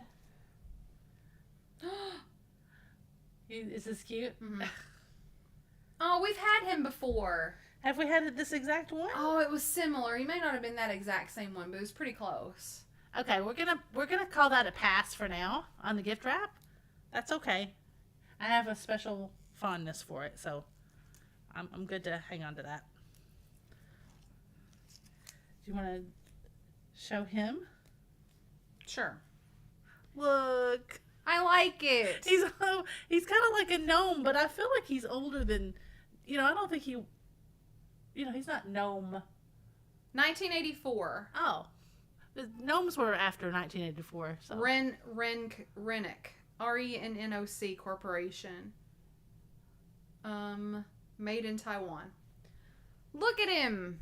[SPEAKER 2] Is this cute?
[SPEAKER 1] Mm-hmm. Oh, we've had him before.
[SPEAKER 2] Have we had this exact one?
[SPEAKER 1] Oh, it was similar. He may not have been that exact same one, but it was pretty close.
[SPEAKER 2] Okay, we're gonna call that a pass for now on the gift wrap. That's okay. I have a special fondness for it, so I'm good to hang on to that. Do you want to show him?
[SPEAKER 1] Sure.
[SPEAKER 2] Look,
[SPEAKER 1] I like it.
[SPEAKER 2] he's kind of like a gnome, but I feel like he's older than, I don't think he's not gnome.
[SPEAKER 1] 1984.
[SPEAKER 2] Oh, the gnomes were after 1984. So.
[SPEAKER 1] Rennoc. RENNOC Corporation. Made in Taiwan. Look at him.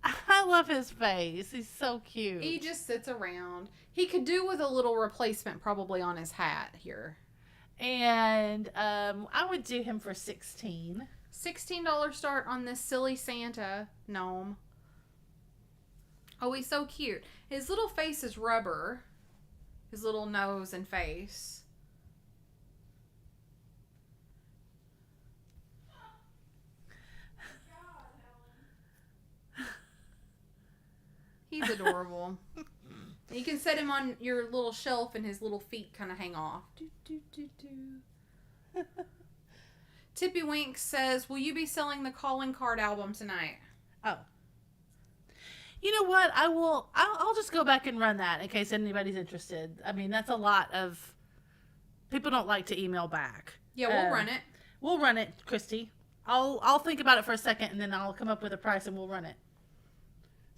[SPEAKER 2] I love his face. He's so cute.
[SPEAKER 1] He just sits around. He could do with a little replacement probably on his hat here.
[SPEAKER 2] And I would do him for $16.
[SPEAKER 1] $16 start on this silly Santa gnome. Oh, he's so cute. His little face is rubber. His little nose and face. He's adorable. You can set him on your little shelf and his little feet kind of hang off. Tippy Wink says, will you be selling the calling card album tonight?
[SPEAKER 2] Oh. You know what? I'll just go back and run that in case anybody's interested. I mean, that's a lot of... People don't like to email back.
[SPEAKER 1] Yeah, we'll run it.
[SPEAKER 2] We'll run it, Christy. I'll think about it for a second and then I'll come up with a price and we'll run it.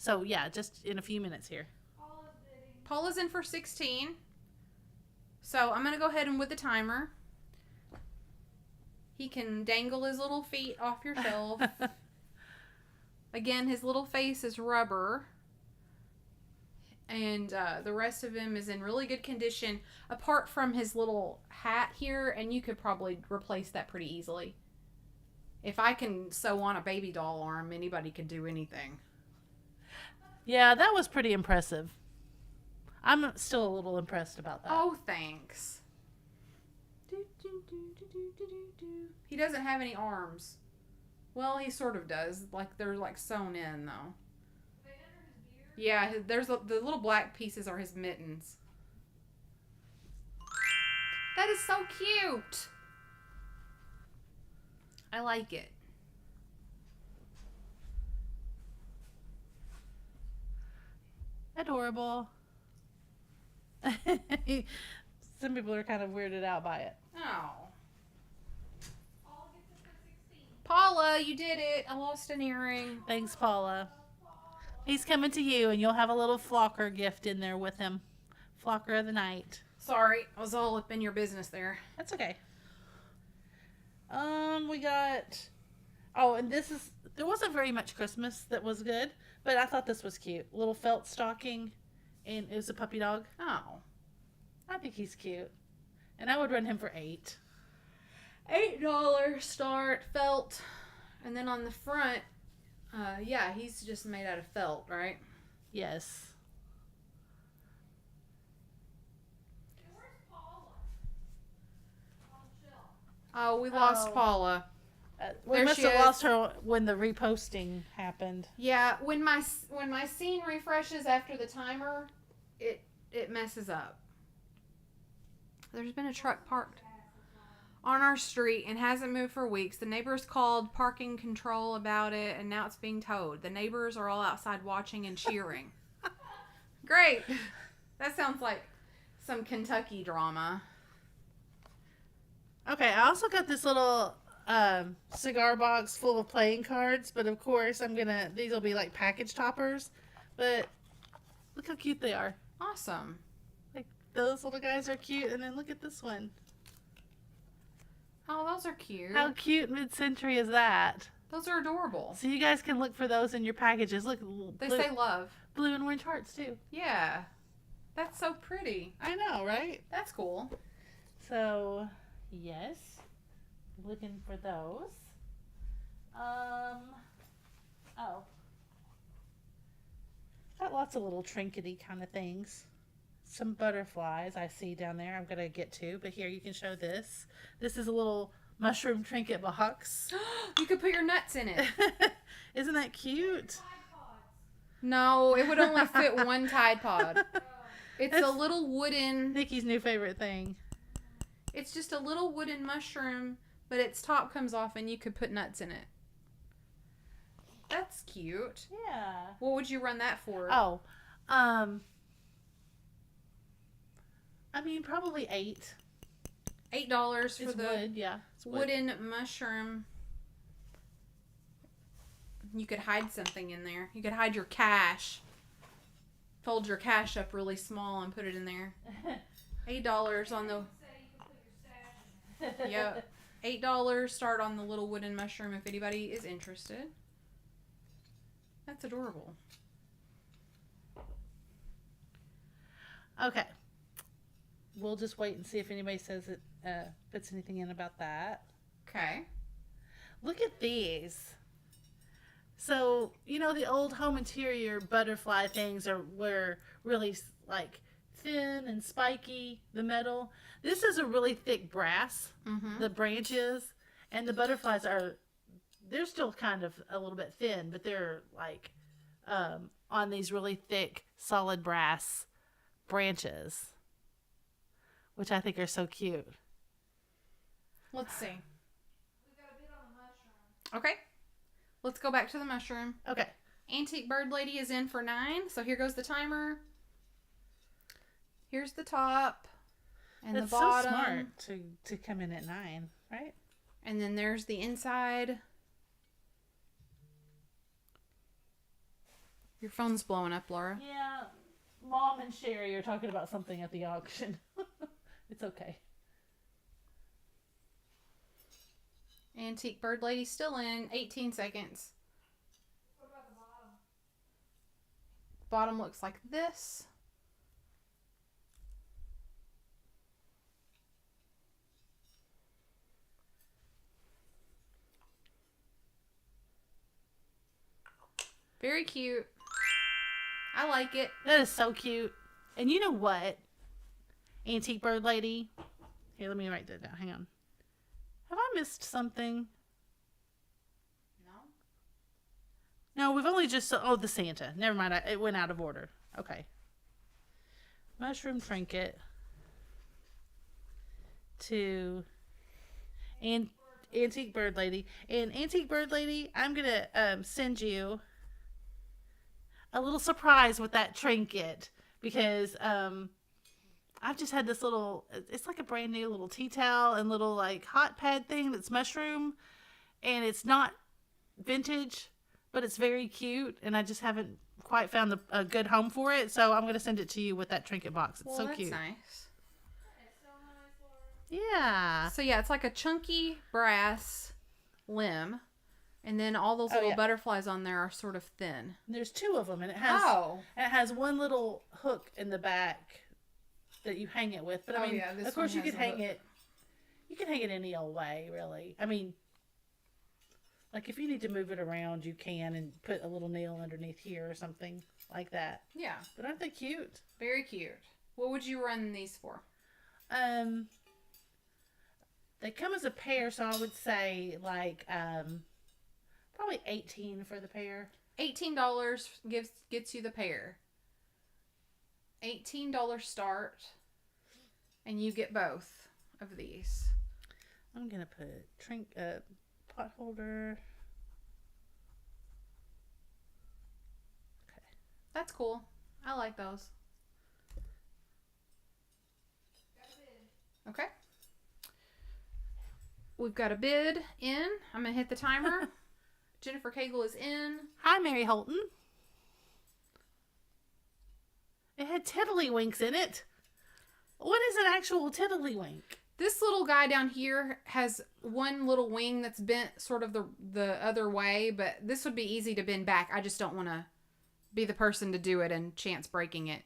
[SPEAKER 2] So, yeah, just in a few minutes here.
[SPEAKER 1] Paula's in for 16. So, I'm going to go ahead and with the timer. He can dangle his little feet off your shelf. Again, his little face is rubber. And the rest of him is in really good condition, apart from his little hat here, and you could probably replace that pretty easily. If I can sew on a baby doll arm, anybody can do anything.
[SPEAKER 2] Yeah, that was pretty impressive. I'm still a little impressed about that.
[SPEAKER 1] Oh, thanks. He doesn't have any arms. Well, he sort of does. Like, they're like sewn in, though. Yeah, the little black pieces are his mittens. That is so cute. I like it.
[SPEAKER 2] Adorable. Some people are kind of weirded out by it.
[SPEAKER 1] Oh. Paula, you did it. I lost an earring.
[SPEAKER 2] Thanks, Paula. He's coming to you, and you'll have a little flocker gift in there with him. Flocker of the night.
[SPEAKER 1] Sorry, I was all up in your business there.
[SPEAKER 2] That's okay. We got... Oh, and this is... There wasn't very much Christmas that was good, but I thought this was cute. Little felt stocking, and it was a puppy dog.
[SPEAKER 1] Oh.
[SPEAKER 2] I think he's cute. And I would run him for $8.
[SPEAKER 1] $8 start felt. And then on the front, yeah, he's just made out of felt, right?
[SPEAKER 2] Yes.
[SPEAKER 3] Where's Paula? On the shelf.
[SPEAKER 1] Oh, we lost
[SPEAKER 2] Oh.
[SPEAKER 1] Paula.
[SPEAKER 2] We
[SPEAKER 1] There
[SPEAKER 2] must
[SPEAKER 1] she
[SPEAKER 2] have
[SPEAKER 1] is.
[SPEAKER 2] lost her when the reposting happened.
[SPEAKER 1] Yeah, when my scene refreshes after the timer, it messes up. There's been a truck parked on our street and hasn't moved for weeks. The neighbors called parking control about it, and now it's being towed. The neighbors are all outside watching and cheering. Great. That sounds like some Kentucky drama.
[SPEAKER 2] Okay, I also got this little cigar box full of playing cards, but of course these will be like package toppers, but look how cute they are.
[SPEAKER 1] Awesome.
[SPEAKER 2] Like those little guys are cute, and then look at this one.
[SPEAKER 1] Oh, those are cute.
[SPEAKER 2] How cute mid-century is that?
[SPEAKER 1] Those are adorable.
[SPEAKER 2] So you guys can look for those in your packages. Look,
[SPEAKER 1] They
[SPEAKER 2] blue,
[SPEAKER 1] say love.
[SPEAKER 2] blue and orange hearts too.
[SPEAKER 1] Yeah. That's so pretty.
[SPEAKER 2] I know, right?
[SPEAKER 1] That's cool.
[SPEAKER 2] So, yes, looking for those. Got lots of little trinkety kind of things. Some butterflies I see down there I'm going to get to, but here you can show this. This is a little mushroom trinket box.
[SPEAKER 1] You could put your nuts in it.
[SPEAKER 2] Isn't that cute?
[SPEAKER 1] No, it would only fit one Tide Pod. It's a little wooden...
[SPEAKER 2] Nikki's new favorite thing.
[SPEAKER 1] It's just a little wooden mushroom, but its top comes off and you could put nuts in it. That's cute.
[SPEAKER 2] Yeah.
[SPEAKER 1] What would you run that for?
[SPEAKER 2] Oh, I mean, probably $8.
[SPEAKER 1] $8 for
[SPEAKER 2] It's
[SPEAKER 1] the
[SPEAKER 2] wood, yeah. It's wood.
[SPEAKER 1] wooden mushroom. You could hide something in there. You could hide your cash. Fold your cash up really small and put it in there. $8 on the... Yeah. $8 start on the little wooden mushroom if anybody is interested. That's adorable.
[SPEAKER 2] Okay. We'll just wait and see if anybody says it puts anything in about that.
[SPEAKER 1] Okay.
[SPEAKER 2] Look at these. So, you know, the old home interior butterfly things were really like thin and spiky, the metal. This is a really thick brass, the branches, and the butterflies they're still kind of a little bit thin, but they're like on these really thick, solid brass branches, which I think are so cute.
[SPEAKER 1] Let's see. Okay. Let's go back to the mushroom.
[SPEAKER 2] Okay.
[SPEAKER 1] Antique Bird Lady is in for 9. So here goes the timer. Here's the top and
[SPEAKER 2] That's
[SPEAKER 1] the bottom.
[SPEAKER 2] so smart to come in at 9, right?
[SPEAKER 1] And then there's the inside. Your phone's blowing up, Laura.
[SPEAKER 2] Yeah. Mom and Sherry are talking about something at the auction. It's okay.
[SPEAKER 1] Antique bird lady still in. 18 seconds.
[SPEAKER 3] What about the bottom?
[SPEAKER 1] Bottom looks like this. Very cute. I like it.
[SPEAKER 2] That is so cute. And you know what? Antique bird lady. Here, let me write that down. Hang on. Have I missed something? No, we've only just... Oh, the Santa. Never mind. It went out of order. Okay. Mushroom trinket. To... Antique bird lady. And Antique bird lady, I'm going to send you a little surprise with that trinket. Because I've just had this little... It's like a brand new little tea towel and little like hot pad thing that's mushroom. And it's not vintage, but it's very cute, and I just haven't quite found a good home for it, so I'm going to send it to you with that trinket box. It's so cute.
[SPEAKER 1] That's nice.
[SPEAKER 3] It's so nice, Laura.
[SPEAKER 2] Yeah.
[SPEAKER 1] So yeah, it's like a chunky brass limb, and then all those little butterflies on there are sort of thin.
[SPEAKER 2] There's two of them, and it has one little hook in the back that you hang it with. But I mean, of course you could hang it. You can hang it any old way, really. I mean, like, if you need to move it around, you can, and put a little nail underneath here or something like that.
[SPEAKER 1] Yeah.
[SPEAKER 2] But aren't they cute?
[SPEAKER 1] Very cute. What would you run these for?
[SPEAKER 2] They come as a pair, so I would say, like, probably $18 for the pair.
[SPEAKER 1] $18 gets you the pair. $18 start, and you get both of these.
[SPEAKER 2] I'm going to put pot holder. Okay.
[SPEAKER 1] That's cool. I like those. Okay. We've got a bid in. I'm going to hit the timer. Jennifer Cagle is in.
[SPEAKER 2] Hi, Mary Holton. It had tiddlywinks in it. What is an actual tiddlywink?
[SPEAKER 1] This little guy down here has one little wing that's bent sort of the other way, but this would be easy to bend back. I just don't want to be the person to do it and chance breaking it.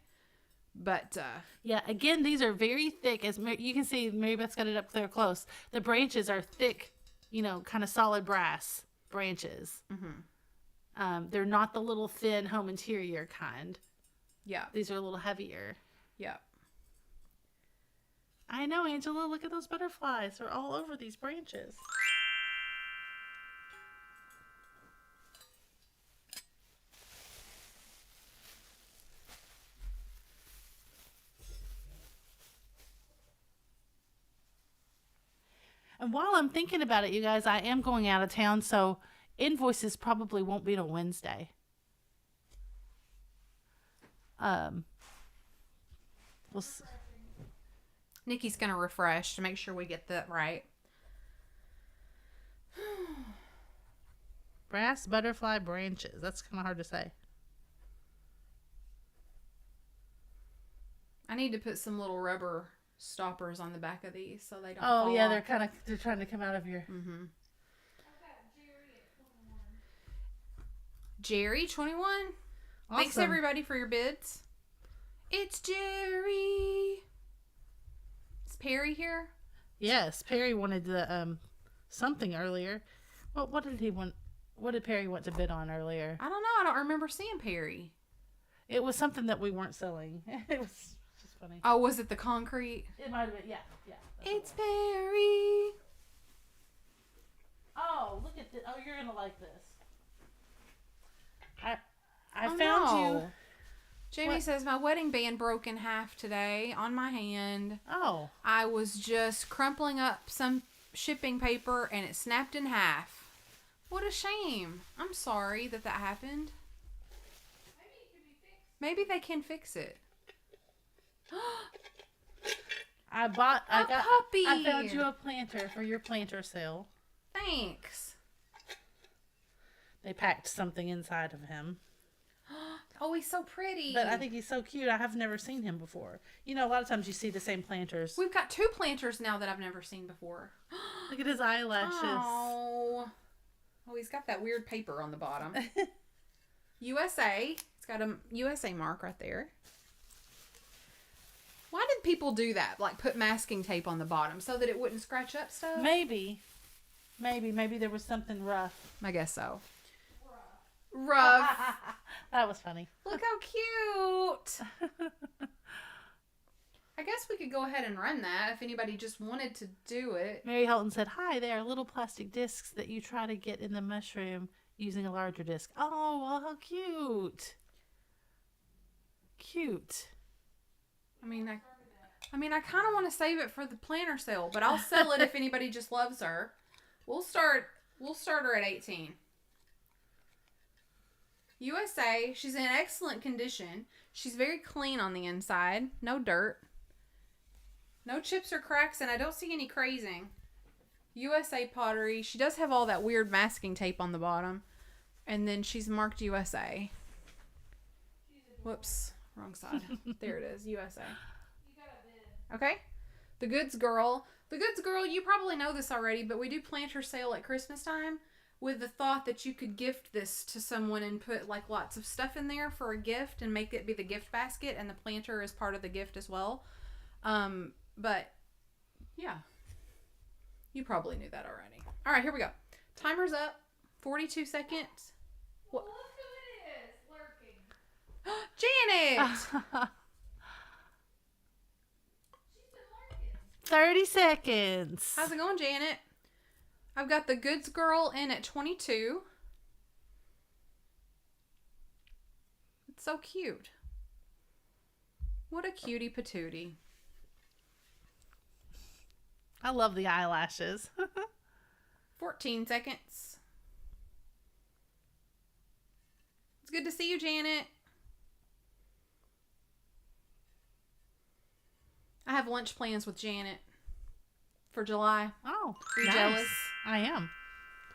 [SPEAKER 1] But,
[SPEAKER 2] yeah, again, these are very thick. As you can see, Mary Beth's got it up there close. The branches are thick, kind of solid brass branches. Mm-hmm. They're not the little thin home interior kind.
[SPEAKER 1] Yeah.
[SPEAKER 2] These are a little heavier.
[SPEAKER 1] Yeah.
[SPEAKER 2] I know, Angela. Look at those butterflies. They're all over these branches. And while I'm thinking about it, you guys, I am going out of town, so invoices probably won't be till Wednesday. We'll see.
[SPEAKER 1] Nikki's going to refresh to make sure we get that right.
[SPEAKER 2] Brass butterfly branches. That's kind of hard to say.
[SPEAKER 1] I need to put some little rubber stoppers on the back of these so they don't
[SPEAKER 2] Oh,
[SPEAKER 1] fall
[SPEAKER 2] yeah,
[SPEAKER 1] off.
[SPEAKER 2] they're trying to come out of your...
[SPEAKER 1] Mm-hmm.
[SPEAKER 3] I've got Jerry at 21.
[SPEAKER 1] Jerry, 21.
[SPEAKER 2] Awesome.
[SPEAKER 1] Thanks, everybody, for your bids. It's Jerry. Is Perry here?
[SPEAKER 2] Yes, Perry wanted the something earlier. Well, what did he want? What did Perry want to bid on earlier?
[SPEAKER 1] I don't know. I don't remember seeing Perry.
[SPEAKER 2] It was something that we weren't selling. It was just funny.
[SPEAKER 1] Oh, was it the concrete?
[SPEAKER 2] It might have been, yeah.
[SPEAKER 1] It's Perry.
[SPEAKER 2] Oh, look at this. Oh, you're gonna like this. I
[SPEAKER 1] Oh,
[SPEAKER 2] found
[SPEAKER 1] no.
[SPEAKER 2] you.
[SPEAKER 1] Jamie
[SPEAKER 2] What?
[SPEAKER 1] says my wedding band broke in half today on my hand.
[SPEAKER 2] Oh,
[SPEAKER 1] I was just crumpling up some shipping paper and it snapped in half. What a shame. I'm sorry that happened.
[SPEAKER 3] Maybe it could be fixed.
[SPEAKER 1] Maybe they can fix it.
[SPEAKER 2] I
[SPEAKER 1] puppy.
[SPEAKER 2] I found you a planter for your planter sale.
[SPEAKER 1] Thanks.
[SPEAKER 2] They packed something inside of him.
[SPEAKER 1] Oh, he's so pretty.
[SPEAKER 2] But I think he's so cute. I have never seen him before. You know, a lot of times you see the same planters.
[SPEAKER 1] We've got 2 planters now that I've never seen before.
[SPEAKER 2] Look at his eyelashes.
[SPEAKER 1] Oh, he's got that weird paper on the bottom. USA. It's got a USA mark right there. Why did people do that? Like put masking tape on the bottom so that it wouldn't scratch up stuff?
[SPEAKER 2] Maybe there was something rough.
[SPEAKER 1] I guess so. Rough.
[SPEAKER 2] That was funny.
[SPEAKER 1] Look how cute. I guess we could go ahead and run that if anybody just wanted to do it.
[SPEAKER 2] Mary Holton said, "Hi, they are little plastic discs that you try to get in the mushroom using a larger disc." Oh, well, how cute. Cute.
[SPEAKER 1] I mean, I kind of want to save it for the planter sale, but I'll sell it if anybody just loves her. We'll start her at 18. USA, she's in excellent condition. She's very clean on the inside. No dirt. No chips or cracks, and I don't see any crazing. USA pottery. She does have all that weird masking tape on the bottom. And then she's marked USA. Whoops. Wrong side. There it is. USA. Okay. The Goods Girl. The Goods Girl, you probably know this already, but we do planter sale at Christmas time with the thought that you could gift this to someone and put like lots of stuff in there for a gift and make it be the gift basket, and the planter is part of the gift as well. But yeah, you probably knew that already. All right, here we go. Timer's up. 42 seconds. What?
[SPEAKER 3] Look who it is lurking.
[SPEAKER 1] Janet!
[SPEAKER 3] She's been lurking.
[SPEAKER 2] 30 seconds.
[SPEAKER 1] How's it going, Janet? I've got the Goods Girl in at 22. It's so cute. What a cutie patootie.
[SPEAKER 2] I love the eyelashes.
[SPEAKER 1] 14 seconds. It's good to see you, Janet. I have lunch plans with Janet for July.
[SPEAKER 2] Oh,
[SPEAKER 1] Are you
[SPEAKER 2] nice.
[SPEAKER 1] jealous?
[SPEAKER 2] I am,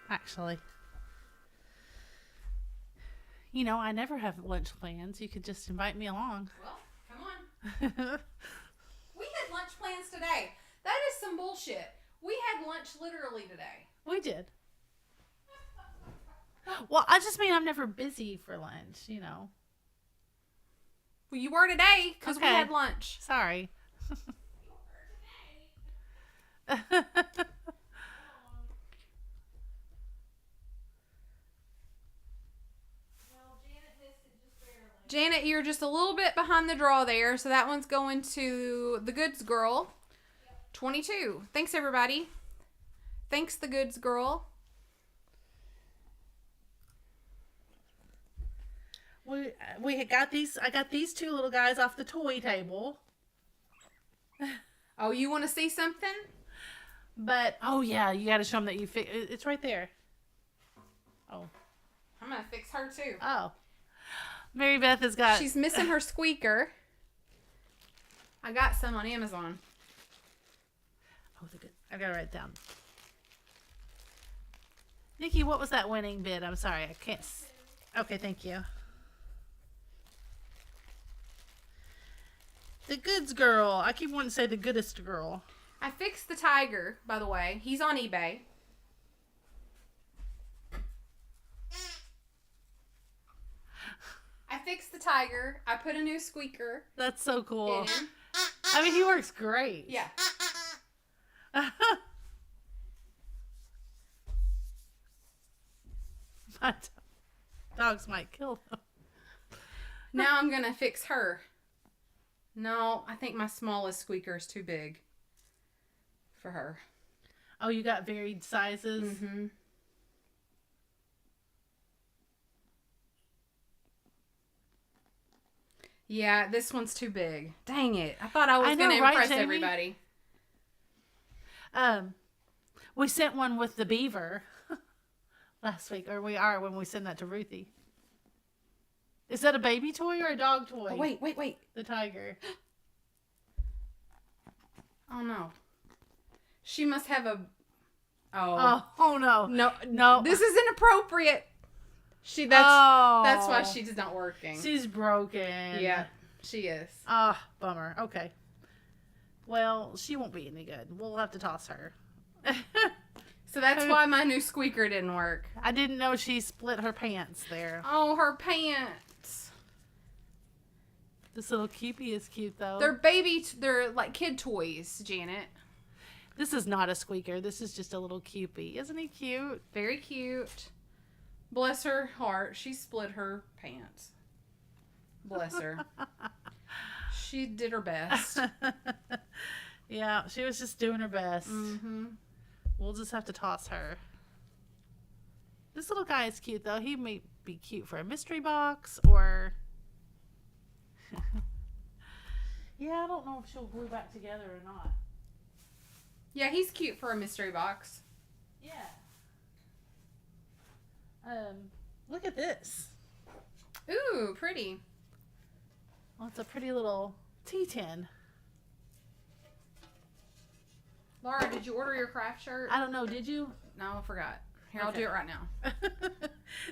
[SPEAKER 2] actually. You know, I never have lunch plans. You could just invite me along.
[SPEAKER 1] Well, come on. We had lunch plans today. That is some bullshit. We had lunch literally today.
[SPEAKER 2] We did. Well, I just mean I'm never busy for lunch, you know.
[SPEAKER 1] Well, you were today because we
[SPEAKER 2] Okay.
[SPEAKER 1] had lunch.
[SPEAKER 2] Sorry.
[SPEAKER 1] Janet, you're just a little bit behind the draw there, so that one's going to the Goods Girl. 22. Thanks, everybody. Thanks, the Goods Girl.
[SPEAKER 2] We had got these. I got these 2 little guys off the toy table.
[SPEAKER 1] Oh, you want to see something?
[SPEAKER 2] But oh yeah, you got to show them that you it's right there. Oh.
[SPEAKER 1] I'm going to fix her, too.
[SPEAKER 2] Oh. Mary Beth has got.
[SPEAKER 1] She's missing her squeaker. I got some on Amazon.
[SPEAKER 2] Oh, they're good. I gotta write it down. Nikki, what was that winning bid? I'm sorry, I can't. Okay, thank you. The Goods Girl. I keep wanting to say the goodest girl.
[SPEAKER 1] I fixed the tiger, by the way. He's on eBay. I fixed the tiger. I put a new squeaker
[SPEAKER 2] That's so cool.
[SPEAKER 1] in him.
[SPEAKER 2] I mean, he works great.
[SPEAKER 1] Yeah.
[SPEAKER 2] My dogs might kill them.
[SPEAKER 1] Now I'm going to fix her. No, I think my smallest squeaker is too big for her.
[SPEAKER 2] Oh, you got varied sizes?
[SPEAKER 1] Mm-hmm. Yeah, this one's too big. Dang it. I thought I was going to
[SPEAKER 2] right,
[SPEAKER 1] impress
[SPEAKER 2] Jamie?
[SPEAKER 1] everybody.
[SPEAKER 2] We sent one with the beaver last week, or we are when we send that to Ruthie. Is that a baby toy or a dog toy?
[SPEAKER 1] Oh, wait.
[SPEAKER 2] The tiger.
[SPEAKER 1] Oh, no. She must have a...
[SPEAKER 2] Oh no.
[SPEAKER 1] No. This is inappropriate. That's why she's not working.
[SPEAKER 2] She's broken.
[SPEAKER 1] Yeah, she is.
[SPEAKER 2] Ah, bummer. Okay. Well, she won't be any good. We'll have to toss her.
[SPEAKER 1] So that's why my new squeaker didn't work.
[SPEAKER 2] I didn't know she split her pants there.
[SPEAKER 1] Oh, her pants.
[SPEAKER 2] This little cupie is cute, though.
[SPEAKER 1] They're like kid toys, Janet.
[SPEAKER 2] This is not a squeaker. This is just a little cupie. Isn't he cute?
[SPEAKER 1] Very cute. Bless her heart. She split her pants. Bless her. She did her best.
[SPEAKER 2] Yeah, she was just doing her best.
[SPEAKER 1] Mm-hmm.
[SPEAKER 2] We'll just have to toss her. This little guy is cute, though. He may be cute for a mystery box or... Yeah, I don't know if she'll glue back together or not.
[SPEAKER 1] Yeah, he's cute for a mystery box.
[SPEAKER 2] Yeah. Look at this.
[SPEAKER 1] Ooh, pretty.
[SPEAKER 2] Well, it's a pretty little tea tin.
[SPEAKER 1] Laura, did you order your craft shirt?
[SPEAKER 2] I don't know. Did you?
[SPEAKER 1] No, I forgot. Here, I'll do it right now.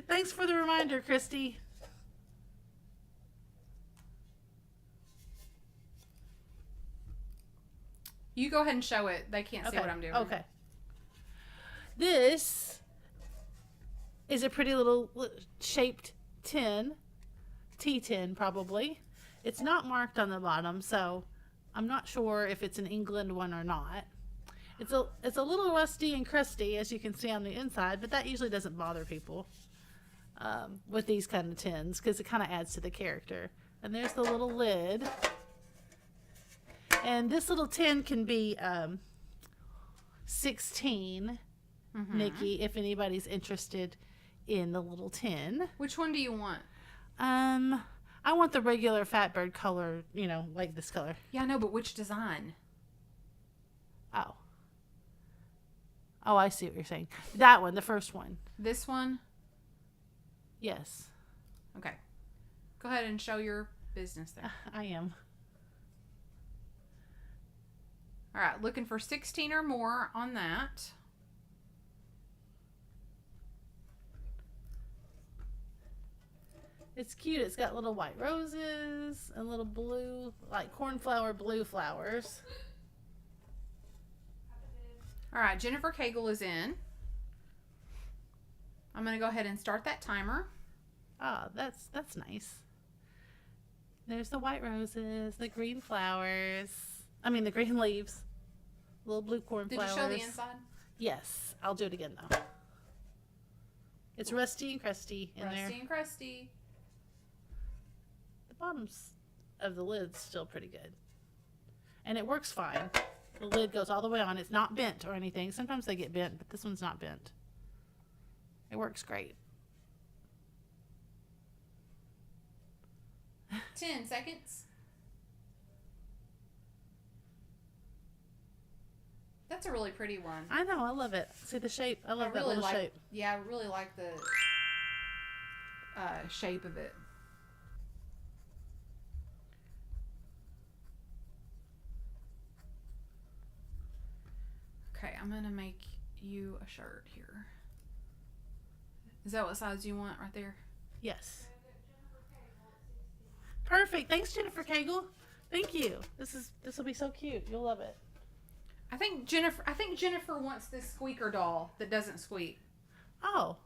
[SPEAKER 2] Thanks for the reminder, Christy.
[SPEAKER 1] You go ahead and show it. They can't see what I'm doing.
[SPEAKER 2] Okay. This is a pretty little shaped tin. Tea tin, probably. It's not marked on the bottom, so I'm not sure if it's an England one or not. It's a little rusty and crusty, as you can see on the inside, but that usually doesn't bother people with these kind of tins, because it kind of adds to the character. And there's the little lid. And this little tin can be 16, Nikki, if anybody's interested in the little tin.
[SPEAKER 1] Which one do you want?
[SPEAKER 2] I want the regular Fatbird color, like this color.
[SPEAKER 1] Yeah, I know, but which design?
[SPEAKER 2] Oh, I see what you're saying. That one, the first one.
[SPEAKER 1] This one?
[SPEAKER 2] Yes.
[SPEAKER 1] Okay. Go ahead and show your business there.
[SPEAKER 2] I am.
[SPEAKER 1] All right, looking for 16 or more on that.
[SPEAKER 2] It's cute. It's got little white roses and little blue, like cornflower blue flowers.
[SPEAKER 1] All right, Jennifer Cagle is in. I'm going to go ahead and start that timer.
[SPEAKER 2] Oh, that's nice. There's the white roses, the green flowers. I mean, the green leaves. Little blue cornflowers.
[SPEAKER 1] Did you show the inside?
[SPEAKER 2] Yes. I'll do it again, though. It's rusty and crusty in there.
[SPEAKER 1] Rusty and crusty.
[SPEAKER 2] The bottoms of the lid's still pretty good. And it works fine. The lid goes all the way on. It's not bent or anything. Sometimes they get bent, but this one's not bent. It works great.
[SPEAKER 1] 10 seconds. That's a really pretty one.
[SPEAKER 2] I know. I love it. See the shape? I love that
[SPEAKER 1] really
[SPEAKER 2] little shape.
[SPEAKER 1] Yeah, I really like the shape of it. Okay, I'm going to make you a shirt here. Is that what size you want right there?
[SPEAKER 2] Yes. Perfect. Thanks, Jennifer Cagle. Thank you. This will be so cute. You'll love it.
[SPEAKER 1] I think Jennifer wants this squeaker doll that doesn't squeak.
[SPEAKER 2] Oh.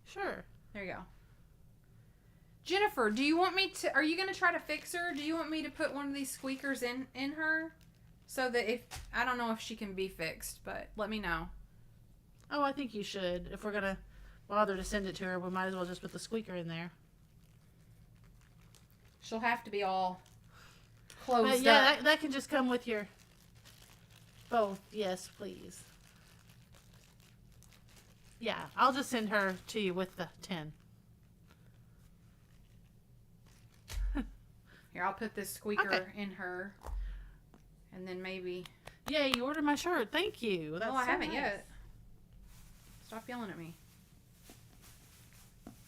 [SPEAKER 2] Sure.
[SPEAKER 1] There you go. Jennifer, do you want me to, are you going to try to fix her? Do you want me to put one of these squeakers in her? So that I don't know if she can be fixed, but let me know.
[SPEAKER 2] Oh, I think you should. If we're going to bother to send it to her, we might as well just put the squeaker in there.
[SPEAKER 1] She'll have to be all closed
[SPEAKER 2] but yeah,
[SPEAKER 1] up.
[SPEAKER 2] that can just come with your both. Yes, please. Yeah, I'll just send her to you with the 10.
[SPEAKER 1] Here, I'll put this squeaker in her. And then maybe...
[SPEAKER 2] Yeah, you ordered my shirt. Thank you.
[SPEAKER 1] That's I haven't yet. Stop yelling at me.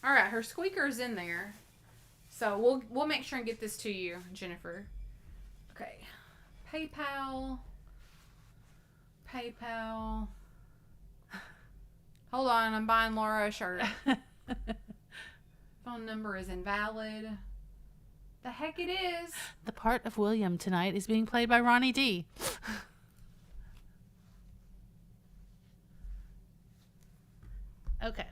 [SPEAKER 1] All right, her squeaker's in there. So we'll make sure and get this to you, Jennifer. Okay. PayPal. Hold on, I'm buying Laura a shirt. Phone number is invalid. The heck it is.
[SPEAKER 2] The part of William tonight is being played by Ronnie D. Okay.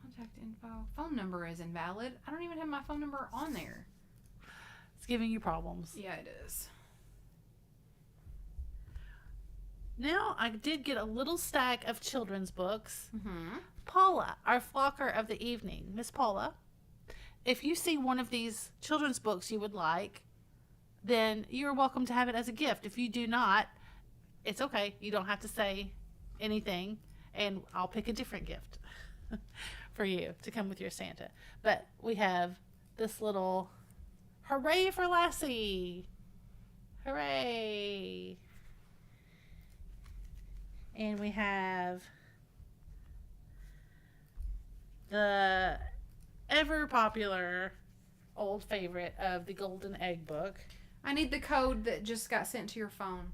[SPEAKER 1] Contact info. Phone number is invalid. I don't even have my phone number on there.
[SPEAKER 2] It's giving you problems.
[SPEAKER 1] Yeah, it is.
[SPEAKER 2] Now, I did get a little stack of children's books.
[SPEAKER 1] Mm-hmm.
[SPEAKER 2] Paula, our flocker of the evening. Miss Paula, if you see one of these children's books you would like, then you're welcome to have it as a gift. If you do not, it's okay. You don't have to say anything, and I'll pick a different gift for you to come with your Santa. But we have this little hooray for Lassie. Hooray. And we have the ever popular old favorite of the Golden Egg book.
[SPEAKER 1] I need the code that just got sent to your phone.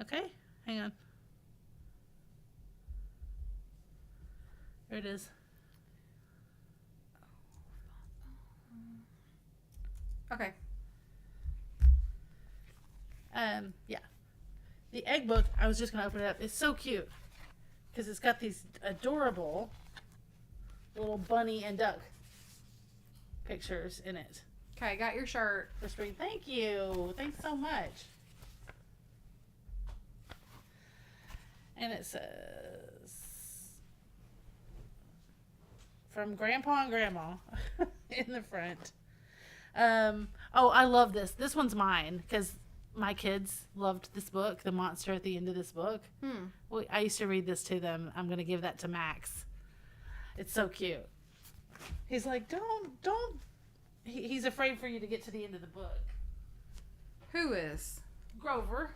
[SPEAKER 2] Okay, hang on. There it is.
[SPEAKER 1] Okay.
[SPEAKER 2] Yeah. The egg book, I was just going to open it up. It's so cute because it's got these adorable little bunny and duck pictures in it.
[SPEAKER 1] Okay, got your shirt.
[SPEAKER 2] For spring. Thank you. Thanks so much. And it says, from Grandpa and Grandma in the front. Oh, I love this. This one's mine because my kids loved this book, The Monster at the End of This Book. Well, I used to read this to them. I'm going to give that to Max. It's so cute. He's like, don't. He's afraid for you to get to the end of the book.
[SPEAKER 1] Who is?
[SPEAKER 2] Grover.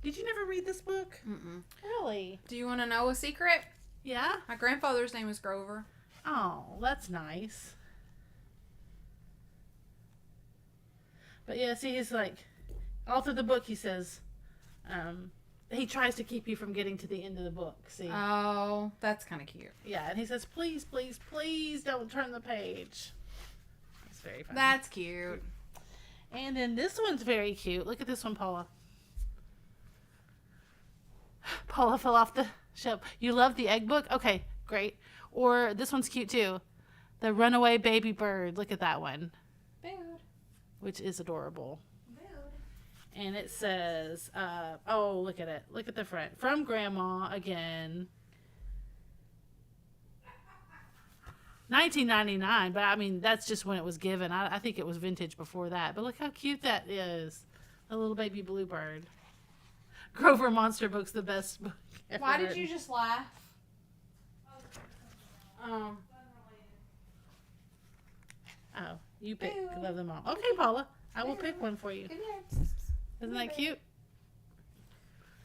[SPEAKER 2] Did you never read this book?
[SPEAKER 1] Mm-mm.
[SPEAKER 2] Really?
[SPEAKER 1] Do you want to know a secret?
[SPEAKER 2] Yeah?
[SPEAKER 1] My grandfather's name is Grover.
[SPEAKER 2] Oh, that's nice. But yeah, see, he's like, all through the book he says, he tries to keep you from getting to the end of the book, see?
[SPEAKER 1] Oh, that's kind of cute.
[SPEAKER 2] Yeah, and he says, please, please, please don't turn the page. It's very funny.
[SPEAKER 1] That's cute.
[SPEAKER 2] And then this one's very cute. Look at this one, Paula. Paula fell off the shelf. You love the egg book? Okay, great. Or this one's cute too. The Runaway Baby Bird. Look at that one.
[SPEAKER 1] Dude.
[SPEAKER 2] Which is adorable. And it says, oh, look at it. Look at the front. From Grandma again. 1999, but I mean, that's just when it was given. I think it was vintage before that. But look how cute that is. A little baby bluebird. Grover Monster Book's the best book ever.
[SPEAKER 1] Why did you just laugh? Oh.
[SPEAKER 2] Oh, you pick. Love them all. Okay, Paula. I will pick one for you. Isn't that cute?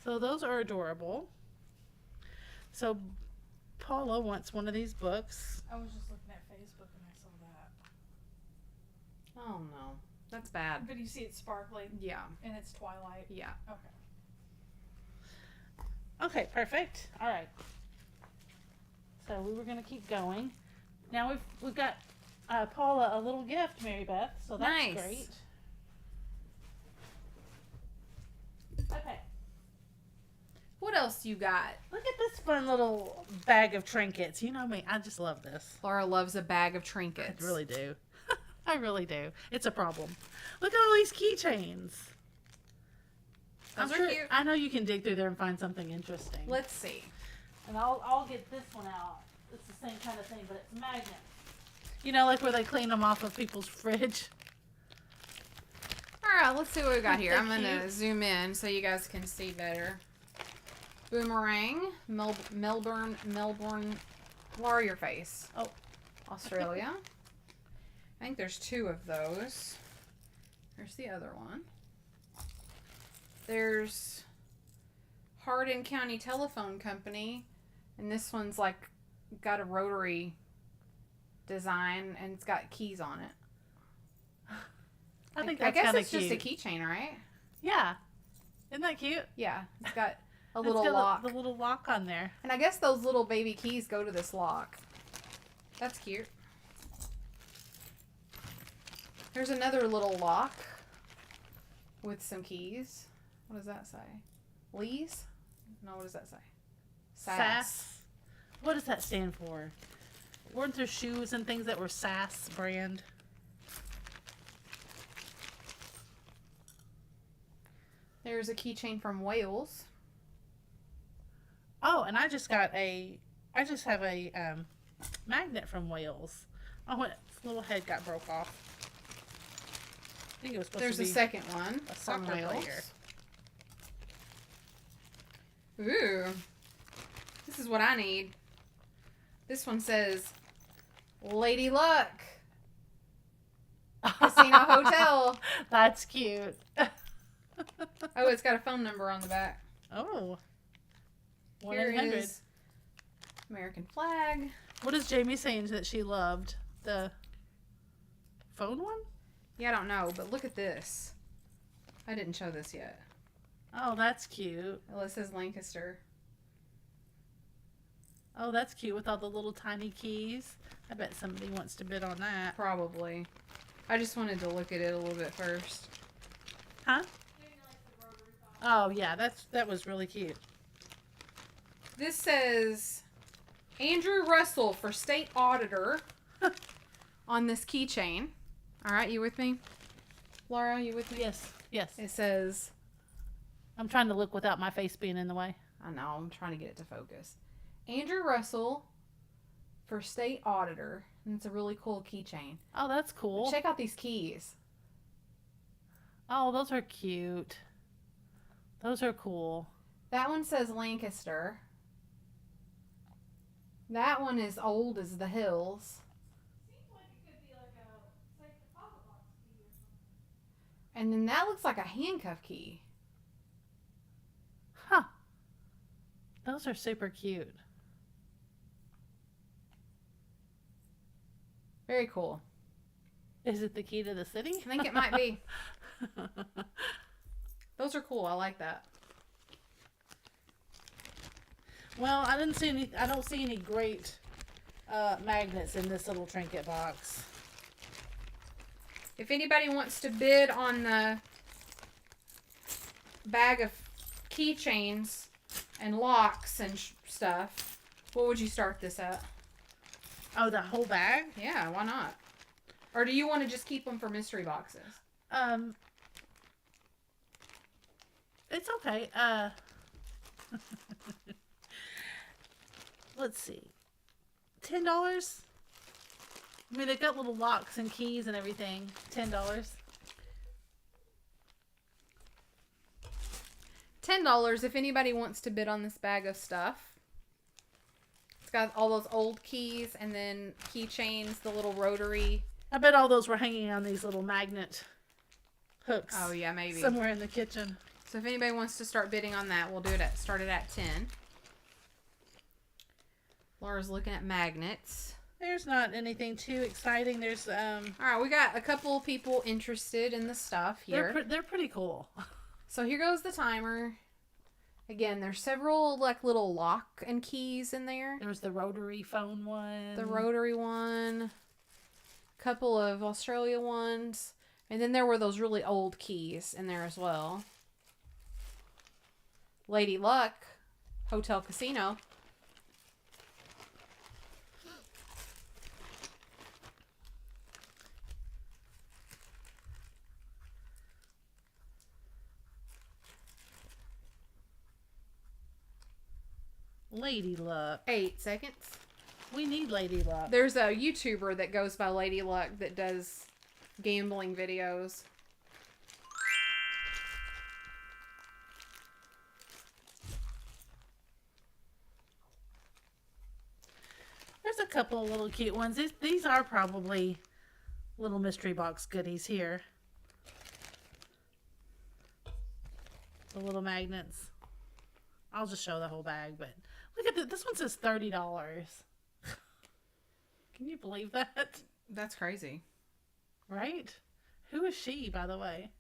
[SPEAKER 2] So those are adorable. So Paula wants one of these books.
[SPEAKER 3] I was just looking at Facebook and I saw that.
[SPEAKER 1] Oh no. That's bad.
[SPEAKER 3] But you see it's sparkling
[SPEAKER 1] Yeah.
[SPEAKER 3] and it's twilight.
[SPEAKER 1] Yeah.
[SPEAKER 3] Okay.
[SPEAKER 2] Okay, perfect. All right. So we were going to keep going. Now we've got Paula a little gift, Mary Beth. So that's
[SPEAKER 1] Nice.
[SPEAKER 2] great. Okay.
[SPEAKER 1] What else you got?
[SPEAKER 2] Look at this fun little bag of trinkets. You know me, I just love this.
[SPEAKER 1] Laura loves a bag of trinkets.
[SPEAKER 2] I really do. I really do. It's a problem. Look at all these keychains.
[SPEAKER 1] Those are cute.
[SPEAKER 2] I know you can dig through there and find something interesting.
[SPEAKER 1] Let's see.
[SPEAKER 2] And I'll get this one out. It's the same kind of thing, but it's magnets. You know, like where they clean them off of people's fridge.
[SPEAKER 1] All right, let's see what we got here. I'm
[SPEAKER 2] They're
[SPEAKER 1] going to
[SPEAKER 2] cute.
[SPEAKER 1] zoom in so you guys can see better. Boomerang, Melbourne, Laura, your face.
[SPEAKER 2] Oh.
[SPEAKER 1] Australia. I think there's 2 of those. There's the other one. There's Hardin County Telephone Company, and this one's like got a rotary design and it's got keys on it.
[SPEAKER 2] I think
[SPEAKER 1] I
[SPEAKER 2] that's
[SPEAKER 1] guess
[SPEAKER 2] kind of
[SPEAKER 1] it's
[SPEAKER 2] cute.
[SPEAKER 1] just a keychain, right?
[SPEAKER 2] Yeah. Isn't that cute?
[SPEAKER 1] Yeah, it's got a
[SPEAKER 2] It's
[SPEAKER 1] little
[SPEAKER 2] got
[SPEAKER 1] lock.
[SPEAKER 2] the little lock on there.
[SPEAKER 1] And I guess those little baby keys go to this lock. That's cute. There's another little lock with some keys. What does that say? Lee's? No, what does that say?
[SPEAKER 2] Sass. What does that stand for? Weren't there shoes and things that were Sass brand?
[SPEAKER 1] There's a keychain from Wales.
[SPEAKER 2] Oh, and I just have a magnet from Wales. Oh, its little head got broke off. I think it was supposed
[SPEAKER 1] There's
[SPEAKER 2] to be
[SPEAKER 1] a second one
[SPEAKER 2] a
[SPEAKER 1] from
[SPEAKER 2] soccer
[SPEAKER 1] Wales.
[SPEAKER 2] player.
[SPEAKER 1] Ooh. This is what I need. This one says Lady Luck Casino Hotel.
[SPEAKER 2] That's cute.
[SPEAKER 1] Oh, it's got a phone number on the back.
[SPEAKER 2] Oh.
[SPEAKER 1] Here
[SPEAKER 2] 1-800.
[SPEAKER 1] is American flag.
[SPEAKER 2] What is Jamie saying that she loved? The phone one?
[SPEAKER 1] Yeah, I don't know, but look at this. I didn't show this yet.
[SPEAKER 2] Oh, that's cute.
[SPEAKER 1] Well, it says Lancaster.
[SPEAKER 2] Oh, that's cute with all the little tiny keys. I bet somebody wants to bid on that.
[SPEAKER 1] Probably. I just wanted to look at it a little bit first.
[SPEAKER 2] Huh? Oh, yeah, that was really cute.
[SPEAKER 1] This says Andrew Russell for state auditor on this keychain. All right, you with me? Laura, you with me?
[SPEAKER 2] Yes, yes.
[SPEAKER 1] It says,
[SPEAKER 2] I'm trying to look without my face being in the way.
[SPEAKER 1] I know, I'm trying to get it to focus. Andrew Russell for state auditor. And it's a really cool keychain.
[SPEAKER 2] Oh, that's cool.
[SPEAKER 1] Check out these keys.
[SPEAKER 2] Oh, those are cute. Those are cool.
[SPEAKER 1] That one says Lancaster. That one is old as the hills. And then that looks like a handcuff key.
[SPEAKER 2] Huh. Those are super cute.
[SPEAKER 1] Very cool.
[SPEAKER 2] Is it the key to the city?
[SPEAKER 1] I think it might be. Those are cool. I like that.
[SPEAKER 2] Well, I don't see any great magnets in this little trinket box.
[SPEAKER 1] If anybody wants to bid on the bag of keychains and locks and stuff, what would you start this at?
[SPEAKER 2] Oh, the whole bag?
[SPEAKER 1] Yeah, why not? Or do you want to just keep them for mystery boxes?
[SPEAKER 2] It's okay. Let's see. $10? I mean, they've got little locks and keys and everything. $10.
[SPEAKER 1] $10 if anybody wants to bid on this bag of stuff. It's got all those old keys and then keychains, the little rotary.
[SPEAKER 2] I bet all those were hanging on these little magnet hooks.
[SPEAKER 1] Oh yeah, maybe.
[SPEAKER 2] Somewhere in the kitchen.
[SPEAKER 1] So if anybody wants to start bidding on that, we'll do it start it at 10. Laura's looking at magnets.
[SPEAKER 2] There's not anything too exciting. There's
[SPEAKER 1] All right, we got a couple people interested in the stuff here.
[SPEAKER 2] they're pretty cool.
[SPEAKER 1] So here goes the timer. Again, there's several like little lock and keys in there.
[SPEAKER 2] There's the rotary phone one.
[SPEAKER 1] The rotary one. Couple of Australia ones. And then there were those really old keys in there as well. Lady Luck Hotel Casino.
[SPEAKER 2] Lady Luck.
[SPEAKER 1] 8 seconds.
[SPEAKER 2] We need Lady Luck.
[SPEAKER 1] There's a YouTuber that goes by Lady Luck that does gambling videos.
[SPEAKER 2] There's a couple of little cute ones. These are probably little mystery box goodies here. The little magnets. I'll just show the whole bag, but look at this. This one says $30. Can you believe that?
[SPEAKER 1] That's crazy.
[SPEAKER 2] Right? Who is she, by the way?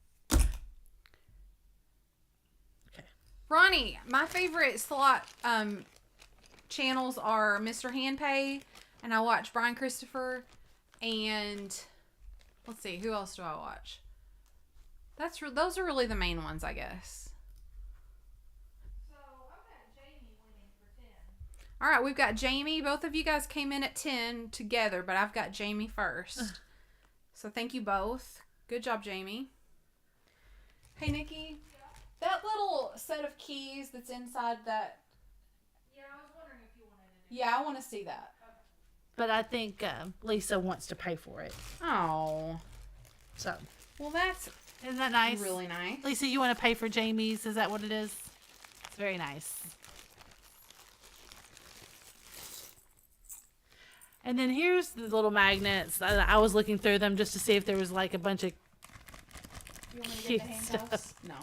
[SPEAKER 1] Ronnie, my favorite slot channels are Mr. Handpay, and I watch Brian Christopher, and let's see, who else do I watch? Those are really the main ones, I guess.
[SPEAKER 3] So I've got Jamie winning for 10.
[SPEAKER 1] All right, we've got Jamie. Both of you guys came in at 10 together, but I've got Jamie first. So thank you both. Good job, Jamie. Hey, Nikki. That little set of keys that's inside that.
[SPEAKER 3] Yeah, I was wondering if you wanted it.
[SPEAKER 1] Yeah, I want to see that.
[SPEAKER 2] But I think Lisa wants to pay for it.
[SPEAKER 1] Oh.
[SPEAKER 2] So,
[SPEAKER 1] Well, that's
[SPEAKER 2] isn't that nice?
[SPEAKER 1] really nice.
[SPEAKER 2] Lisa, you want to pay for Jamie's? Is that what it is? It's very nice. And then here's the little magnets. I was looking through them just to see if there was like a bunch of
[SPEAKER 3] You want me to
[SPEAKER 2] cute
[SPEAKER 3] get the
[SPEAKER 2] stuff.
[SPEAKER 3] handcuffs?
[SPEAKER 1] No.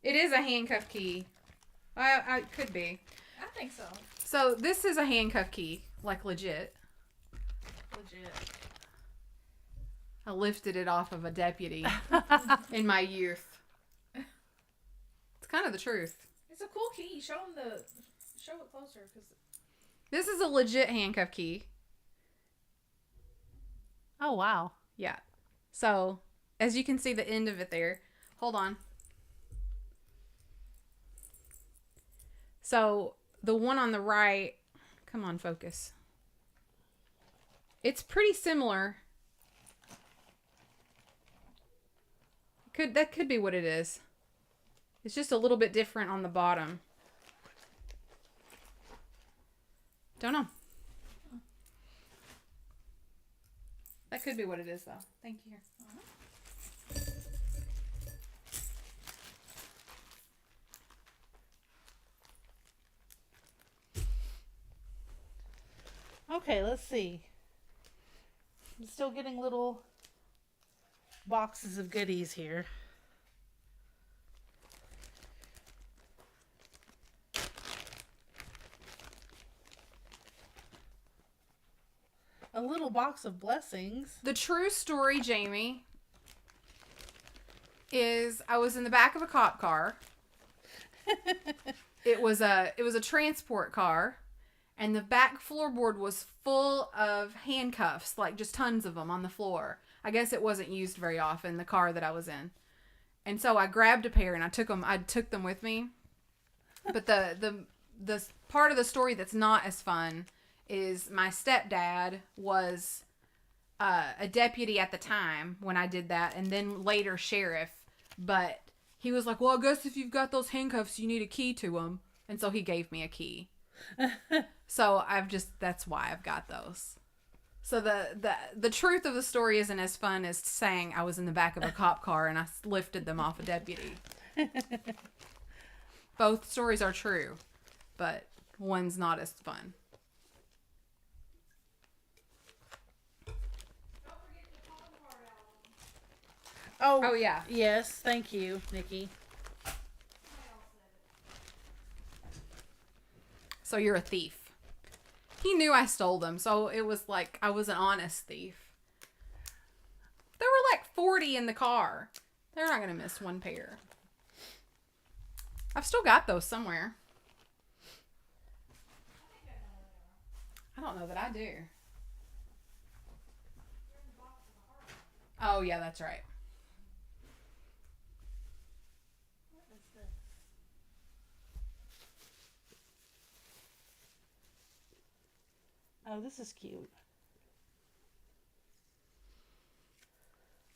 [SPEAKER 1] It is a handcuff key. I could be.
[SPEAKER 3] I think so.
[SPEAKER 1] So this is a handcuff key, like legit.
[SPEAKER 3] Legit.
[SPEAKER 1] I lifted it off of a deputy in my youth. It's kind of the truth.
[SPEAKER 3] It's a cool key. Show it closer, because
[SPEAKER 1] This is a legit handcuff key.
[SPEAKER 2] Oh, wow.
[SPEAKER 1] Yeah. So, as you can see the end of it there. Hold on. So, the one on the right, come on, focus. It's pretty similar. That could be what it is. It's just a little bit different on the bottom. Don't know. That could be what it is, though. Thank you.
[SPEAKER 2] Okay, let's see. I'm still getting little boxes of goodies here. A little box of blessings.
[SPEAKER 1] The true story, Jamie, is I was in the back of a cop car. It was a transport car, and the back floorboard was full of handcuffs, like just tons of them on the floor. I guess it wasn't used very often, the car that I was in. And so I grabbed a pair and I took them with me. But the part of the story that's not as fun is my stepdad was a deputy at the time when I did that, and then later sheriff. But he was like, well, I guess if you've got those handcuffs, you need a key to them. And so he gave me a key. So that's why I've got those. So the truth of the story isn't as fun as saying I was in the back of a cop car and I lifted them off a deputy. Both stories are true, but one's not as fun. Oh, yeah.
[SPEAKER 2] Yes, thank you, Nikki.
[SPEAKER 1] So you're a thief. He knew I stole them, so it was like I was an honest thief. There were like 40 in the car. They're not going to miss one pair. I've still got those somewhere. I don't know that I do. Oh, yeah, that's right.
[SPEAKER 2] Oh, this is cute.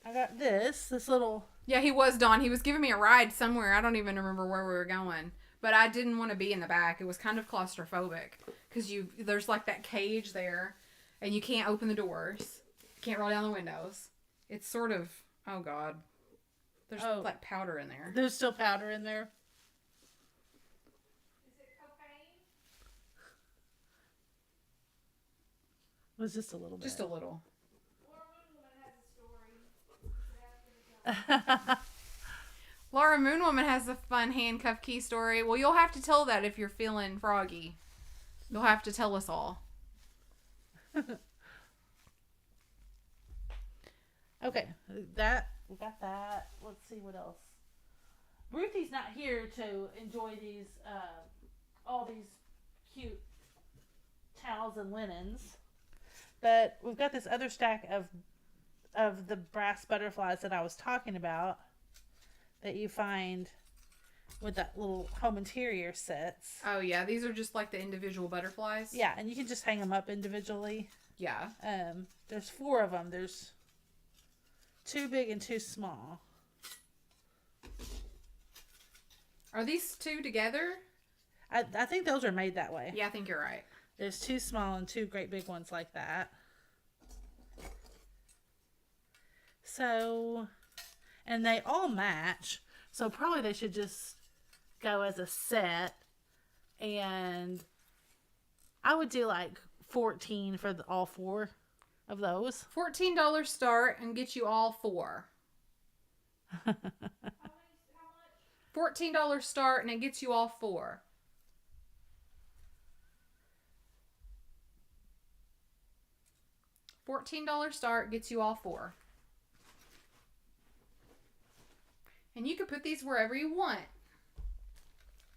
[SPEAKER 2] I got this little...
[SPEAKER 1] Yeah, he was, Dawn. He was giving me a ride somewhere. I don't even remember where we were going. But I didn't want to be in the back. It was kind of claustrophobic. Because there's like that cage there. And you can't open the doors. You can't roll down the windows. It's sort of... Oh, God. There's like powder in there.
[SPEAKER 2] There's still powder in there.
[SPEAKER 3] Is it cocaine?
[SPEAKER 2] It was just a little bit.
[SPEAKER 1] Just a little. Laura Moonwoman has a fun handcuff key story. Well, you'll have to tell that if you're feeling froggy. You'll have to tell us all.
[SPEAKER 2] Okay, we got that. Let's see what else. Ruthie's not here to enjoy these, all these cute towels and linens. But we've got this other stack of the brass butterflies that I was talking about that you find with that little home interior sets.
[SPEAKER 1] Oh, yeah. These are just like the individual butterflies.
[SPEAKER 2] Yeah, and you can just hang them up individually.
[SPEAKER 1] Yeah.
[SPEAKER 2] There's 4 of them. There's 2 big and 2 small.
[SPEAKER 1] Are these 2 together?
[SPEAKER 2] I think those are made that way.
[SPEAKER 1] Yeah, I think you're right.
[SPEAKER 2] There's 2 small and 2 great big ones like that. So, and they all match. So probably they should just go as a set. And I would do like $14 for all 4 of those.
[SPEAKER 1] $14 start and get you all 4. $14 start and it gets you all 4. $14 start gets you all 4. And you can put these wherever you want.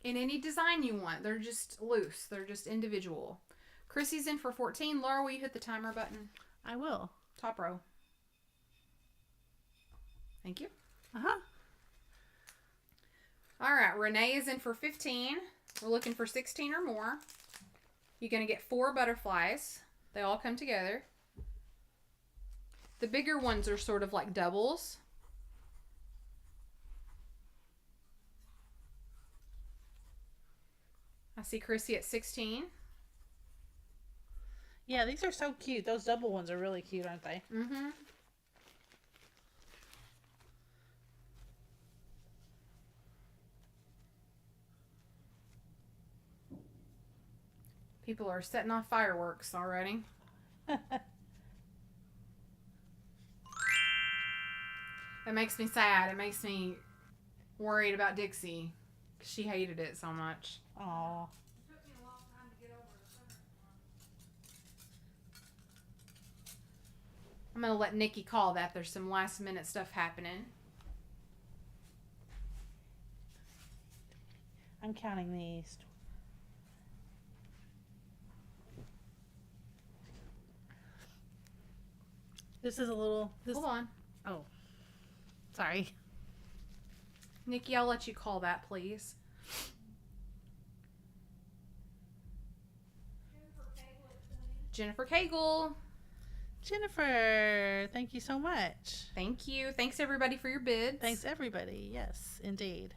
[SPEAKER 1] In any design you want. They're just loose. They're just individual. Chrissy's in for 14. Laura, will you hit the timer button?
[SPEAKER 2] I will.
[SPEAKER 1] Top row. Thank you.
[SPEAKER 2] Uh-huh.
[SPEAKER 1] All right. Renee is in for 15. We're looking for 16 or more. You're going to get 4 butterflies. They all come together. The bigger ones are sort of like doubles. I see Chrissy at 16.
[SPEAKER 2] Yeah, these are so cute. Those double ones are really cute, aren't they?
[SPEAKER 1] Mm-hmm. People are setting off fireworks already. It makes me sad. It makes me worried about Dixie. She hated it so much.
[SPEAKER 2] Aw.
[SPEAKER 1] I'm going to let Nikki call that. There's some last minute stuff happening.
[SPEAKER 2] I'm counting these. This is a little...
[SPEAKER 1] Hold on.
[SPEAKER 2] Oh. Sorry.
[SPEAKER 1] Nikki, I'll let you call that, please. Jennifer Cagle.
[SPEAKER 2] Jennifer, thank you so much.
[SPEAKER 1] Thank you. Thanks, everybody, for your bids.
[SPEAKER 2] Thanks, everybody. Yes, indeed.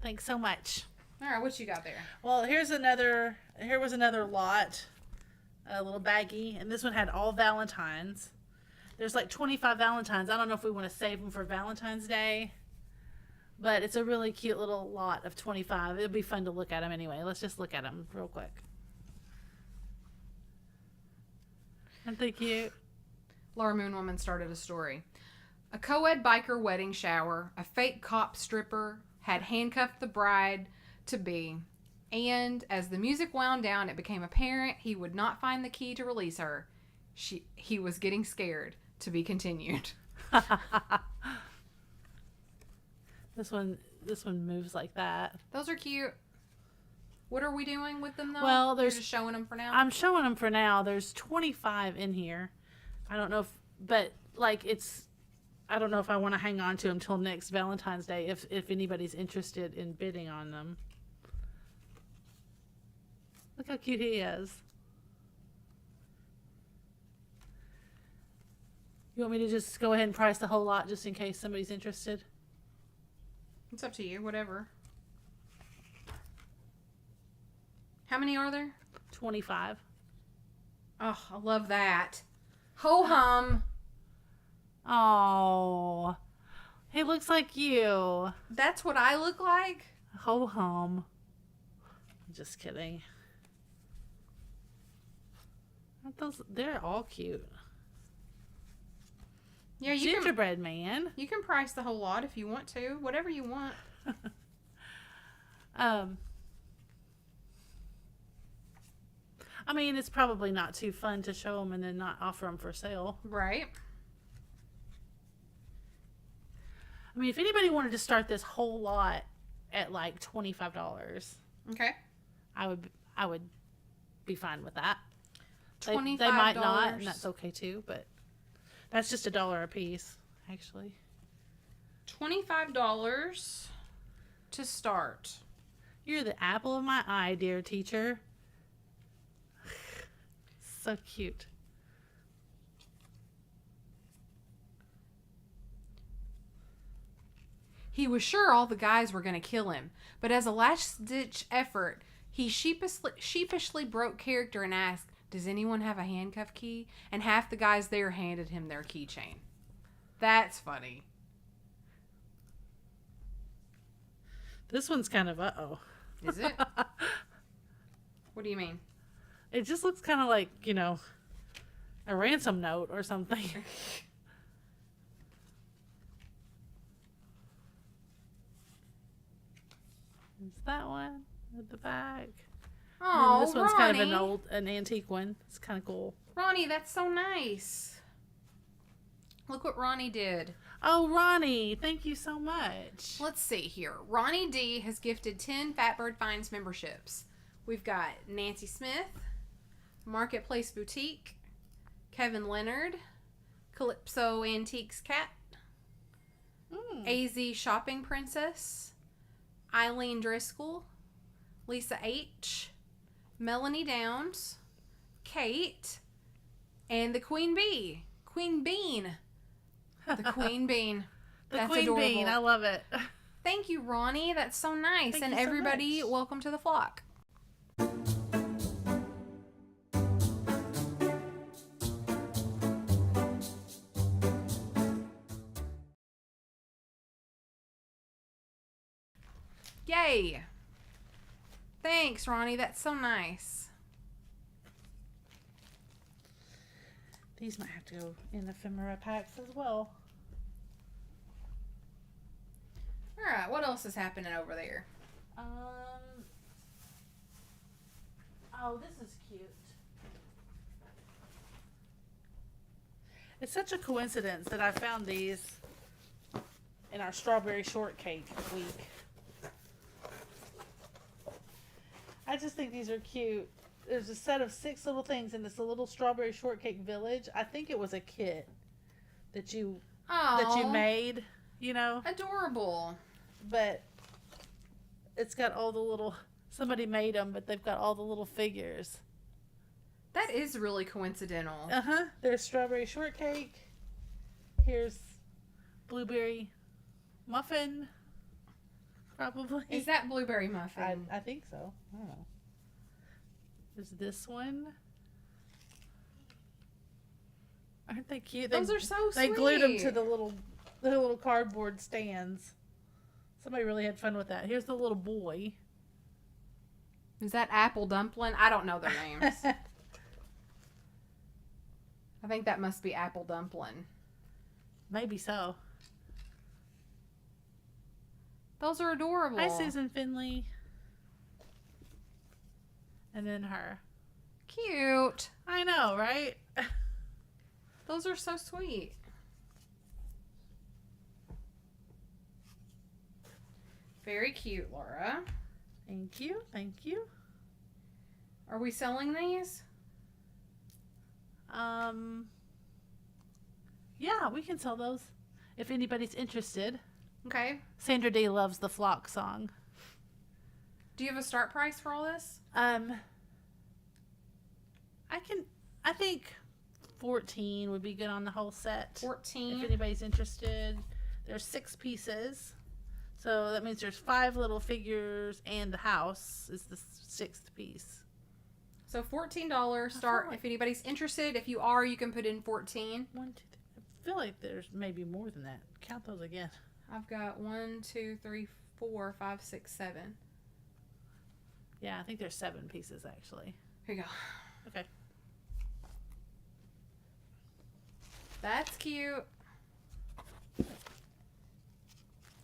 [SPEAKER 2] Thanks so much.
[SPEAKER 1] All right, what you got there?
[SPEAKER 2] Well, here was another lot, a little baggie, and this one had all Valentines. There's like 25 Valentines. I don't know if we want to save them for Valentine's Day, but it's a really cute little lot of 25. It'll be fun to look at them anyway. Let's just look at them real quick. Aren't they cute?
[SPEAKER 1] Laura Moonwoman started a story. A co-ed biker wedding shower, a fake cop stripper had handcuffed the bride-to-be, and as the music wound down, it became apparent he would not find the key to release her. He was getting scared. To be continued.
[SPEAKER 2] This one moves like that.
[SPEAKER 1] Those are cute. What are we doing with them, though?
[SPEAKER 2] Well,
[SPEAKER 1] You're just showing them for now?
[SPEAKER 2] I'm showing them for now. There's 25 in here. I don't know if, but like I don't know if I want to hang on to them till next Valentine's Day if anybody's interested in bidding on them. Look how cute he is. You want me to just go ahead and price the whole lot just in case somebody's interested?
[SPEAKER 1] It's up to you, whatever. How many are there?
[SPEAKER 2] 25.
[SPEAKER 1] Oh, I love that. Ho-hum.
[SPEAKER 2] Oh, he looks like you.
[SPEAKER 1] That's what I look like?
[SPEAKER 2] Ho-hum. Just kidding. Aren't they're all cute.
[SPEAKER 1] Yeah,
[SPEAKER 2] Gingerbread man.
[SPEAKER 1] You can price the whole lot if you want to. Whatever you want.
[SPEAKER 2] I mean, it's probably not too fun to show them and then not offer them for sale.
[SPEAKER 1] Right.
[SPEAKER 2] I mean, if anybody wanted to start this whole lot at like $25,
[SPEAKER 1] Okay.
[SPEAKER 2] I would be fine with that.
[SPEAKER 1] $25.
[SPEAKER 2] They might not, and that's okay too, but that's just $1 a piece, actually.
[SPEAKER 1] $25 to start.
[SPEAKER 2] You're the apple of my eye, dear teacher. So cute.
[SPEAKER 1] He was sure all the guys were going to kill him, but as a last-ditch effort, he sheepishly broke character and asked, "Does anyone have a handcuff key?" And half the guys there handed him their keychain. That's funny.
[SPEAKER 2] This one's kind of uh-oh.
[SPEAKER 1] Is it? What do you mean?
[SPEAKER 2] It just looks kind of like, a ransom note or something. It's that one at the back.
[SPEAKER 1] Oh,
[SPEAKER 2] this one's
[SPEAKER 1] Ronnie.
[SPEAKER 2] kind of an antique one. It's kind of cool.
[SPEAKER 1] Ronnie, that's so nice. Look what Ronnie did.
[SPEAKER 2] Oh, Ronnie, thank you so much.
[SPEAKER 1] Let's see here. Ronnie D has gifted 10 fatbirdfinds memberships. We've got Nancy Smith, Marketplace Boutique, Kevin Leonard, Calypso Antiques Cat, AZ Shopping Princess, Eileen Driscoll, Lisa H, Melanie Downs, Kate, and the Queen Bee. Queen Bean. The Queen Bean.
[SPEAKER 2] The Queen
[SPEAKER 1] adorable.
[SPEAKER 2] Bean, I love it.
[SPEAKER 1] Thank you, Ronnie. That's so nice.
[SPEAKER 2] Thank
[SPEAKER 1] and
[SPEAKER 2] you so
[SPEAKER 1] everybody,
[SPEAKER 2] much.
[SPEAKER 1] welcome to the flock. Yay. Thanks, Ronnie. That's so nice.
[SPEAKER 2] These might have to go in ephemera packs as well.
[SPEAKER 1] All right. What else is happening over there?
[SPEAKER 2] Oh, this is cute. It's such a coincidence that I found these in our strawberry shortcake week. I just think these are cute. There's a set of 6 little things in this little strawberry shortcake village. I think it was a kit that you made,
[SPEAKER 1] Adorable.
[SPEAKER 2] but it's got all the little, somebody made them, but they've got all the little figures.
[SPEAKER 1] That is really coincidental.
[SPEAKER 2] There's strawberry shortcake. Here's blueberry muffin. Probably.
[SPEAKER 1] Is that blueberry muffin?
[SPEAKER 2] I think so. I don't know. There's this one. Aren't they cute?
[SPEAKER 1] Those are so
[SPEAKER 2] They
[SPEAKER 1] sweet.
[SPEAKER 2] glued them to the little cardboard stands. Somebody really had fun with that. Here's the little boy.
[SPEAKER 1] Is that Apple Dumpling? I don't know their names. I think that must be Apple Dumpling.
[SPEAKER 2] Maybe so.
[SPEAKER 1] Those are adorable.
[SPEAKER 2] Hi, Susan Finley. And then her.
[SPEAKER 1] Cute.
[SPEAKER 2] I know, right?
[SPEAKER 1] Those are so sweet. Very cute, Laura.
[SPEAKER 2] Thank you. Thank you.
[SPEAKER 1] Are we selling these?
[SPEAKER 2] Yeah, we can sell those if anybody's interested.
[SPEAKER 1] Okay.
[SPEAKER 2] Sandra D loves the flock song.
[SPEAKER 1] Do you have a start price for all this?
[SPEAKER 2] I think 14 would be good on the whole set.
[SPEAKER 1] 14.
[SPEAKER 2] If anybody's interested. There's 6 pieces. So that means there's 5 little figures and the house is the 6th piece.
[SPEAKER 1] So $14 start if anybody's interested. If you are, you can put in 14.
[SPEAKER 2] 1, 2, 3. I feel like there's maybe more than that. Count those again.
[SPEAKER 1] I've got 1, 2, 3, 4, 5, 6, 7.
[SPEAKER 2] Yeah, I think there's 7 pieces actually.
[SPEAKER 1] Here you go.
[SPEAKER 2] Okay.
[SPEAKER 1] That's cute.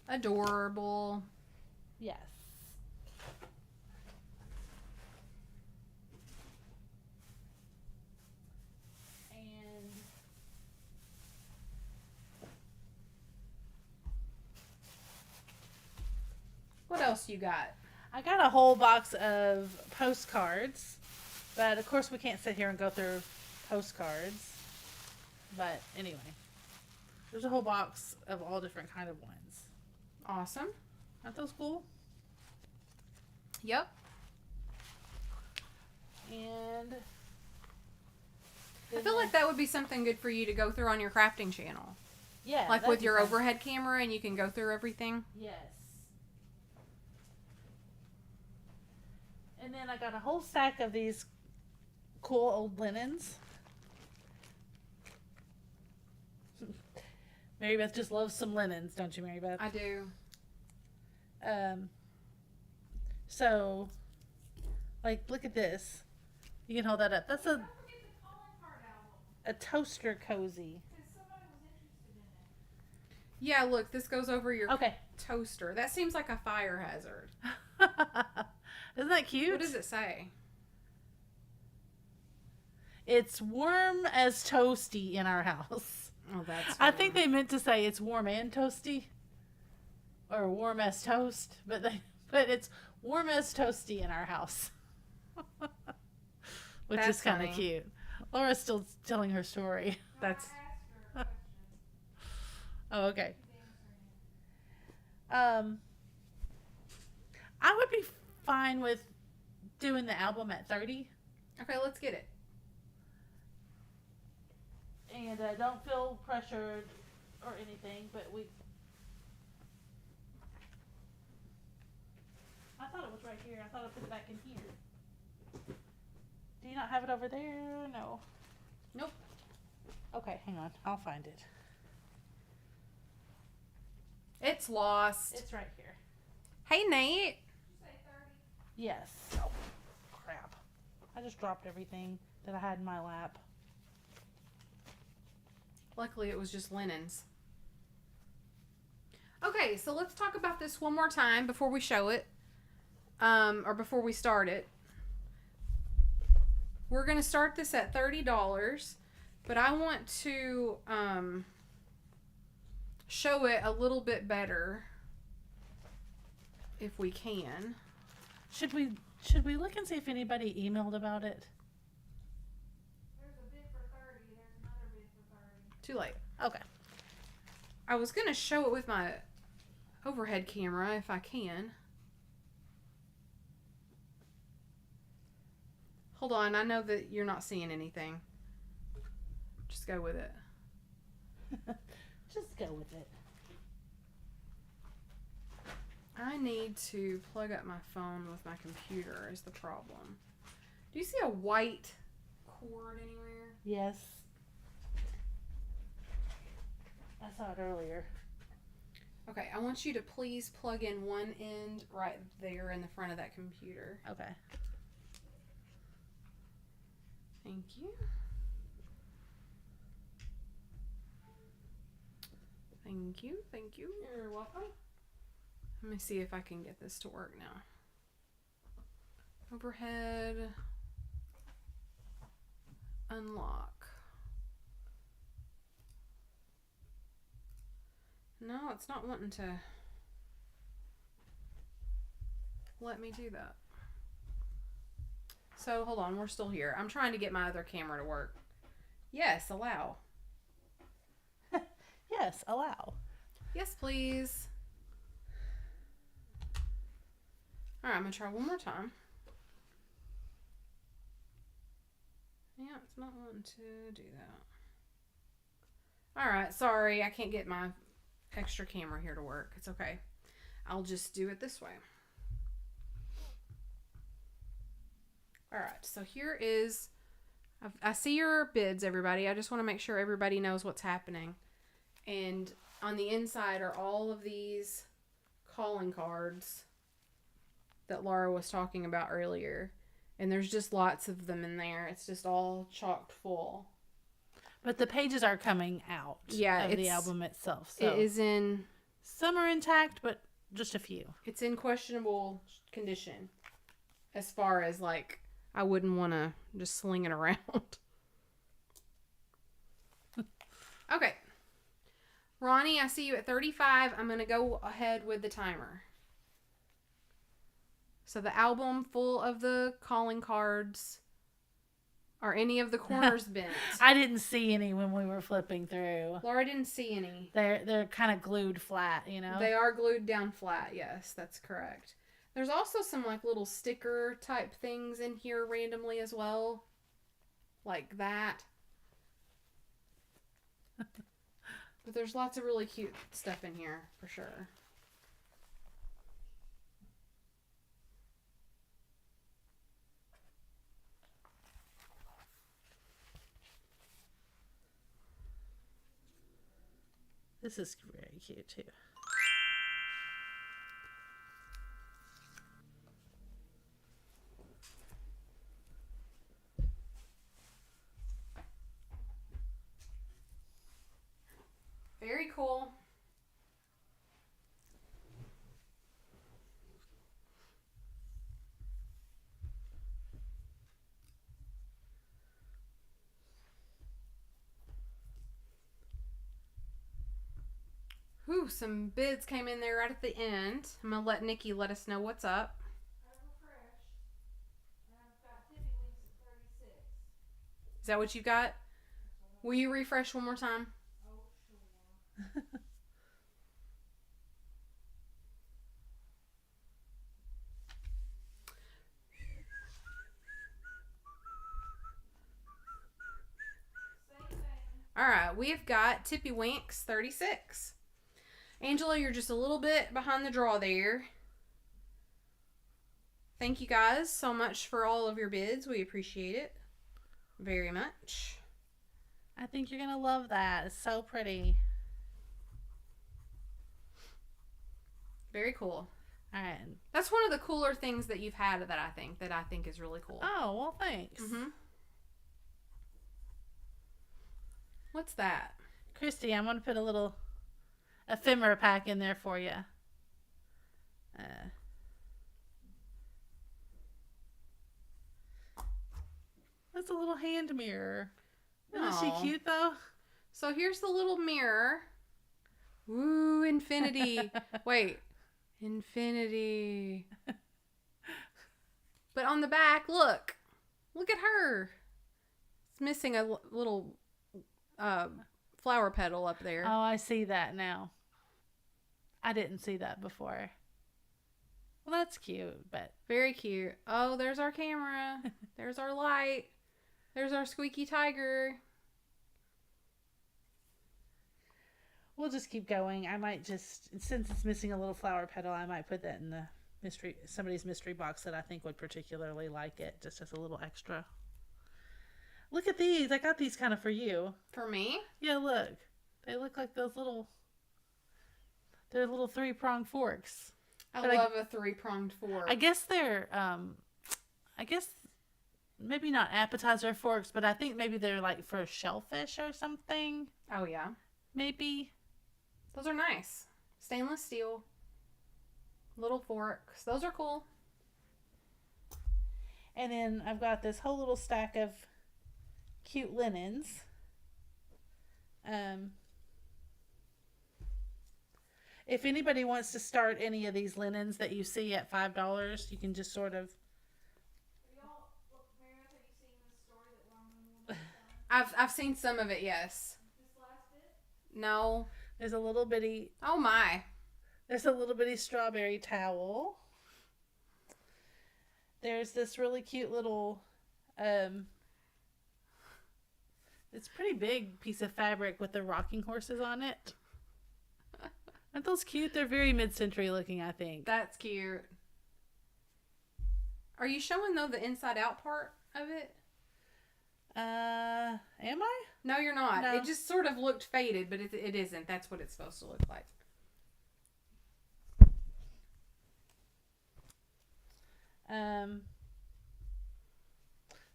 [SPEAKER 1] Adorable.
[SPEAKER 2] Yes. And
[SPEAKER 1] else you got?
[SPEAKER 2] I got a whole box of postcards, but of course we can't sit here and go through postcards. But anyway, there's a whole box of all different kind of ones.
[SPEAKER 1] Awesome.
[SPEAKER 2] Aren't those cool?
[SPEAKER 1] Yep.
[SPEAKER 2] And
[SPEAKER 1] I feel like that would be something good for you to go through on your crafting channel.
[SPEAKER 2] yeah,
[SPEAKER 1] Like
[SPEAKER 2] that'd
[SPEAKER 1] with
[SPEAKER 2] be
[SPEAKER 1] your
[SPEAKER 2] fun.
[SPEAKER 1] overhead camera and you can go through everything.
[SPEAKER 2] Yes. And then I got a whole stack of these cool old linens. Mary Beth just loves some linens, don't you, Mary Beth?
[SPEAKER 1] I do.
[SPEAKER 2] So, like, look at this. You can hold that up. That's a toaster cozy.
[SPEAKER 1] Yeah, look, this goes over your
[SPEAKER 2] Okay.
[SPEAKER 1] toaster. That seems like a fire hazard.
[SPEAKER 2] Isn't that cute?
[SPEAKER 1] What does it say?
[SPEAKER 2] It's warm as toasty in our house.
[SPEAKER 1] Oh, that's
[SPEAKER 2] I think they meant to say it's warm and toasty, or warm as toast, but it's warm as toasty in our house, which
[SPEAKER 1] That's
[SPEAKER 2] is kind of
[SPEAKER 1] funny.
[SPEAKER 2] cute. Laura's still telling her story.
[SPEAKER 1] That's
[SPEAKER 2] Oh, okay. I would be fine with doing the album at 30,
[SPEAKER 1] okay. Let's get it.
[SPEAKER 2] and don't feel pressured or anything. But I thought it was right here. I thought I put it back in here. Do you not have it over there? No.
[SPEAKER 1] Nope.
[SPEAKER 2] Okay, hang on. I'll find it.
[SPEAKER 1] It's lost.
[SPEAKER 2] It's right here.
[SPEAKER 1] Hey, Nate.
[SPEAKER 2] Yes. Oh, crap. I just dropped everything that I had in my lap.
[SPEAKER 1] Luckily, it was just linens. Okay, so let's talk about this one more time before we show it, or before we start it. We're going to start this at $30, but I want to show it a little bit better if we can.
[SPEAKER 2] Should we look and see if anybody emailed about it?
[SPEAKER 3] There's a bid for 30. There's another bid for 30.
[SPEAKER 1] Too late.
[SPEAKER 2] Okay.
[SPEAKER 1] I was going to show it with my overhead camera if I can. Hold on, I know that you're not seeing anything. Just go with it.
[SPEAKER 2] Just go with it.
[SPEAKER 1] I need to plug up my phone with my computer is the problem. Do you see a white cord anywhere?
[SPEAKER 2] Yes. I saw it earlier.
[SPEAKER 1] Okay, I want you to please plug in one end right there in the front of that computer.
[SPEAKER 2] Okay.
[SPEAKER 1] Thank you. Thank you. Thank you.
[SPEAKER 2] You're welcome.
[SPEAKER 1] Let me see if I can get this to work now. Overhead. Unlock. No, it's not wanting to let me do that. So, hold on. We're still here. I'm trying to get my other camera to work. Yes, allow.
[SPEAKER 2] Yes, allow.
[SPEAKER 1] Yes, please. Alright, I'm going to try one more time. Yeah, it's not wanting to do that. Alright, sorry. I can't get my extra camera here to work. It's okay. I'll just do it this way. Alright, so here is... I see your bids, everybody. I just want to make sure everybody knows what's happening. And on the inside are all of these calling cards that Laura was talking about earlier. And there's just lots of them in there. It's just all chocked full.
[SPEAKER 2] But the pages are coming out of the album itself. So
[SPEAKER 1] It is in...
[SPEAKER 2] some are intact, but just a few.
[SPEAKER 1] It's in questionable condition. As far as, like, I wouldn't want to just sling it around. Okay. Ronnie, I see you at 35. I'm going to go ahead with the timer. So the album full of the calling cards. Are any of the corners bent?
[SPEAKER 2] I didn't see any when we were flipping through.
[SPEAKER 1] Laura didn't see any.
[SPEAKER 2] They're kind of glued flat, you know?
[SPEAKER 1] They are glued down flat, yes, that's correct. There's also some like little sticker type things in here randomly as well. Like that. But there's lots of really cute stuff in here, for sure.
[SPEAKER 2] This is very cute, too.
[SPEAKER 1] Very cool. Whew, some bids came in there right at the end. I'm going to let Nikki let us know what's up. Is that what you got? Will you refresh one more time? All right, we've got Tippy Winks 36. Angela, you're just a little bit behind the draw there. Thank you guys so much for all of your bids. We appreciate it very much.
[SPEAKER 2] I think you're going to love that. It's so pretty.
[SPEAKER 1] Very cool.
[SPEAKER 2] All right.
[SPEAKER 1] That's one of the cooler things that you've had that I think is really cool.
[SPEAKER 2] Oh, well, thanks.
[SPEAKER 1] Mm-hmm. What's that?
[SPEAKER 2] Christy, I'm going to put a little ephemera pack in there for you. That's a little hand mirror. Isn't she cute, though?
[SPEAKER 1] So here's the little mirror. Woo, infinity. Wait. Infinity. But on the back, look. Look at her. It's missing a little flower petal up there.
[SPEAKER 2] Oh, I see that now. I didn't see that before. Well, that's cute, but...
[SPEAKER 1] Very cute. Oh, there's our camera. There's our light. There's our Squeaky tiger.
[SPEAKER 2] We'll just keep going. I might just, since it's missing a little flower petal, I might put that in the somebody's mystery box that I think would particularly like it, just as a little extra. Look at these. I got these kind of for you.
[SPEAKER 1] For me?
[SPEAKER 2] Yeah, look. They look like they're little 3-pronged forks.
[SPEAKER 1] I love a 3-pronged fork.
[SPEAKER 2] I guess they're, maybe not appetizer forks, but I think maybe they're like for shellfish or something.
[SPEAKER 1] Oh, yeah.
[SPEAKER 2] Maybe.
[SPEAKER 1] Those are nice. Stainless steel. Little forks. Those are cool.
[SPEAKER 2] And then I've got this whole little stack of cute linens. If anybody wants to start any of these linens that you see at $5, you can just sort of...
[SPEAKER 1] I've seen some of it, yes. No.
[SPEAKER 2] There's a little bitty...
[SPEAKER 1] Oh, my.
[SPEAKER 2] There's a little bitty strawberry towel. There's this really cute little... it's a pretty big piece of fabric with the rocking horses on it. Aren't those cute? They're very mid-century looking, I think.
[SPEAKER 1] That's cute. Are you showing, though, the inside-out part of it?
[SPEAKER 2] Am I?
[SPEAKER 1] No, you're not.
[SPEAKER 2] No.
[SPEAKER 1] It just sort of looked faded, but it isn't. That's what it's supposed to look like.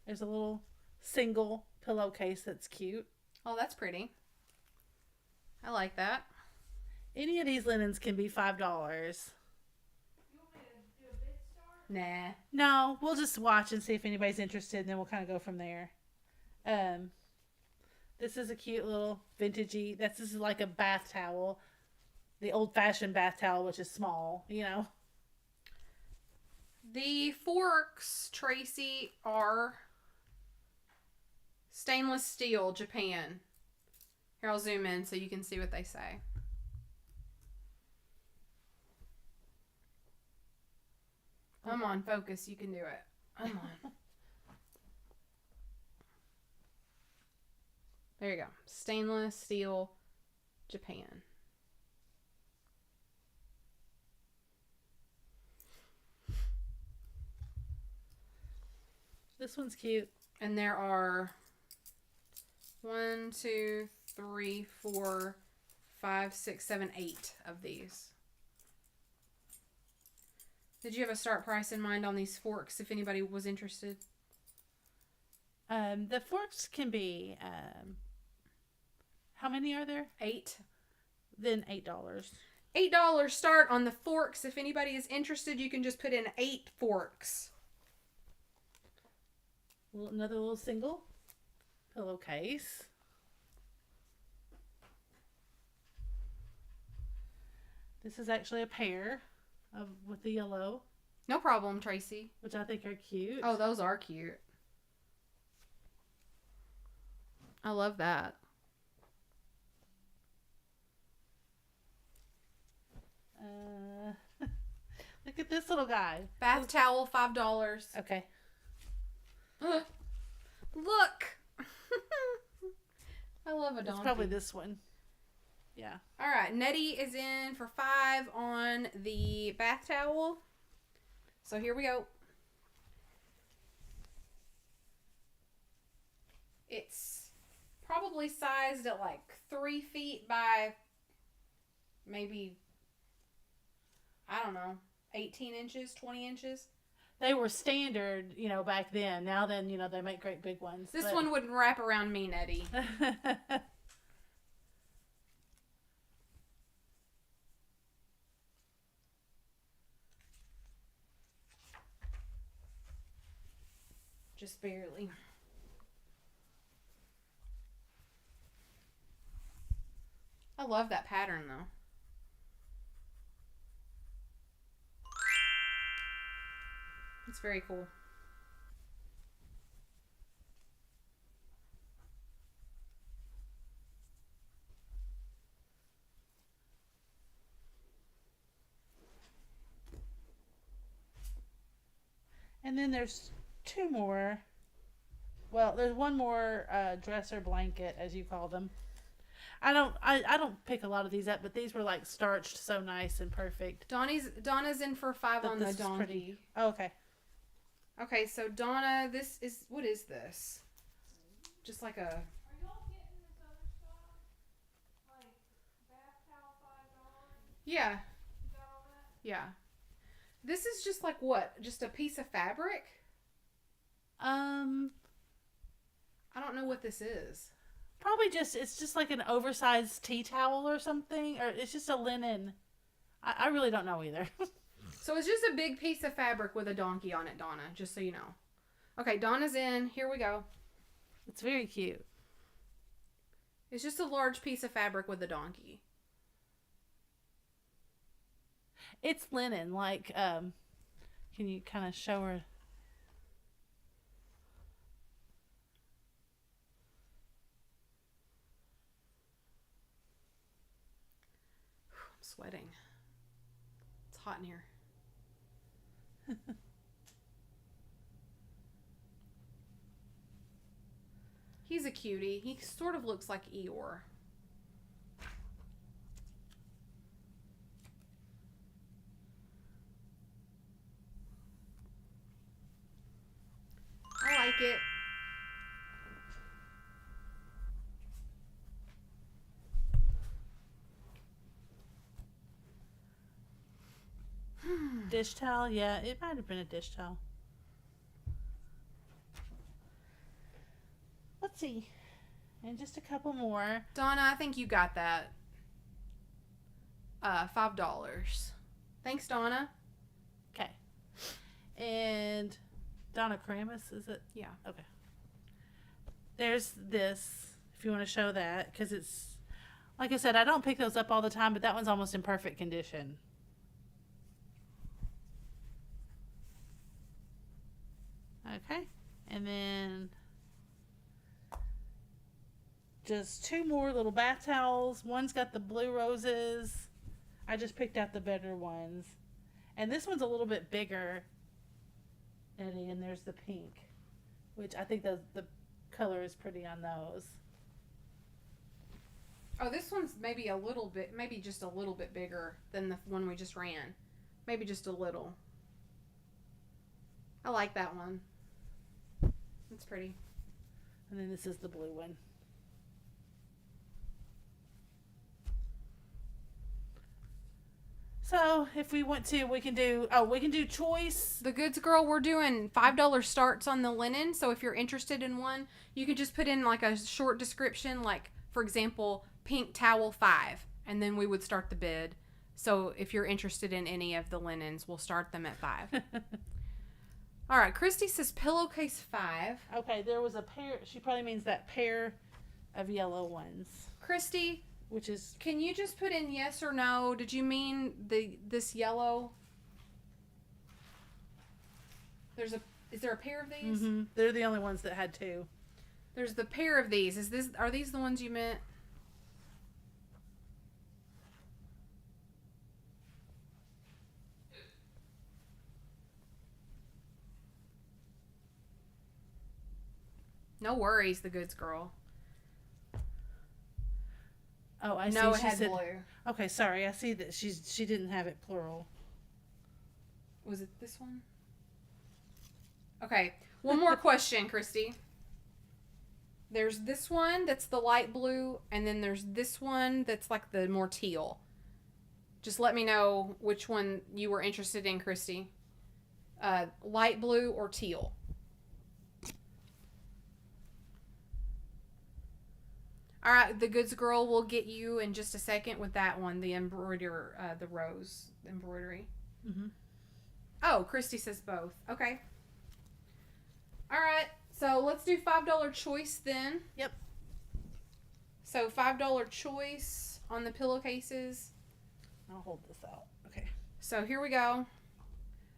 [SPEAKER 2] There's a little single pillowcase that's cute.
[SPEAKER 1] Oh, that's pretty. I like that.
[SPEAKER 2] Any of these linens can be $5.
[SPEAKER 3] You want me to do a bid start?
[SPEAKER 1] Nah.
[SPEAKER 2] No, we'll just watch and see if anybody's interested, and then we'll kind of go from there. This is a cute little vintagey. This is like a bath towel, the old-fashioned bath towel, which is small. You know.
[SPEAKER 1] The forks, Tracy, are stainless steel, Japan. Here, I'll zoom in so you can see what they say. Come on, focus. You can do it. Come on. There you go. Stainless steel, Japan.
[SPEAKER 2] This one's cute.
[SPEAKER 1] And there are 1, 2, 3, 4, 5, 6, 7, 8 of these. Did you have a start price in mind on these forks if anybody was interested?
[SPEAKER 2] The forks can be, how many are there?
[SPEAKER 1] 8.
[SPEAKER 2] Then $8.
[SPEAKER 1] $8 start on the forks. If anybody is interested, you can just put in 8 forks.
[SPEAKER 2] Another little single pillowcase. This is actually a pair with the yellow.
[SPEAKER 1] No problem, Tracy.
[SPEAKER 2] Which I think are cute.
[SPEAKER 1] Oh, those are cute. I love that.
[SPEAKER 2] Look at this little guy.
[SPEAKER 1] Bath towel, $5.
[SPEAKER 2] Okay.
[SPEAKER 1] Look. I love a donkey.
[SPEAKER 2] It's probably this one. Yeah.
[SPEAKER 1] All right. Nettie is in for $5 on the bath towel. So here we go. It's probably sized at like 3 feet by maybe, I don't know, 18 inches, 20 inches.
[SPEAKER 2] They were standard, back then. Now then, they make great big ones.
[SPEAKER 1] This one wouldn't wrap around me, Nettie. Just barely. I love that pattern, though. It's very cool.
[SPEAKER 2] And then there's 2 more. Well, there's one more dresser blanket, as you call them. I don't pick a lot of these up, but these were like starched so nice and perfect.
[SPEAKER 1] Donna's in for $5 on the donkey.
[SPEAKER 2] Oh, okay.
[SPEAKER 1] Okay, so Donna, what is this? Just like a...
[SPEAKER 3] Are y'all getting this other stuff? Like bath towel, $5?
[SPEAKER 1] Yeah.
[SPEAKER 3] You got all that?
[SPEAKER 1] Yeah. This is just like what? Just a piece of fabric? I don't know what this is.
[SPEAKER 2] Probably it's just like an oversized tea towel or something, or it's just a linen. I really don't know either.
[SPEAKER 1] So it's just a big piece of fabric with a donkey on it, Donna, just so you know. Okay, Donna's in. Here we go.
[SPEAKER 2] It's very cute.
[SPEAKER 1] It's just a large piece of fabric with a donkey.
[SPEAKER 2] It's linen, like, can you kind of show her?
[SPEAKER 1] I'm sweating. It's hot in here. He's a cutie. He sort of looks like Eeyore. I like it.
[SPEAKER 2] Dish towel? Yeah, it might have been a dish towel. Let's see. And just a couple more.
[SPEAKER 1] Donna, I think you got that. $5. Thanks, Donna.
[SPEAKER 2] Okay. And Donna Kramus, is it?
[SPEAKER 1] Yeah.
[SPEAKER 2] Okay. There's this, if you want to show that, because it's, like I said, I don't pick those up all the time, but that one's almost in perfect condition. Okay. And then just 2 more little bath towels. One's got the blue roses. I just picked out the better ones. And this one's a little bit bigger, Eddie, and there's the pink, which I think the color is pretty on those.
[SPEAKER 1] Oh, this one's maybe just a little bit bigger than the one we just ran. Maybe just a little. I like that one. It's pretty.
[SPEAKER 2] And then this is the blue one. So if we want to, we can do choice.
[SPEAKER 1] The Goods Girl, we're doing $5 starts on the linen. So if you're interested in one, you can just put in like a short description, like for example, pink towel 5, and then we would start the bid. So if you're interested in any of the linens, we'll start them at 5. All right, Christy says pillowcase 5.
[SPEAKER 2] Okay, there was a pair. She probably means that pair of yellow ones.
[SPEAKER 1] Christy,
[SPEAKER 2] which is,
[SPEAKER 1] can you just put in yes or no? Did you mean this yellow? Is there a pair of these?
[SPEAKER 2] mm-hmm. They're the only ones that had 2.
[SPEAKER 1] There's the pair of these. Are these the ones you meant? No worries, the Goods Girl.
[SPEAKER 2] Oh, I see.
[SPEAKER 1] No, it
[SPEAKER 2] She
[SPEAKER 1] had
[SPEAKER 2] said,
[SPEAKER 1] blue.
[SPEAKER 2] okay, sorry. I see that she didn't have it plural.
[SPEAKER 1] Was it this one? Okay, one more question, Christy. There's this one that's the light blue, and then there's this one that's like the more teal. Just let me know which one you were interested in, Christy. Light blue or teal. All right, the Goods Girl will get you in just a second with that one, the the rose embroidery.
[SPEAKER 2] Mm-hmm.
[SPEAKER 1] Oh, Christy says both. Okay. All right, so let's do $5 choice then.
[SPEAKER 2] Yep.
[SPEAKER 1] So $5 choice on the pillowcases.
[SPEAKER 2] I'll hold this out. Okay.
[SPEAKER 1] So here we go.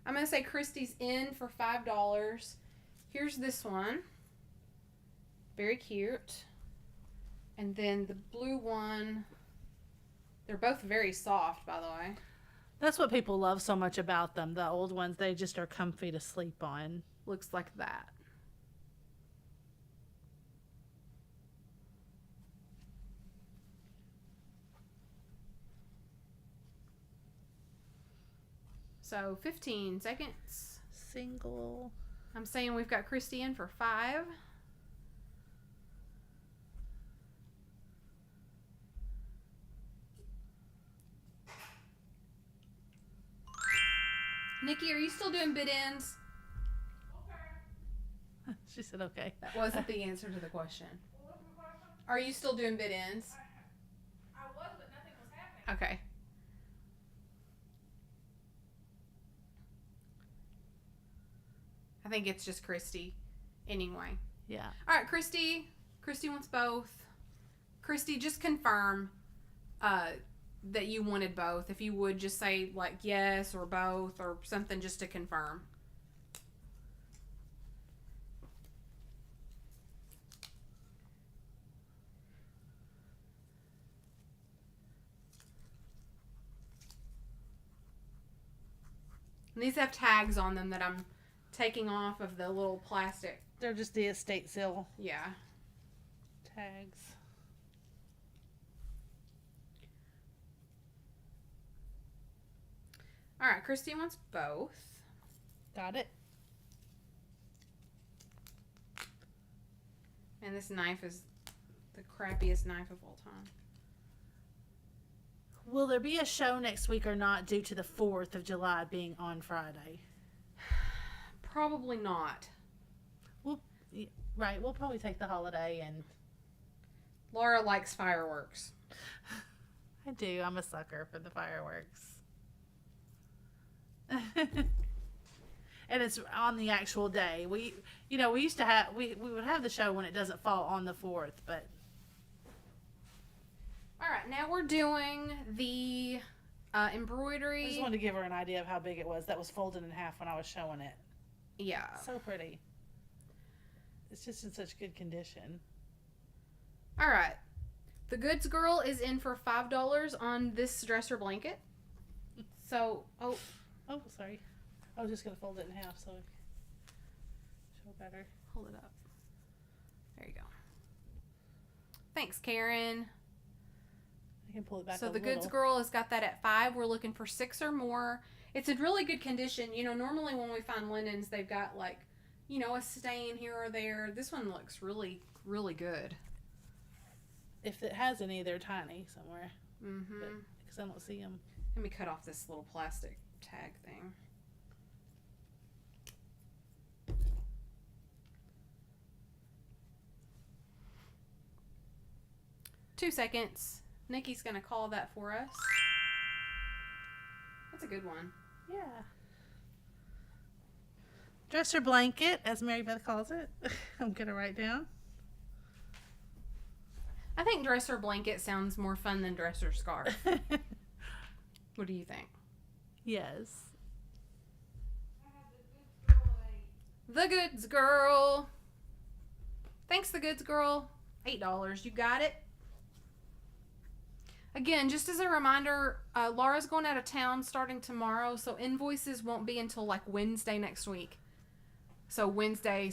[SPEAKER 1] I'm going to say Christy's in for $5. Here's this one. Very cute. And then the blue one, they're both very soft, by the way.
[SPEAKER 2] That's what people love so much about them. The old ones, they just are comfy to sleep on.
[SPEAKER 1] Looks like that. So 15 seconds.
[SPEAKER 2] Single.
[SPEAKER 1] I'm saying we've got Christy in for 5. Nikki, are you still doing bid ends?
[SPEAKER 2] Okay. She said okay.
[SPEAKER 1] That wasn't the answer to the question. Are you still doing bid ends?
[SPEAKER 3] I was, but nothing was happening.
[SPEAKER 1] Okay. I think it's just Christy anyway.
[SPEAKER 2] Yeah.
[SPEAKER 1] All right, Christy. Christy wants both. Christy, just confirm that you wanted both. If you would just say like yes or both or something just to confirm. And these have tags on them that I'm taking off of the little plastic.
[SPEAKER 2] They're just the estate sale
[SPEAKER 1] Yeah.
[SPEAKER 2] tags.
[SPEAKER 1] All right, Christy wants both.
[SPEAKER 2] Got it.
[SPEAKER 1] And this knife is the crappiest knife of all time.
[SPEAKER 2] Will there be a show next week or not due to the 4th of July being on Friday?
[SPEAKER 1] Probably not.
[SPEAKER 2] Right, we'll probably take the holiday and...
[SPEAKER 1] Laura likes fireworks.
[SPEAKER 2] I do. I'm a sucker for the fireworks. And it's on the actual day. We used to have... We would have the show when it doesn't fall on the 4th, but...
[SPEAKER 1] All right, now we're doing the embroidery.
[SPEAKER 2] I just wanted to give her an idea of how big it was. That was folded in half when I was showing it.
[SPEAKER 1] Yeah.
[SPEAKER 2] So pretty. It's just in such good condition.
[SPEAKER 1] All right. The Goods Girl is in for $5 on this dresser blanket. So,
[SPEAKER 2] oh, sorry. I was just going to fold it in half so show better.
[SPEAKER 1] Hold it up. There you go. Thanks, Karen.
[SPEAKER 2] I can pull it back.
[SPEAKER 1] So the Goods Girl has got that at $5. We're looking for 6 or more. It's in really good condition. You know, normally when we find linens, they've got like, you know, a stain here or there. This one looks really, really good.
[SPEAKER 2] If it has any, they're tiny somewhere.
[SPEAKER 1] Mm-hmm.
[SPEAKER 2] Because I don't see them.
[SPEAKER 1] Let me cut off this little plastic tag thing. Two seconds. Nikki's going to call that for us. That's a good one.
[SPEAKER 2] Yeah. Dresser blanket, as Mary Beth calls it. I'm going to write down.
[SPEAKER 1] I think dresser blanket sounds more fun than dresser scarf. What do you think?
[SPEAKER 2] Yes.
[SPEAKER 1] The Goods Girl. Thanks, The Goods Girl. $8. You got it. Again, just as a reminder, Laura's going out of town starting tomorrow, so invoices won't be until like Wednesday next week. So Wednesday,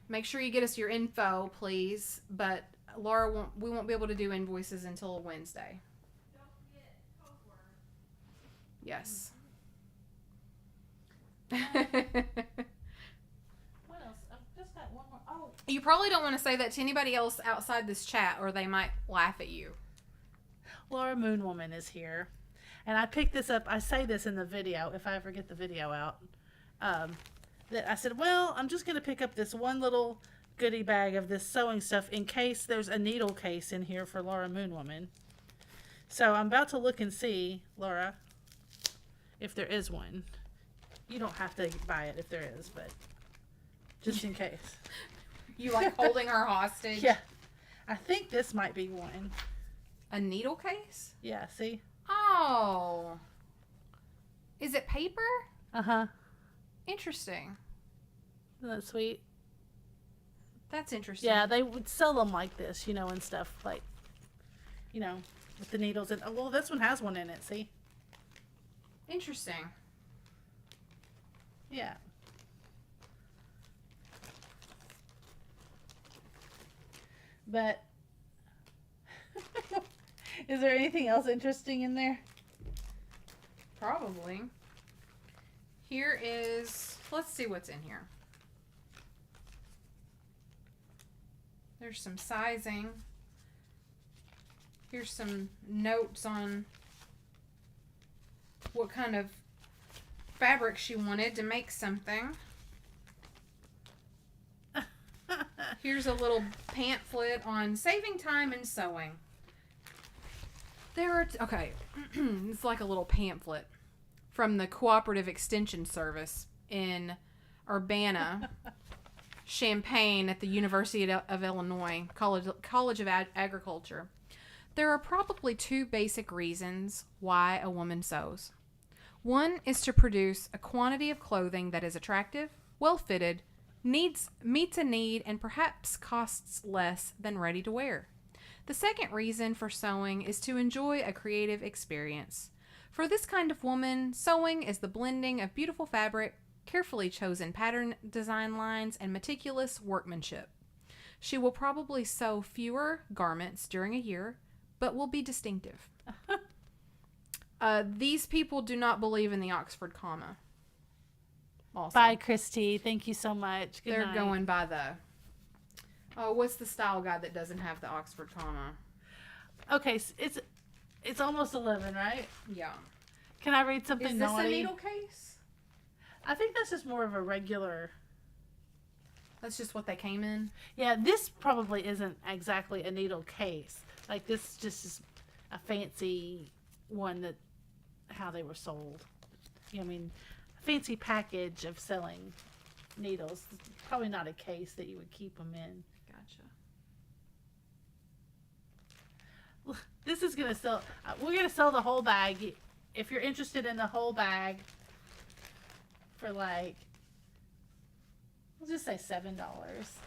[SPEAKER 1] make sure you get us your info, please. But we won't be able to do invoices until Wednesday.
[SPEAKER 3] Don't forget code word.
[SPEAKER 1] Yes.
[SPEAKER 2] What else? I've just got one more. Oh.
[SPEAKER 1] You probably don't want to say that to anybody else outside this chat, or they might laugh at you.
[SPEAKER 2] Laura Moonwoman is here. And I picked this up. I say this in the video, if I ever get the video out. That I said, well, I'm just going to pick up this one little goodie bag of this sewing stuff in case there's a needle case in here for Laura Moonwoman. So I'm about to look and see, Laura, if there is one. You don't have to buy it if there is, but just in case.
[SPEAKER 1] You like holding her hostage?
[SPEAKER 2] Yeah. I think this might be one.
[SPEAKER 1] A needle case?
[SPEAKER 2] Yeah, see?
[SPEAKER 1] Oh. Is it paper?
[SPEAKER 2] Uh-huh.
[SPEAKER 1] Interesting.
[SPEAKER 2] Isn't that sweet?
[SPEAKER 1] That's interesting.
[SPEAKER 2] Yeah, they would sell them like this, you know, and stuff. Like, you know, with the needles. And, oh, well, this one has one in it, see?
[SPEAKER 1] Interesting.
[SPEAKER 2] Yeah. But, is there anything else interesting in there?
[SPEAKER 1] Probably. Here is, let's see what's in here. There's some sizing. Here's some notes on what kind of fabric she wanted to make something. Here's a little pamphlet on saving time and sewing. There are, okay, it's like a little pamphlet from the Cooperative Extension Service in Urbana, Champaign at the University of Illinois, College of Agriculture. There are probably two basic reasons why a woman sews. One is to produce a quantity of clothing that is attractive, well-fitted, meets a need, and perhaps costs less than ready to wear. The second reason for sewing is to enjoy a creative experience. For this kind of woman, sewing is the blending of beautiful fabric, carefully chosen pattern design lines, and meticulous workmanship. She will probably sew fewer garments during a year, but will be distinctive. These people do not believe in the Oxford comma. Also.
[SPEAKER 2] Bye, Christy. Thank you so much. Good
[SPEAKER 1] They're
[SPEAKER 2] night.
[SPEAKER 1] going by the... Oh, what's the style guide that doesn't have the Oxford comma?
[SPEAKER 2] Okay, so it's almost 11, right?
[SPEAKER 1] Yeah.
[SPEAKER 2] Can I read something
[SPEAKER 1] Is this
[SPEAKER 2] naughty?
[SPEAKER 1] a needle case?
[SPEAKER 2] I think that's just more of a regular...
[SPEAKER 1] That's just what they came in?
[SPEAKER 2] Yeah, this probably isn't exactly a needle case. Like, this just is a fancy one that... How they were sold. You know, I mean, a fancy package of selling needles. Probably not a case that you would keep them in.
[SPEAKER 1] Gotcha.
[SPEAKER 2] This is going to sell... we're going to sell the whole bag. If you're interested in the whole bag for like... I'll just say $7.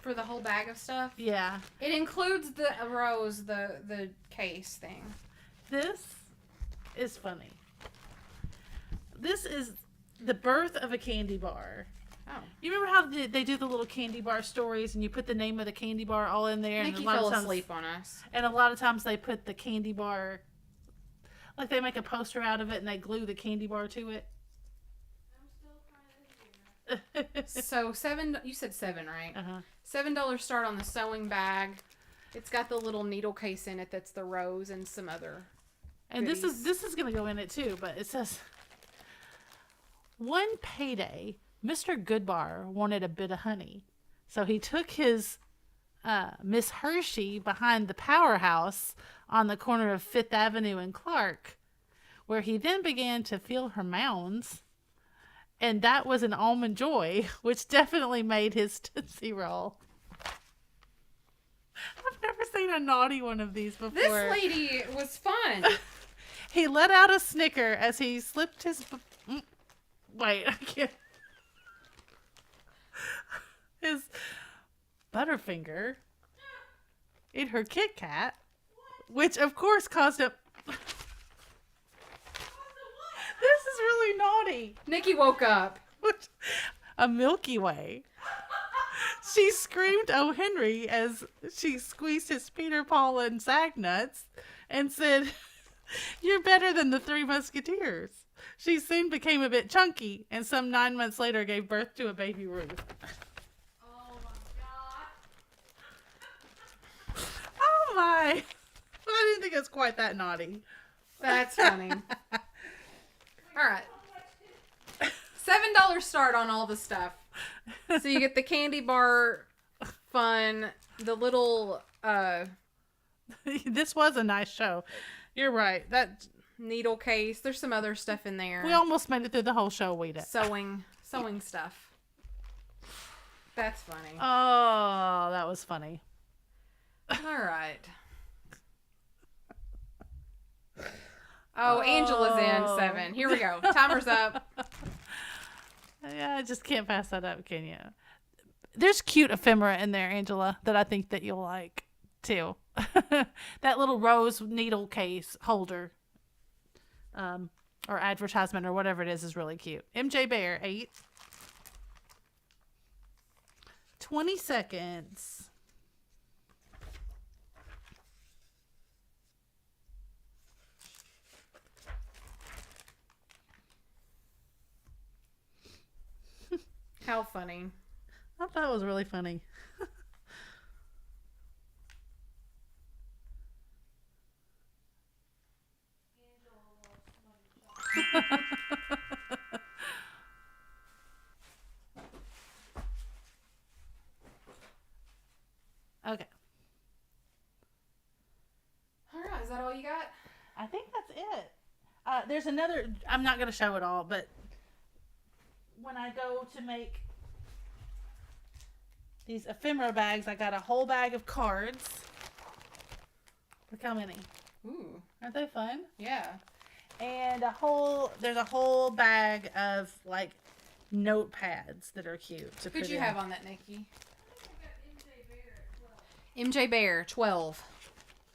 [SPEAKER 1] For the whole bag of stuff?
[SPEAKER 2] Yeah.
[SPEAKER 1] It includes the rose, the case thing.
[SPEAKER 2] This is funny. This is the birth of a candy bar.
[SPEAKER 1] Oh.
[SPEAKER 2] You remember how they do the little candy bar stories and you put the name of the candy bar all in there?
[SPEAKER 1] Nikki
[SPEAKER 2] and a lot
[SPEAKER 1] fell
[SPEAKER 2] of times,
[SPEAKER 1] asleep on us.
[SPEAKER 2] And a lot of times they put the candy bar, like they make a poster out of it and they glue the candy bar to it.
[SPEAKER 1] So you said $7, right?
[SPEAKER 2] Uh-huh.
[SPEAKER 1] $7 start on the sewing bag. It's got the little needle case in it that's the rose and some other
[SPEAKER 2] And
[SPEAKER 1] goodies.
[SPEAKER 2] this is going to go in it too, but it says, one payday, Mr. Goodbar wanted a bit of honey. So he took his Miss Hershey behind the powerhouse on the corner of 5th Avenue and Clark, where he then began to feel her mounds. And that was an almond joy, which definitely made his Tootsie Roll. I've never seen a naughty one of these before.
[SPEAKER 1] This lady was fun.
[SPEAKER 2] He let out a snicker as he slipped his... Wait, I can't... His Butterfinger in her Kit Kat, which of course caused him... This is really naughty.
[SPEAKER 1] Nikki woke up.
[SPEAKER 2] A Milky Way. She screamed, "Oh, Henry," as she squeezed his Peter, Paul, and Sag nuts and said, "You're better than the Three Musketeers." She soon became a bit chunky and some 9 months later gave birth to a baby Ruth.
[SPEAKER 3] Oh my god.
[SPEAKER 2] Oh my. I didn't think it was quite that naughty.
[SPEAKER 1] That's funny. All right. $7 start on all the stuff. So you get the candy bar fun, the little
[SPEAKER 2] This was a nice show. You're right. That
[SPEAKER 1] needle case. There's some other stuff in there.
[SPEAKER 2] we almost made it through the whole show, we did.
[SPEAKER 1] Sewing stuff. That's funny.
[SPEAKER 2] Oh, that was funny.
[SPEAKER 1] All right. Oh, Angela's in 7. Here we go. Timer's up.
[SPEAKER 2] Yeah, I just can't pass that up, can you? There's cute ephemera in there, Angela, that I think that you'll like, too. That little rose needle case holder, or advertisement or whatever it is really cute. MJ Bear, 8. 20 seconds.
[SPEAKER 1] How funny.
[SPEAKER 2] I thought it was really funny. Okay.
[SPEAKER 1] All right. Is that all you got?
[SPEAKER 2] I think that's it. There's another, I'm not going to show it all, but when I go to make these ephemera bags, I got a whole bag of cards. Look how many.
[SPEAKER 1] Ooh.
[SPEAKER 2] Aren't they fun?
[SPEAKER 1] Yeah.
[SPEAKER 2] And there's a whole bag of like notepads that are cute to put
[SPEAKER 1] Who'd you
[SPEAKER 2] in.
[SPEAKER 1] have on that, Nikki? MJ Bear, 12.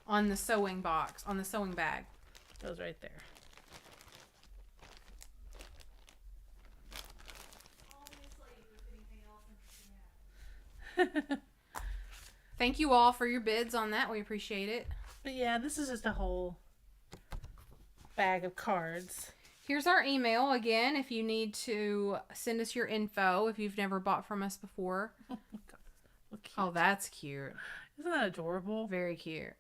[SPEAKER 1] On the sewing box, on the sewing bag.
[SPEAKER 2] Goes right there.
[SPEAKER 1] Thank you all for your bids on that. We appreciate it.
[SPEAKER 2] But yeah, this is just a whole bag of cards.
[SPEAKER 1] Here's our email again if you need to send us your info if you've never bought from us before.
[SPEAKER 2] Look cute.
[SPEAKER 1] Oh, that's cute.
[SPEAKER 2] Isn't that adorable?
[SPEAKER 1] Very cute.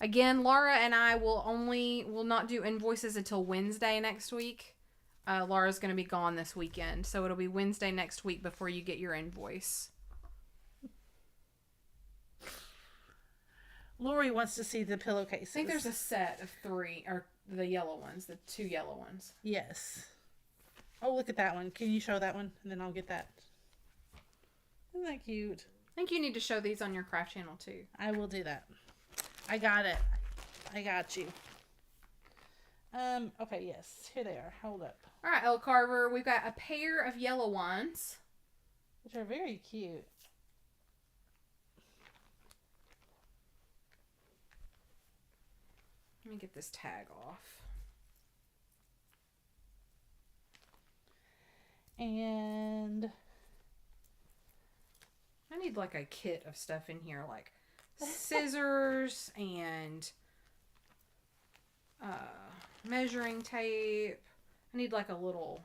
[SPEAKER 1] Again, Laura and I will not do invoices until Wednesday next week. Laura's going to be gone this weekend, so it'll be Wednesday next week before you get your invoice.
[SPEAKER 2] Lori wants to see the pillowcases.
[SPEAKER 1] I think there's a set of 3, or the yellow ones, the 2 yellow ones.
[SPEAKER 2] Yes. Oh, look at that one. Can you show that one? And then I'll get that. Isn't that cute?
[SPEAKER 1] I think you need to show these on your craft channel too.
[SPEAKER 2] I will do that. I got it. I got you. Okay, yes. Here they are. Hold up.
[SPEAKER 1] All right, Elle Carver, we've got a pair of yellow ones.
[SPEAKER 2] which are very cute.
[SPEAKER 1] Let me get this tag off.
[SPEAKER 2] And
[SPEAKER 1] I need like a kit of stuff in here, like scissors and measuring tape. I need like a little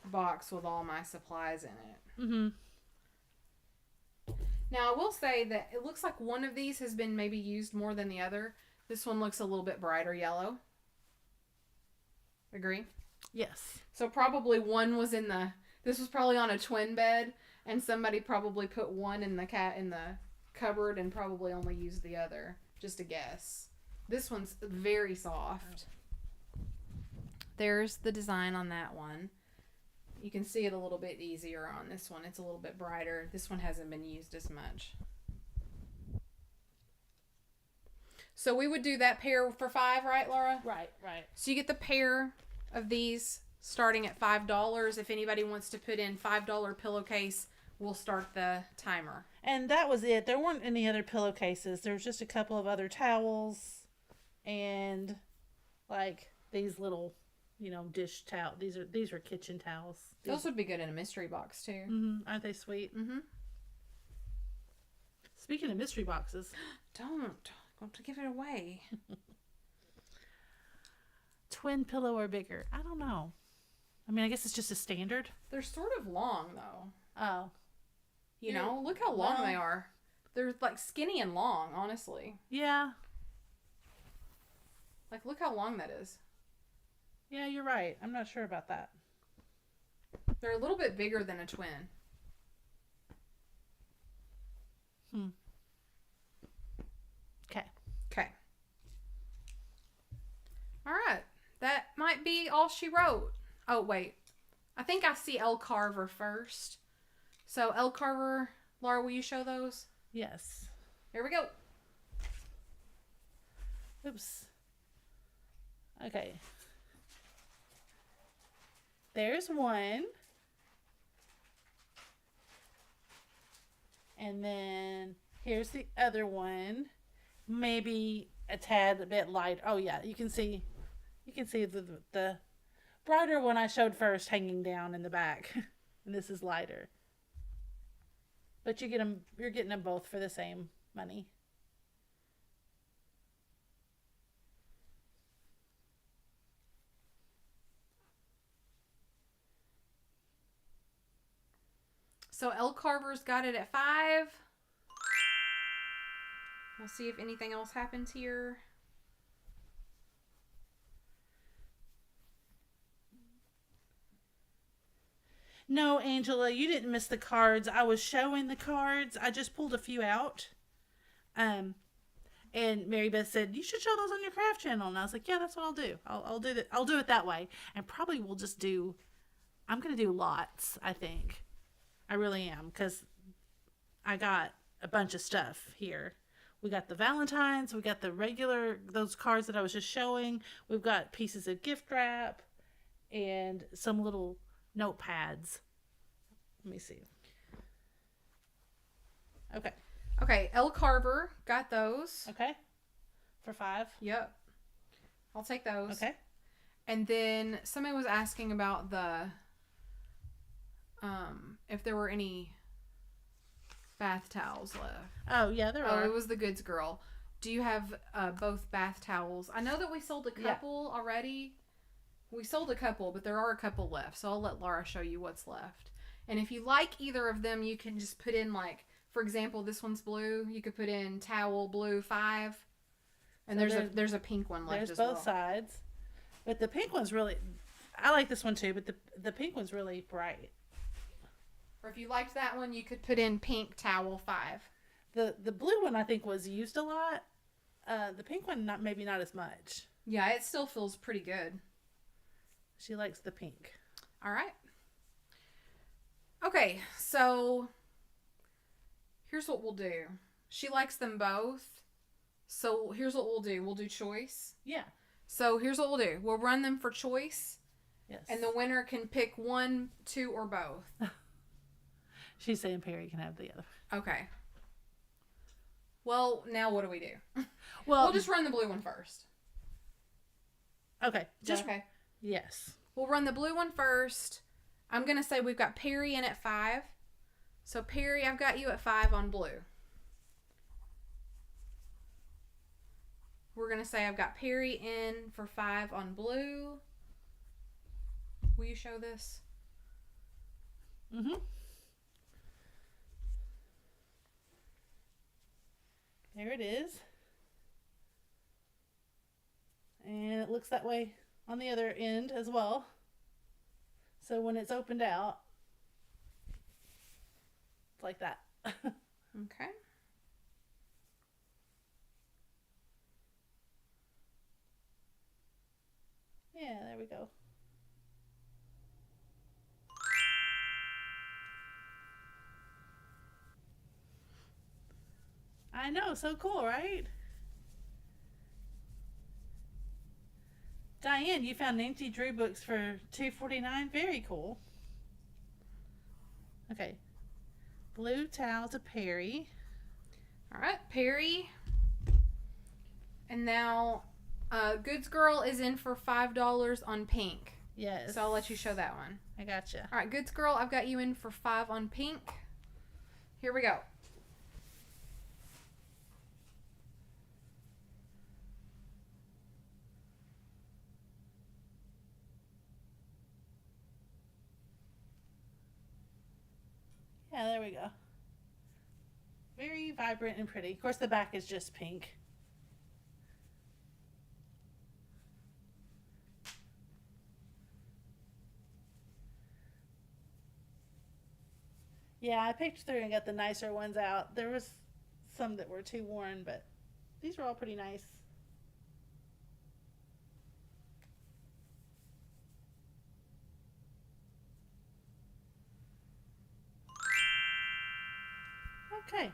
[SPEAKER 1] box with all my supplies in it.
[SPEAKER 2] mm-hmm.
[SPEAKER 1] Now I will say that it looks like one of these has been maybe used more than the other. This one looks a little bit brighter yellow. Agree?
[SPEAKER 2] Yes.
[SPEAKER 1] So probably one was this was probably on a twin bed, and somebody probably put one in the cupboard and probably only used the other. Just a guess. This one's very soft. There's the design on that one. You can see it a little bit easier on this one. It's a little bit brighter. This one hasn't been used as much. So we would do that pair for $5, right, Laura?
[SPEAKER 2] Right.
[SPEAKER 1] So you get the pair of these starting at $5. If anybody wants to put in $5 pillowcase, we'll start the timer.
[SPEAKER 2] And that was it. There weren't any other pillowcases. There was just a couple of other towels and like these little, dish towel. These are kitchen towels.
[SPEAKER 1] Those would be good in a mystery box too.
[SPEAKER 2] Mm-hmm. Aren't they sweet?
[SPEAKER 1] Mm-hmm.
[SPEAKER 2] Speaking of mystery boxes,
[SPEAKER 1] don't give it away.
[SPEAKER 2] Twin pillow or bigger? I don't know. I mean, I guess it's just a standard.
[SPEAKER 1] They're sort of long though.
[SPEAKER 2] Oh.
[SPEAKER 1] Look how long they are. They're like skinny and long, honestly.
[SPEAKER 2] Yeah.
[SPEAKER 1] Like, look how long that is.
[SPEAKER 2] Yeah, you're right. I'm not sure about that.
[SPEAKER 1] They're a little bit bigger than a twin. Okay. All right. That might be all she wrote. Oh, wait. I think I see L. Carver first. So, L. Carver, Laura, will you show those?
[SPEAKER 2] Yes.
[SPEAKER 1] Here we go.
[SPEAKER 2] Oops. Okay. There's one. And then here's the other one. Maybe a tad a bit light. Oh yeah, you can see the brighter one I showed first hanging down in the back. And this is lighter. But you're getting them both for the same money.
[SPEAKER 1] So L. Carver's got it at $5. We'll see if anything else happens here.
[SPEAKER 2] No, Angela, you didn't miss the cards. I was showing the cards. I just pulled a few out. And Mary Beth said, you should show those on your craft channel. And I was like, yeah, that's what I'll do. I'll do that. I'll do it that way. And probably we'll just I'm going to do lots, I think. I really am. Because I got a bunch of stuff here. We got the Valentines. We got the regular, those cards that I was just showing. We've got pieces of gift wrap and some little notepads. Let me see. Okay,
[SPEAKER 1] L. Carver got those.
[SPEAKER 2] Okay. For $5.
[SPEAKER 1] Yep. I'll take those.
[SPEAKER 2] Okay.
[SPEAKER 1] And then somebody was asking about the if there were any bath towels left.
[SPEAKER 2] Oh, yeah, there are.
[SPEAKER 1] Oh, it was the goods girl. Do you have both bath towels? I know that we sold a couple already. We sold a couple, but there are a couple left. So I'll let Laura show you what's left. And if you like either of them, you can just put in, like, for example, this one's blue. You could put in towel blue 5. And so there's a pink one left as well.
[SPEAKER 2] There's both sides. But the pink one's really... I like this one too, but the pink one's really bright.
[SPEAKER 1] Or if you liked that one, you could put in pink towel 5.
[SPEAKER 2] The blue one I think was used a lot. The pink one maybe not as much.
[SPEAKER 1] Yeah, it still feels pretty good.
[SPEAKER 2] She likes the pink.
[SPEAKER 1] All right. Okay, so here's what we'll do. She likes them both. So here's what we'll do. We'll do choice.
[SPEAKER 2] Yeah.
[SPEAKER 1] So here's what we'll do. We'll run them for choice.
[SPEAKER 2] Yes.
[SPEAKER 1] And the winner can pick 1, 2, or both.
[SPEAKER 2] She's saying Perry can have the other.
[SPEAKER 1] Okay. Well, now what do we do?
[SPEAKER 2] Well,
[SPEAKER 1] We'll just run the blue one first.
[SPEAKER 2] Okay. Just
[SPEAKER 1] okay.
[SPEAKER 2] Yes.
[SPEAKER 1] We'll run the blue one first. I'm going to say we've got Perry in at 5. So Perry, I've got you at 5 on blue. We're going to say I've got Perry in for 5 on blue. Will you show this?
[SPEAKER 2] Mm-hmm. There it is. And it looks that way on the other end as well. So when it's opened out, it's like that.
[SPEAKER 1] Okay.
[SPEAKER 2] Yeah, there we go. I know, so cool, right? Diane, you found Nancy Drew books for $2.49. Very cool. Okay. Blue towel to Perry.
[SPEAKER 1] All right, Perry. And now Goods Girl is in for $5 on pink.
[SPEAKER 2] Yes.
[SPEAKER 1] So I'll let you show that one.
[SPEAKER 2] I gotcha.
[SPEAKER 1] All right, Goods Girl, I've got you in for 5 on pink. Here we go.
[SPEAKER 2] Yeah, there we go. Very vibrant and pretty. Of course, the back is just pink. Yeah, I picked through and got the nicer ones out. There was some that were too worn, but these were all pretty nice. Okay.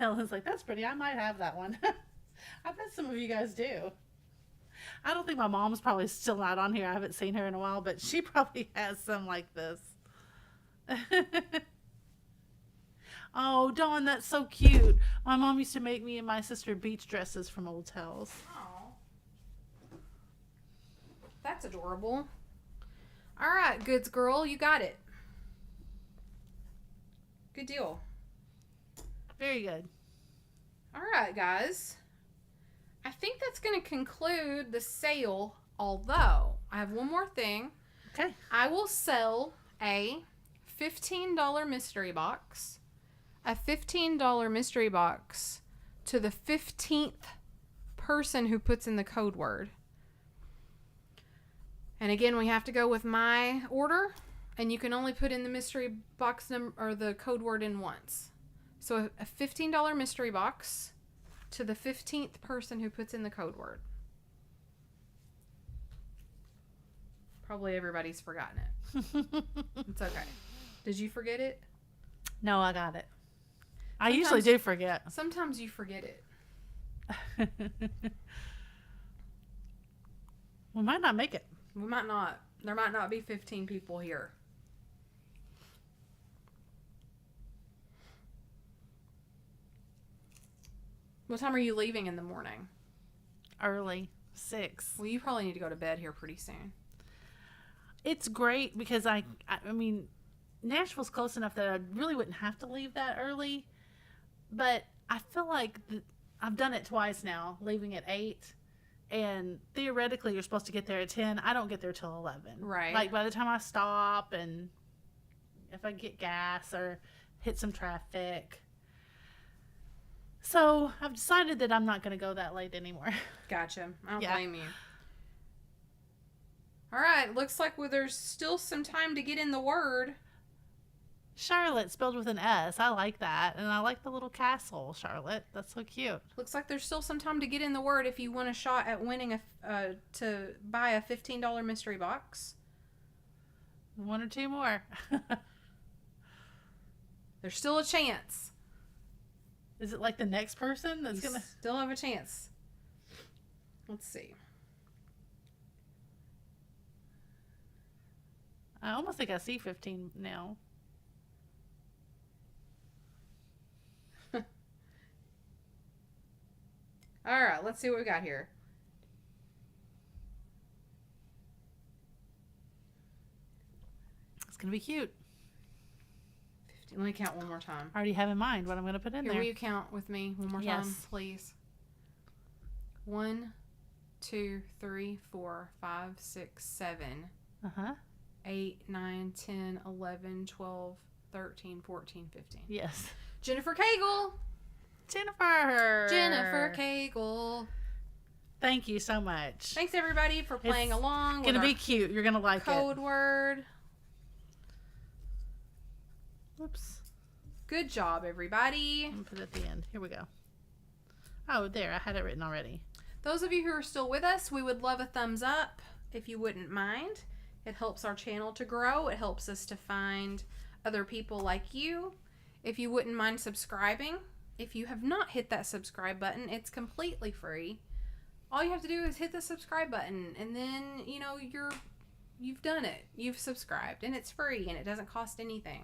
[SPEAKER 2] Helen's like, that's pretty. I might have that one. I bet some of you guys do. I don't think my mom's probably still not on here. I haven't seen her in a while, but she probably has some like this. Oh, Dawn, that's so cute. My mom used to make me and my sister beach dresses from old towels.
[SPEAKER 1] Oh, that's adorable. All right, Goods Girl, you got it. Good deal.
[SPEAKER 2] Very good.
[SPEAKER 1] All right, guys. I think that's going to conclude the sale, although I have one more thing.
[SPEAKER 2] Okay.
[SPEAKER 1] I will sell a $15 mystery box. A $15 mystery box to the 15th person who puts in the code word. And again, we have to go with my order, and you can only put in the mystery box number or the code word in once. So a $15 mystery box to the 15th person who puts in the code word. Probably everybody's forgotten it. It's okay. Did you forget it?
[SPEAKER 2] No, I got it. I usually do forget.
[SPEAKER 1] Sometimes you forget it.
[SPEAKER 2] We might not make it.
[SPEAKER 1] We might not. There might not be 15 people here. What time are you leaving in the morning?
[SPEAKER 2] Early. 6.
[SPEAKER 1] Well, you probably need to go to bed here pretty soon.
[SPEAKER 2] It's great because I mean, Nashville's close enough that I really wouldn't have to leave that early. But I feel like I've done it twice now, leaving at 8. And theoretically, you're supposed to get there at 10. I don't get there till 11.
[SPEAKER 1] Right.
[SPEAKER 2] Like, by the time I stop and if I get gas or hit some traffic. So, I've decided that I'm not going to go that late anymore.
[SPEAKER 1] Gotcha. I don't blame you. All right. Looks like there's still some time to get in the word.
[SPEAKER 2] Charlotte, spelled with an S. I like that. And I like the little castle, Charlotte. That's so cute.
[SPEAKER 1] Looks like there's still some time to get in the word if you want a shot at winning to buy a $15 mystery box.
[SPEAKER 2] 1 or 2 more.
[SPEAKER 1] There's still a chance.
[SPEAKER 2] Is it like the next person that's
[SPEAKER 1] You
[SPEAKER 2] going to...
[SPEAKER 1] still have a chance. Let's see.
[SPEAKER 2] I almost think I see 15 now.
[SPEAKER 1] All right, let's see what we got here.
[SPEAKER 2] It's going to be cute.
[SPEAKER 1] 15. Let me count one more time.
[SPEAKER 2] I already have in mind what I'm going to put in
[SPEAKER 1] Here,
[SPEAKER 2] there.
[SPEAKER 1] will you count with me one more
[SPEAKER 2] Yes.
[SPEAKER 1] time, please? 1, 2, 3, 4, 5, 6, 7,
[SPEAKER 2] Uh-huh.
[SPEAKER 1] 8, 9, 10, 11, 12, 13, 14, 15.
[SPEAKER 2] Yes.
[SPEAKER 1] Jennifer Cagle. Jennifer Cagle.
[SPEAKER 2] Thank you so much.
[SPEAKER 1] Thanks everybody for playing along.
[SPEAKER 2] It's going to be cute. You're going to like
[SPEAKER 1] code
[SPEAKER 2] it.
[SPEAKER 1] word.
[SPEAKER 2] Whoops.
[SPEAKER 1] Good job, everybody.
[SPEAKER 2] I'm going to put it at the end. Here we go. Oh, there. I had it written already.
[SPEAKER 1] Those of you who are still with us, we would love a thumbs up if you wouldn't mind. It helps our channel to grow. It helps us to find other people like you. If you wouldn't mind subscribing. If you have not hit that subscribe button, it's completely free. All you have to do is hit the subscribe button, and then, you know, you've done it. You've subscribed, and it's free, and it doesn't cost anything.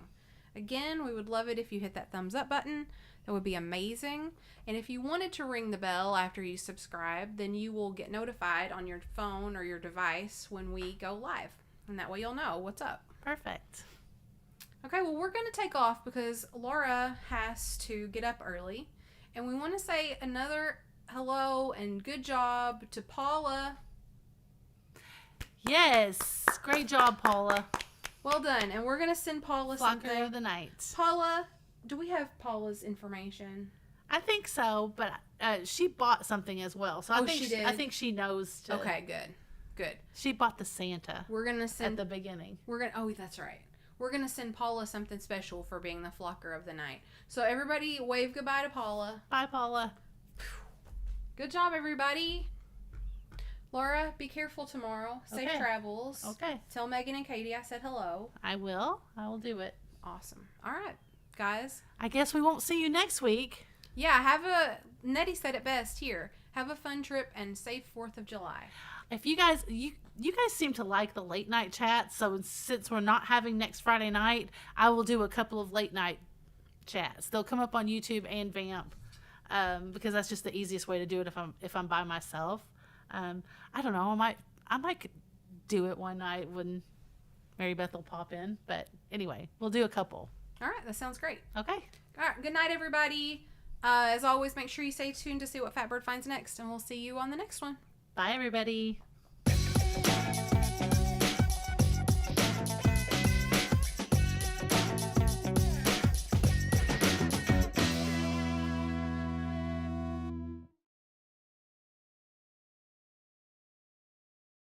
[SPEAKER 1] Again, we would love it if you hit that thumbs up button. That would be amazing. And if you wanted to ring the bell after you subscribe, then you will get notified on your phone or your device when we go live. And that way you'll know what's up.
[SPEAKER 2] Perfect.
[SPEAKER 1] Okay, well, we're going to take off because Laura has to get up early. And we want to say another hello and good job to Paula.
[SPEAKER 2] Yes. Great job, Paula.
[SPEAKER 1] Well done. And we're going to send Paula
[SPEAKER 2] Flocker
[SPEAKER 1] something.
[SPEAKER 2] of the night.
[SPEAKER 1] Paula, do we have Paula's information?
[SPEAKER 2] I think so, but she bought something as well. So I think
[SPEAKER 1] she did?
[SPEAKER 2] I think she knows.
[SPEAKER 1] Okay, good. Good.
[SPEAKER 2] She bought the Santa
[SPEAKER 1] We're going to send...
[SPEAKER 2] at the beginning.
[SPEAKER 1] Oh, that's right. We're going to send Paula something special for being the flocker of the night. So everybody wave goodbye to Paula.
[SPEAKER 2] Bye, Paula.
[SPEAKER 1] Good job, everybody. Laura, be careful tomorrow. Safe
[SPEAKER 2] Okay.
[SPEAKER 1] travels.
[SPEAKER 2] Okay.
[SPEAKER 1] Tell Megan and Katie I said hello.
[SPEAKER 2] I will. I will do it.
[SPEAKER 1] Awesome. All right, guys.
[SPEAKER 2] I guess we won't see you next week.
[SPEAKER 1] Yeah, Nettie said it best here. Have a fun trip and safe 4th of July.
[SPEAKER 2] If you guys seem to like the late night chats, so since we're not having next Friday night, I will do a couple of late night chats. They'll come up on YouTube and Vamp, because that's just the easiest way to do it if I'm by myself. I don't know. I might do it one night when Mary Beth will pop in, but anyway, we'll do a couple.
[SPEAKER 1] All right, that sounds great.
[SPEAKER 2] Okay.
[SPEAKER 1] All right, good night, everybody. As always, make sure you stay tuned to see what Fatbird finds next, and we'll see you on the next one.
[SPEAKER 2] Bye, everybody.